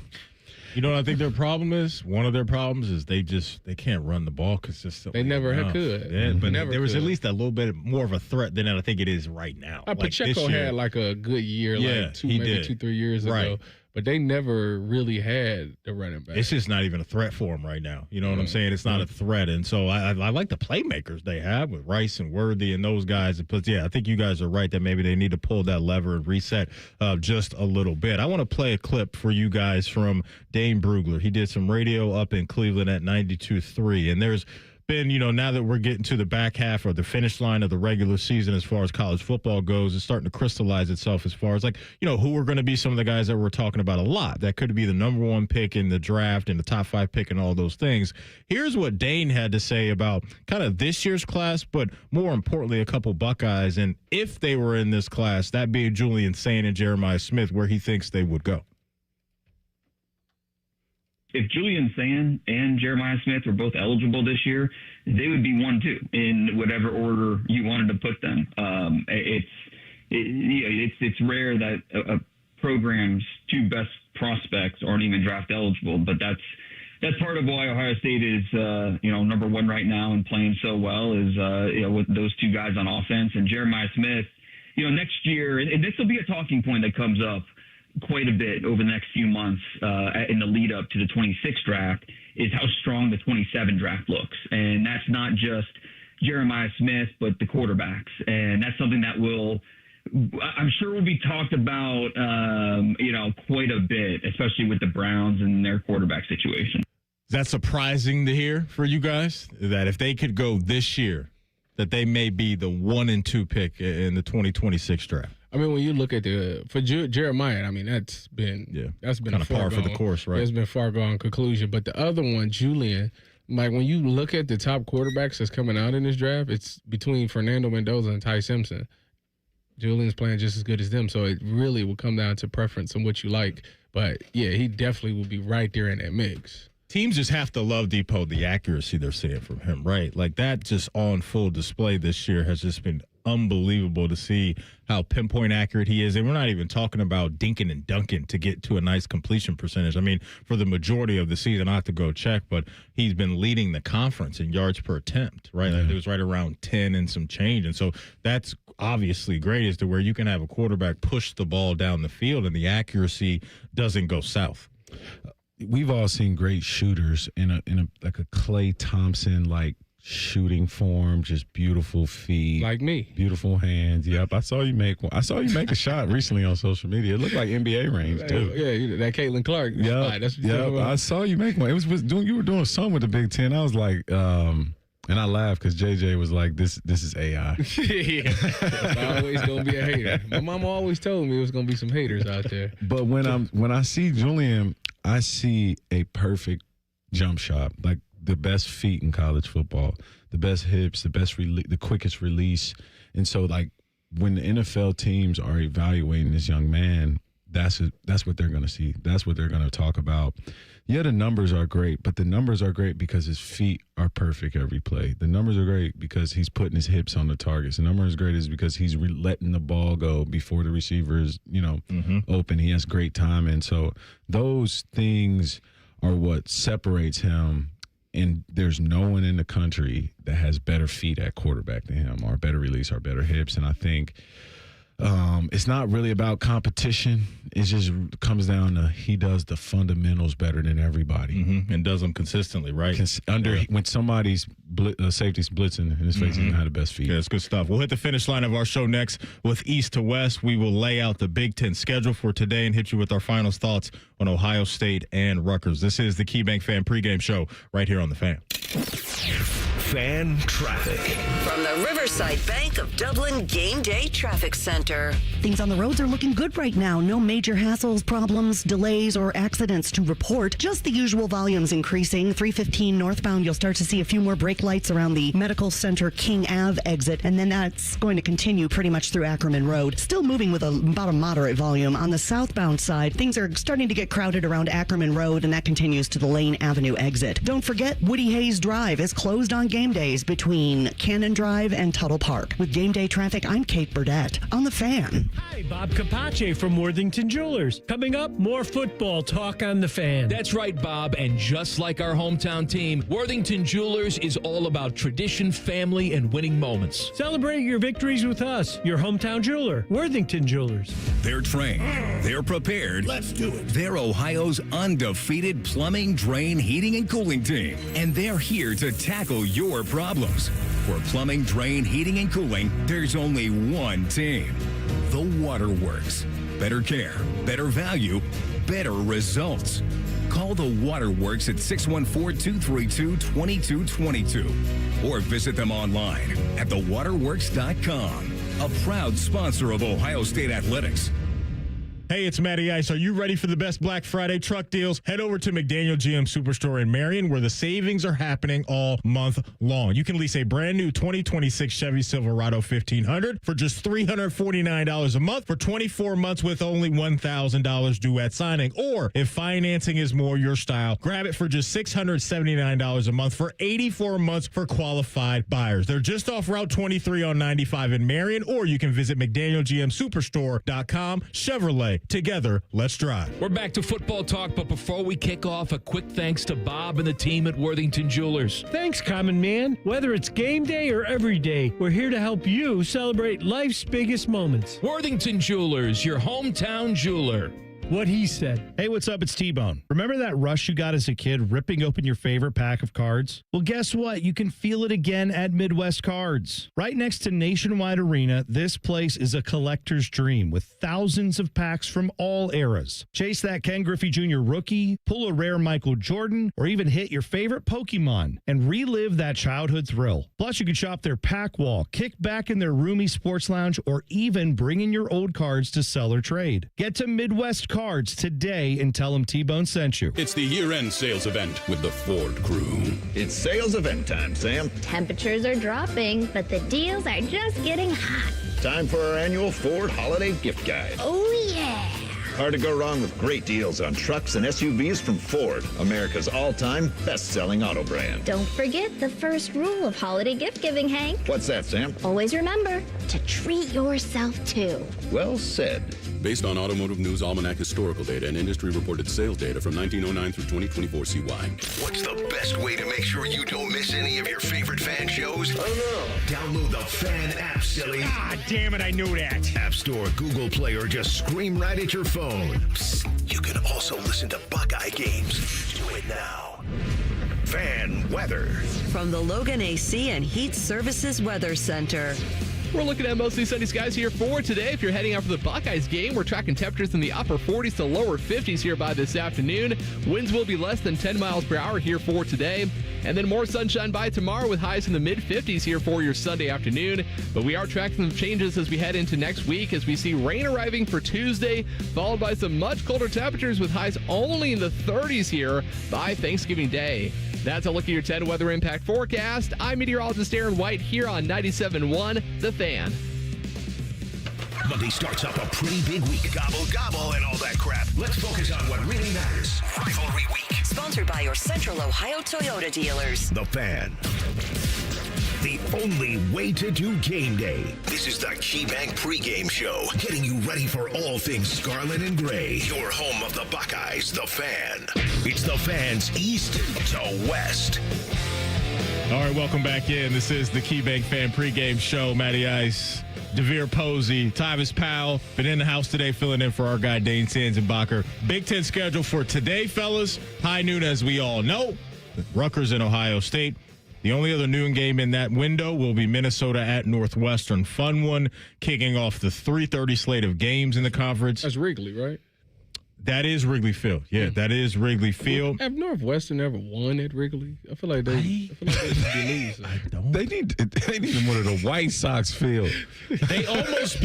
You know what I think their problem is? One of their problems is they can't run the ball consistently. They never could. Yeah, but there was could. at least a little bit more of a threat than I think it is right now. Pacheco had like a good year, like 2-3 years ago. But they never really had the running back. It's just not even a threat for them right now. You know what I'm saying? It's not a threat. And so I like the playmakers they have with Rice and Worthy and those guys. But, I think you guys are right that maybe they need to pull that lever and reset just a little bit. I want to play a clip for you guys from Dane Brugler. He did some radio up in Cleveland at 92.3. And there's been, now that we're getting to the back half or the finish line of the regular season as far as college football goes, it's starting to crystallize itself as far as who are going to be some of the guys that we're talking about a lot. That could be the number 1 pick in the draft and the top 5 pick and all those things. Here's what Dane had to say about kind of this year's class, but more importantly, a couple Buckeyes. And if they were in this class, that being Julian Sain and Jeremiah Smith, where he thinks they would go. If Julian Sain and Jeremiah Smith were both eligible this year, they would be 1-2 in whatever order you wanted to put them. It's rare that a program's 2 best prospects aren't even draft eligible, but that's part of why Ohio State is number 1 right now and playing so well is with those 2 guys on offense and Jeremiah Smith. Next year, and this will be a talking point that comes up quite a bit over the next few months in the lead up to the 26 draft is how strong the 27 draft looks. And that's not just Jeremiah Smith, but the quarterbacks. And that's something that I'm sure will be talked about, quite a bit, especially with the Browns and their quarterback situation. Is that surprising to hear for you guys? That if they could go this year, that they may be the 1 and 2 pick in the 2026 draft? I mean, when you look at for Jeremiah, I mean, that's been kind of par for the course, right? It's been far gone conclusion. But the other one, Julian, like when you look at the top quarterbacks that's coming out in this draft, it's between Fernando Mendoza and Ty Simpson. Julian's playing just as good as them, so it really will come down to preference and what you like. But yeah, he definitely will be right there in that mix. Teams just have to love Depot, the accuracy they're seeing from him, right? Like that just on full display this year has just been unbelievable to see how pinpoint accurate he is. And we're not even talking about dinking and dunking to get to a nice completion percentage. I mean, for the majority of the season, I have to go check, but he's been leading the conference in yards per attempt, right? Like it was right around 10 and some change. And so that's obviously great as to where you can have a quarterback push the ball down the field and the accuracy doesn't go south. We've all seen great shooters in a like a Klay Thompson like shooting form, just beautiful feet, like me, beautiful hands. Yep, I saw you make one. I saw you make a shot recently on social media. It looked like NBA range too. Yeah, that Caitlin Clark. Yeah, that's what you're talking about. I saw you make one. It was you were doing something with the Big Ten. I was like, and I laughed because JJ was like, "This is AI." Yeah, it's always gonna be a hater. My mama always told me it was gonna be some haters out there. But when I see Julian, I see a perfect jump shot, like the best feet in college football, the best hips, the quickest release. And so, like, when the NFL teams are evaluating this young man, that's what they're going to see. That's what they're going to talk about. Yeah, the numbers are great, but the numbers are great because his feet are perfect every play. The numbers are great because he's putting his hips on the targets. The number is great is because he's letting the ball go before the receiver is, open. He has great time. And so those things are what separates him. And there's no one in the country that has better feet at quarterback than him, or better release, or better hips. And I think it's not really about competition. It just comes down to he does the fundamentals better than everybody, and does them consistently, right? When somebody's safety's blitzing in his face, he's gonna have the best feet. Yeah, that's good stuff. We'll hit the finish line of our show next with East to West. We will lay out the Big Ten schedule for today and hit you with our final thoughts on Ohio State and Rutgers. This is the KeyBank Fan Pregame Show right here on The Fan. Fan traffic. From the Riverside Bank of Dublin Game Day Traffic Center. Things on the roads are looking good right now. No major hassles, problems, delays, or accidents to report. Just the usual volumes increasing. 315 northbound, you'll start to see a few more brake lights around the Medical Center King Ave exit, and then that's going to continue pretty much through Ackerman Road. Still moving with about a moderate volume. On the southbound side, things are starting to get crowded around Ackerman Road, and that continues to the Lane Avenue exit. Don't forget, Woody Hayes Drive is closed on game days between Cannon Drive and Tuttle Park. With game day traffic, I'm Kate Burdett on The Fan. Hi, Bob Capace from Worthington Jewelers. Coming up, more football talk on The Fan. That's right, Bob. And just like our hometown team, Worthington Jewelers is all about tradition, family, and winning moments. Celebrate your victories with us, your hometown jeweler, Worthington Jewelers. They're trained. They're prepared. Let's do it. They're Ohio's undefeated plumbing, drain, heating, and cooling team. And they're here to tackle your problems. For plumbing, drain, heating, and cooling, there's only one team. The Waterworks. Better care, better value, better results. Call the Waterworks at 614-232-2222 or visit them online at thewaterworks.com. A proud sponsor of Ohio State Athletics. Hey, it's Matty Ice. Are you ready for the best Black Friday truck deals? Head over to McDaniel GM Superstore in Marion, where the savings are happening all month long. You can lease a brand new 2026 Chevy Silverado 1500 for just $349 a month for 24 months with only $1,000 due at signing. Or if financing is more your style, grab it for just $679 a month for 84 months for qualified buyers. They're just off Route 23 on 95 in Marion, or you can visit McDanielGMSuperstore.com. Chevrolet. Together, let's drive. We're back to football talk, but before we kick off, a quick thanks to Bob and the team at Worthington Jewelers. Thanks, Common Man. Whether it's game day or every day, we're here to help you celebrate life's biggest moments. Worthington Jewelers, your hometown jeweler. What he said. Hey, what's up? It's T-Bone. Remember that rush you got as a kid ripping open your favorite pack of cards? Well, guess what? You can feel it again at Midwest Cards. Right next to Nationwide Arena, this place is a collector's dream with thousands of packs from all eras. Chase that Ken Griffey Jr. rookie, pull a rare Michael Jordan, or even hit your favorite Pokemon and relive that childhood thrill. Plus, you can shop their pack wall, kick back in their roomy sports lounge, or even bring in your old cards to sell or trade. Get to Midwest Cards today and tell them T-Bone sent you. It's the year-end sales event with the Ford crew. It's sales event time, Sam. Temperatures are dropping, but the deals are just getting hot. Time for our annual Ford Holiday Gift Guide. Oh, yeah. Hard to go wrong with great deals on trucks and SUVs from Ford, America's all-time best-selling auto brand. Don't forget the first rule of holiday gift giving, Hank. What's that, Sam? Always remember to treat yourself, too. Well said. Based on Automotive News Almanac historical data and industry-reported sales data from 1909 through 2024 CY. What's the best way to make sure you don't miss any of your favorite fan shows? Oh, no. Download the Fan app, silly. Ah, damn it, I knew that. App Store, Google Play, or just scream right at your phone. Psst, you can also listen to Buckeye games. Do it now. Fan weather. From the Logan AC and Heat Services Weather Center. We're looking at mostly sunny skies here for today. If you're heading out for the Buckeyes game, we're tracking temperatures in the upper 40s to lower 50s here by this afternoon. Winds will be less than 10 miles per hour here for today. And then more sunshine by tomorrow with highs in the mid-50s here for your Sunday afternoon. But we are tracking some changes as we head into next week as we see rain arriving for Tuesday, followed by some much colder temperatures with highs only in the 30s here by Thanksgiving Day. That's a look at your 10 weather impact forecast. I'm meteorologist Aaron White here on 97.1 The Fan. Monday starts up a pretty big week. Gobble, gobble, and all that crap. Let's focus on what really matters. Rivalry Week. Sponsored by your Central Ohio Toyota dealers. The Fan. The only way to do game day. This is the KeyBank pregame show, getting you ready for all things scarlet and gray. Your home of the Buckeyes, The Fan. It's The Fan's East to West. All right, welcome back in. This is the KeyBank Fan pregame show. Matty Ice, DeVere Posey, Tyvis Powell, been in the house today filling in for our guy Dane Sanzenbacher. Big Ten schedule for today, fellas. High noon, as we all know. Rutgers and Ohio State. The only other noon game in that window will be Minnesota at Northwestern. Fun one, kicking off the 3:30 slate of games in the conference. That's Wrigley, right? That is Wrigley Field. Yeah, that is Wrigley Field. Have Northwestern ever won at Wrigley? I feel like they should be losing. I don't. They need them one of the White Sox field. They almost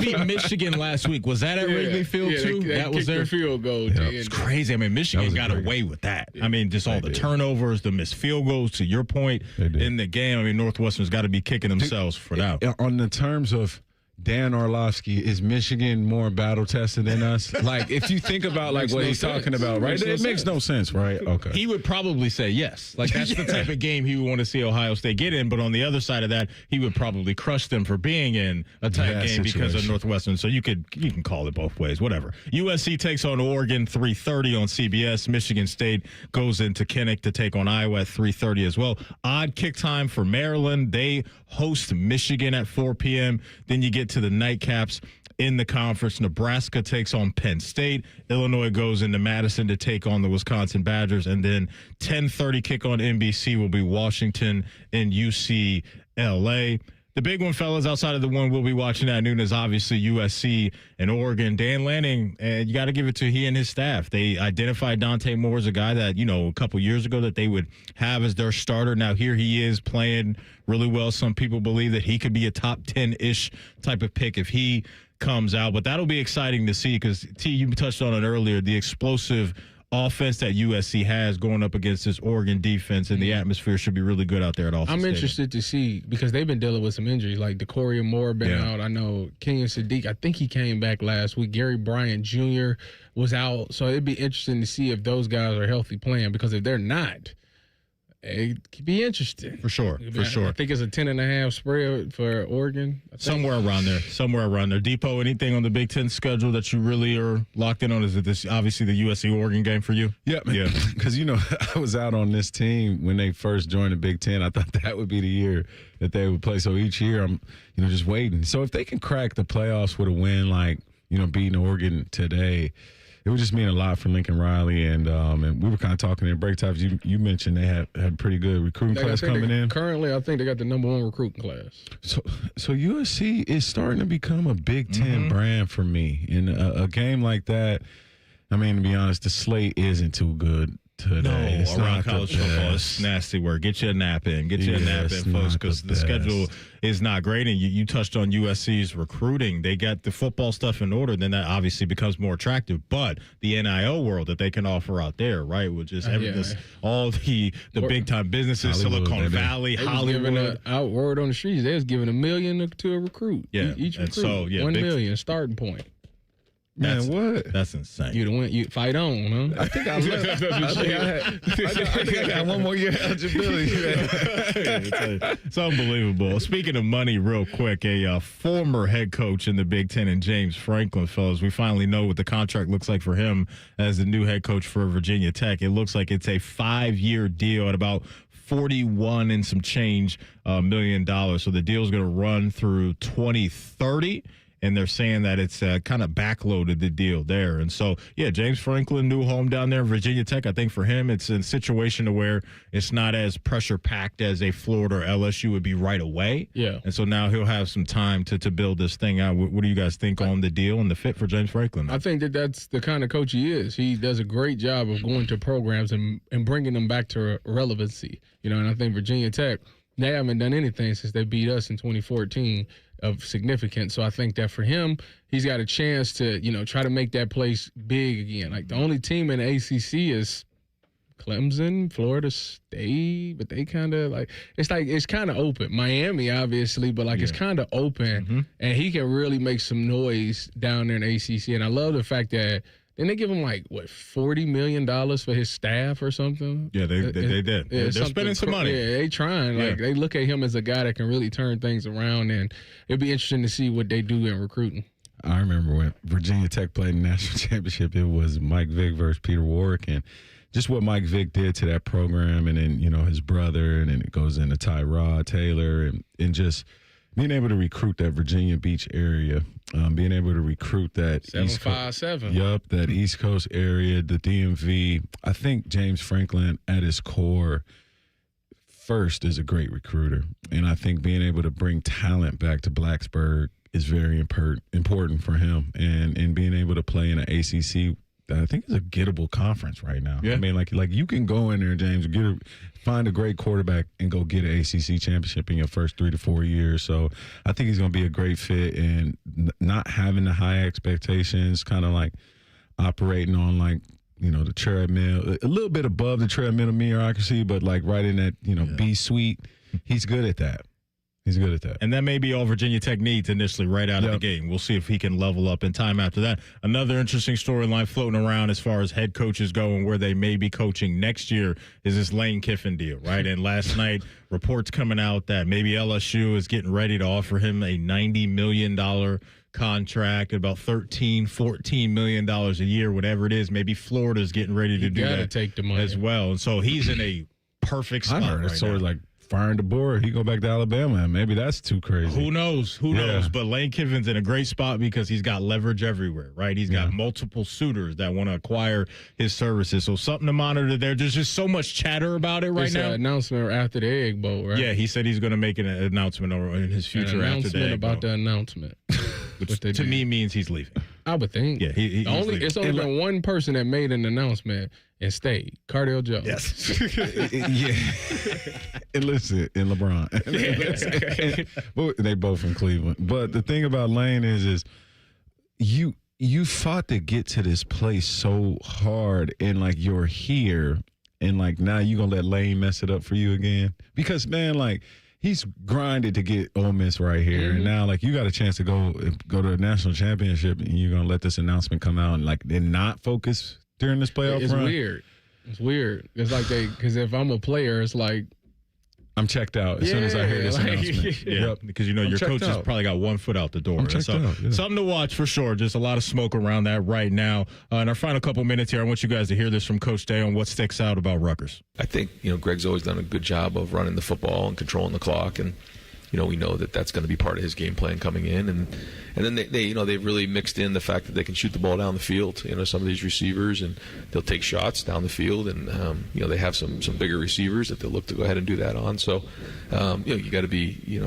beat Michigan last week. Was that at Wrigley Field too? That was their field goal. Yeah, it's crazy. I mean, Michigan got away with that. I mean, just all the turnovers, the missed field goals. To your point in the game, I mean, Northwestern's got to be kicking themselves for that. On the terms of Dan Orlovsky, is Michigan more battle tested than us? Like, if you think about like what he's talking about, right? It makes no sense, right? Okay. He would probably say yes. Like, that's the type of game he would want to see Ohio State get in. But on the other side of that, he would probably crush them for being in a tight game because of Northwestern. So you can call it both ways, whatever. USC takes on Oregon 3:30 on CBS. Michigan State goes into Kinnick to take on Iowa at 3:30 as well. Odd kick time for Maryland. They host Michigan at 4 p.m. Then you get to the nightcaps in the conference. Nebraska takes on Penn State. Illinois goes into Madison to take on the Wisconsin Badgers. And then 10:30 kick on NBC will be Washington and UCLA. The big one, fellas, outside of the one we'll be watching at noon, is obviously USC and Oregon. Dan Lanning, you got to give it to he and his staff. They identified Dante Moore as a guy that, a couple years ago that they would have as their starter. Now here he is playing really well. Some people believe that he could be a top 10-ish type of pick if he comes out. But that'll be exciting to see because, T, you touched on it earlier, the explosive offense that USC has going up against this Oregon defense, and the atmosphere should be really good out there at Austin I'm Stadium. interested to see because they've been dealing with some injuries, like DeCoria Moore been out. I know Kenyon Sadiq, I think he came back last week. Gary Bryant Jr. was out. So it'd be interesting to see if those guys are healthy playing because if they're not, it could be interesting. For sure. I think it's a 10.5 spread for Oregon. Somewhere around there. Depot, anything on the Big Ten schedule that you really are locked in on? Is it this obviously the USC-Oregon game for you? Yeah. Because, I was out on this team when they first joined the Big Ten. I thought that would be the year that they would play. So each year I'm, just waiting. So if they can crack the playoffs with a win like, beating Oregon today, it would just mean a lot for Lincoln Riley, and we were kind of talking in break times. You mentioned they had pretty good recruiting class coming in. Currently, I think they got the #1 recruiting class. So USC is starting to become a Big Ten brand for me. In a game like that, I mean, to be honest, the slate isn't too good today. No, around college football, it's nasty work. Get you a nap in. Folks, because the schedule is not great. And you touched on USC's recruiting. They got the football stuff in order. Then that obviously becomes more attractive. But the NIL world that they can offer out there, right, with just all the big-time businesses, Silicon Valley, Hollywood. Out word on the streets, they was giving $1 million to a recruit. Yeah. Each recruit, so, $1 million starting point. Man, what? That's insane. You win. You fight on, huh? I think I got one more year eligibility. It's unbelievable. Speaking of money, real quick, a former head coach in the Big Ten, and James Franklin, fellas, we finally know what the contract looks like for him as the new head coach for Virginia Tech. It looks like it's a 5-year deal at about $41 and some change $million. So the deal is going to run through 2030. And they're saying that it's kind of backloaded the deal there. And so, James Franklin, new home down there in Virginia Tech. I think for him, it's a situation to where it's not as pressure-packed as a Florida or LSU would be right away. Yeah. And so now he'll have some time to build this thing out. What do you guys think on the deal and the fit for James Franklin? I think that's the kind of coach he is. He does a great job of going to programs and bringing them back to relevancy. And I think Virginia Tech, they haven't done anything since they beat us in 2014 of significance. So I think that for him, he's got a chance to, try to make that place big again. Like the only team in the ACC is Clemson, Florida State, but they kind of it's kind of open. Miami, obviously, but it's kind of open, and he can really make some noise down there in the ACC. And I love the fact that didn't they give him $40 million for his staff or something? Yeah, they did. They're spending some money. Yeah, they trying. They look at him as a guy that can really turn things around, and it'd be interesting to see what they do in recruiting. I remember when Virginia Tech played in the national championship, it was Mike Vick versus Peter Warwick, and just what Mike Vick did to that program, and then, his brother, and then it goes into Tyrod Taylor, and just being able to recruit that Virginia Beach area, being able to recruit that 757. That East Coast area, the DMV. I think James Franklin at his core first is a great recruiter. And I think being able to bring talent back to Blacksburg is very important for him. And being able to play in an ACC I think it's a gettable conference right now. Yeah. I mean, like you can go in there, James, find a great quarterback and go get an ACC championship in your first 3 to 4 years. So I think he's going to be a great fit, and not having the high expectations, kind of like operating on like, the treadmill, a little bit above the treadmill of mediocrity, but like right in that, B suite. He's good at that. And that may be all Virginia Tech needs initially right out of the game. We'll see if he can level up in time after that. Another interesting storyline floating around as far as head coaches go and where they may be coaching next year is this Lane Kiffin deal, right? And last night, reports coming out that maybe LSU is getting ready to offer him a $90 million contract, about $14 million a year, whatever it is. Maybe Florida's getting ready to do that take the money as well. And so he's in a perfect spot. I heard right it's sort of now. like firing DeBoer, he go back to Alabama, and maybe that's too crazy. Who knows? Who knows? But Lane Kiffin's in a great spot because he's got leverage everywhere, right? He's got multiple suitors that want to acquire his services. So something to monitor there. There's just so much chatter about it right now. An announcement after the Egg Bowl, right? Yeah, he said he's going to make an announcement in his future after the Egg Bowl. About the announcement. Which to me means he's leaving. I would think. Yeah, it's only been one person that made an announcement and stayed. Cardell Jones. Yes. And listen, and LeBron. But they both from Cleveland. But the thing about Lane is you fought to get to this place so hard, and like you're here, and like now you gonna let Lane mess it up for you again? Because man, like he's grinded to get Ole Miss right here, and now like you got a chance to go to a national championship, and you're gonna let this announcement come out and not focus during this playoff It's run. weird. It's weird. It's like because if I'm a player, it's like I'm checked out as soon as I hear this announcement. Yeah, because your coach has probably got 1 foot out the door. I'm checked out. Yeah. Something to watch for sure. Just a lot of smoke around that right now. In our final couple minutes here, I want you guys to hear this from Coach Day on what sticks out about Rutgers. I think, Greg's always done a good job of running the football and controlling the clock, and we know that that's going to be part of his game plan coming in, and then they've really mixed in the fact that they can shoot the ball down the field. Some of these receivers, and they'll take shots down the field, and they have some bigger receivers that they'll look to go ahead and do that on. So you got to be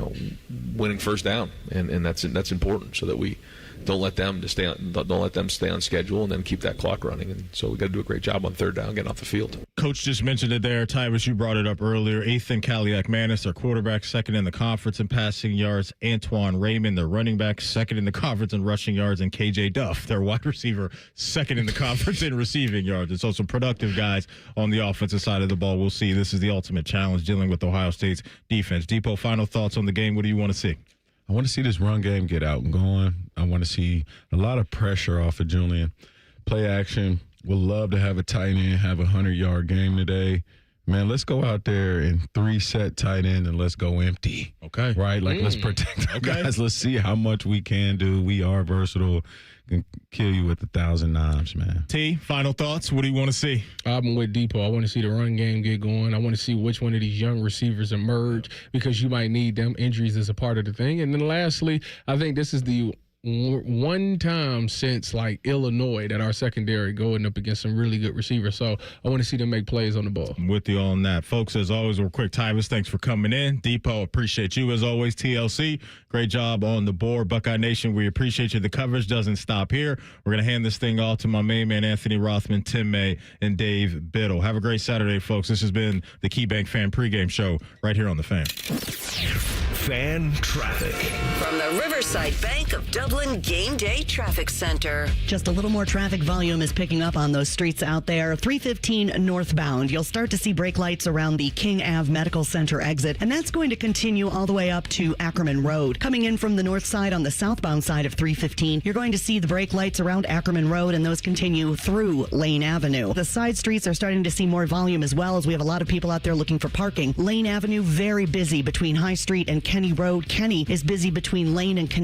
winning first down, and that's important so that we don't let them stay on schedule and then keep that clock running. And so we got to do a great job on third down, getting off the field. Coach just mentioned it there. Tyrus, you brought it up earlier. Ethan Kaliak-Manis, their quarterback, second in the conference in passing yards. Antoine Raymond, their running back, second in the conference in rushing yards. And KJ Duff, their wide receiver, second in the conference in receiving yards. And so some productive guys on the offensive side of the ball. We'll see. This is the ultimate challenge dealing with Ohio State's defense. Depot, final thoughts on the game. What do you want to see? I want to see this run game get out and going. I want to see a lot of pressure off of Julian. Play action. Would love to have a tight end, have a 100-yard game today. Man, let's go out there and 3-set tight end and let's go empty. Okay. Right? Like, let's protect our guys. Let's see how much we can do. We are versatile. Can kill you with 1,000 knives, man. T, final thoughts. What do you want to see? I'm with Depot. I want to see the run game get going. I want to see which one of these young receivers emerge because you might need them. Injuries is a part of the thing. And then lastly, I think this is the one time since like Illinois that our secondary going up against some really good receivers. So I want to see them make plays on the ball. I'm with you on that. Folks, as always, we're quick. Tyrus, thanks for coming in. Depot, appreciate you as always. TLC, great job on the board. Buckeye Nation, we appreciate you. The coverage doesn't stop here. We're going to hand this thing off to my main man, Anthony Rothman, Tim May, and Dave Biddle. Have a great Saturday, folks. This has been the KeyBank Fan Pregame Show right here on The Fan. Fan traffic. From the Riverside Bank of Dublin Game Day Traffic Center. Just a little more traffic volume is picking up on those streets out there. 315 northbound. You'll start to see brake lights around the King Ave Medical Center exit, and that's going to continue all the way up to Ackerman Road. Coming in from the north side on the southbound side of 315, you're going to see the brake lights around Ackerman Road, and those continue through Lane Avenue. The side streets are starting to see more volume as well, as we have a lot of people out there looking for parking. Lane Avenue, very busy between High Street and Kenny Road. Kenny is busy between Lane and Canary.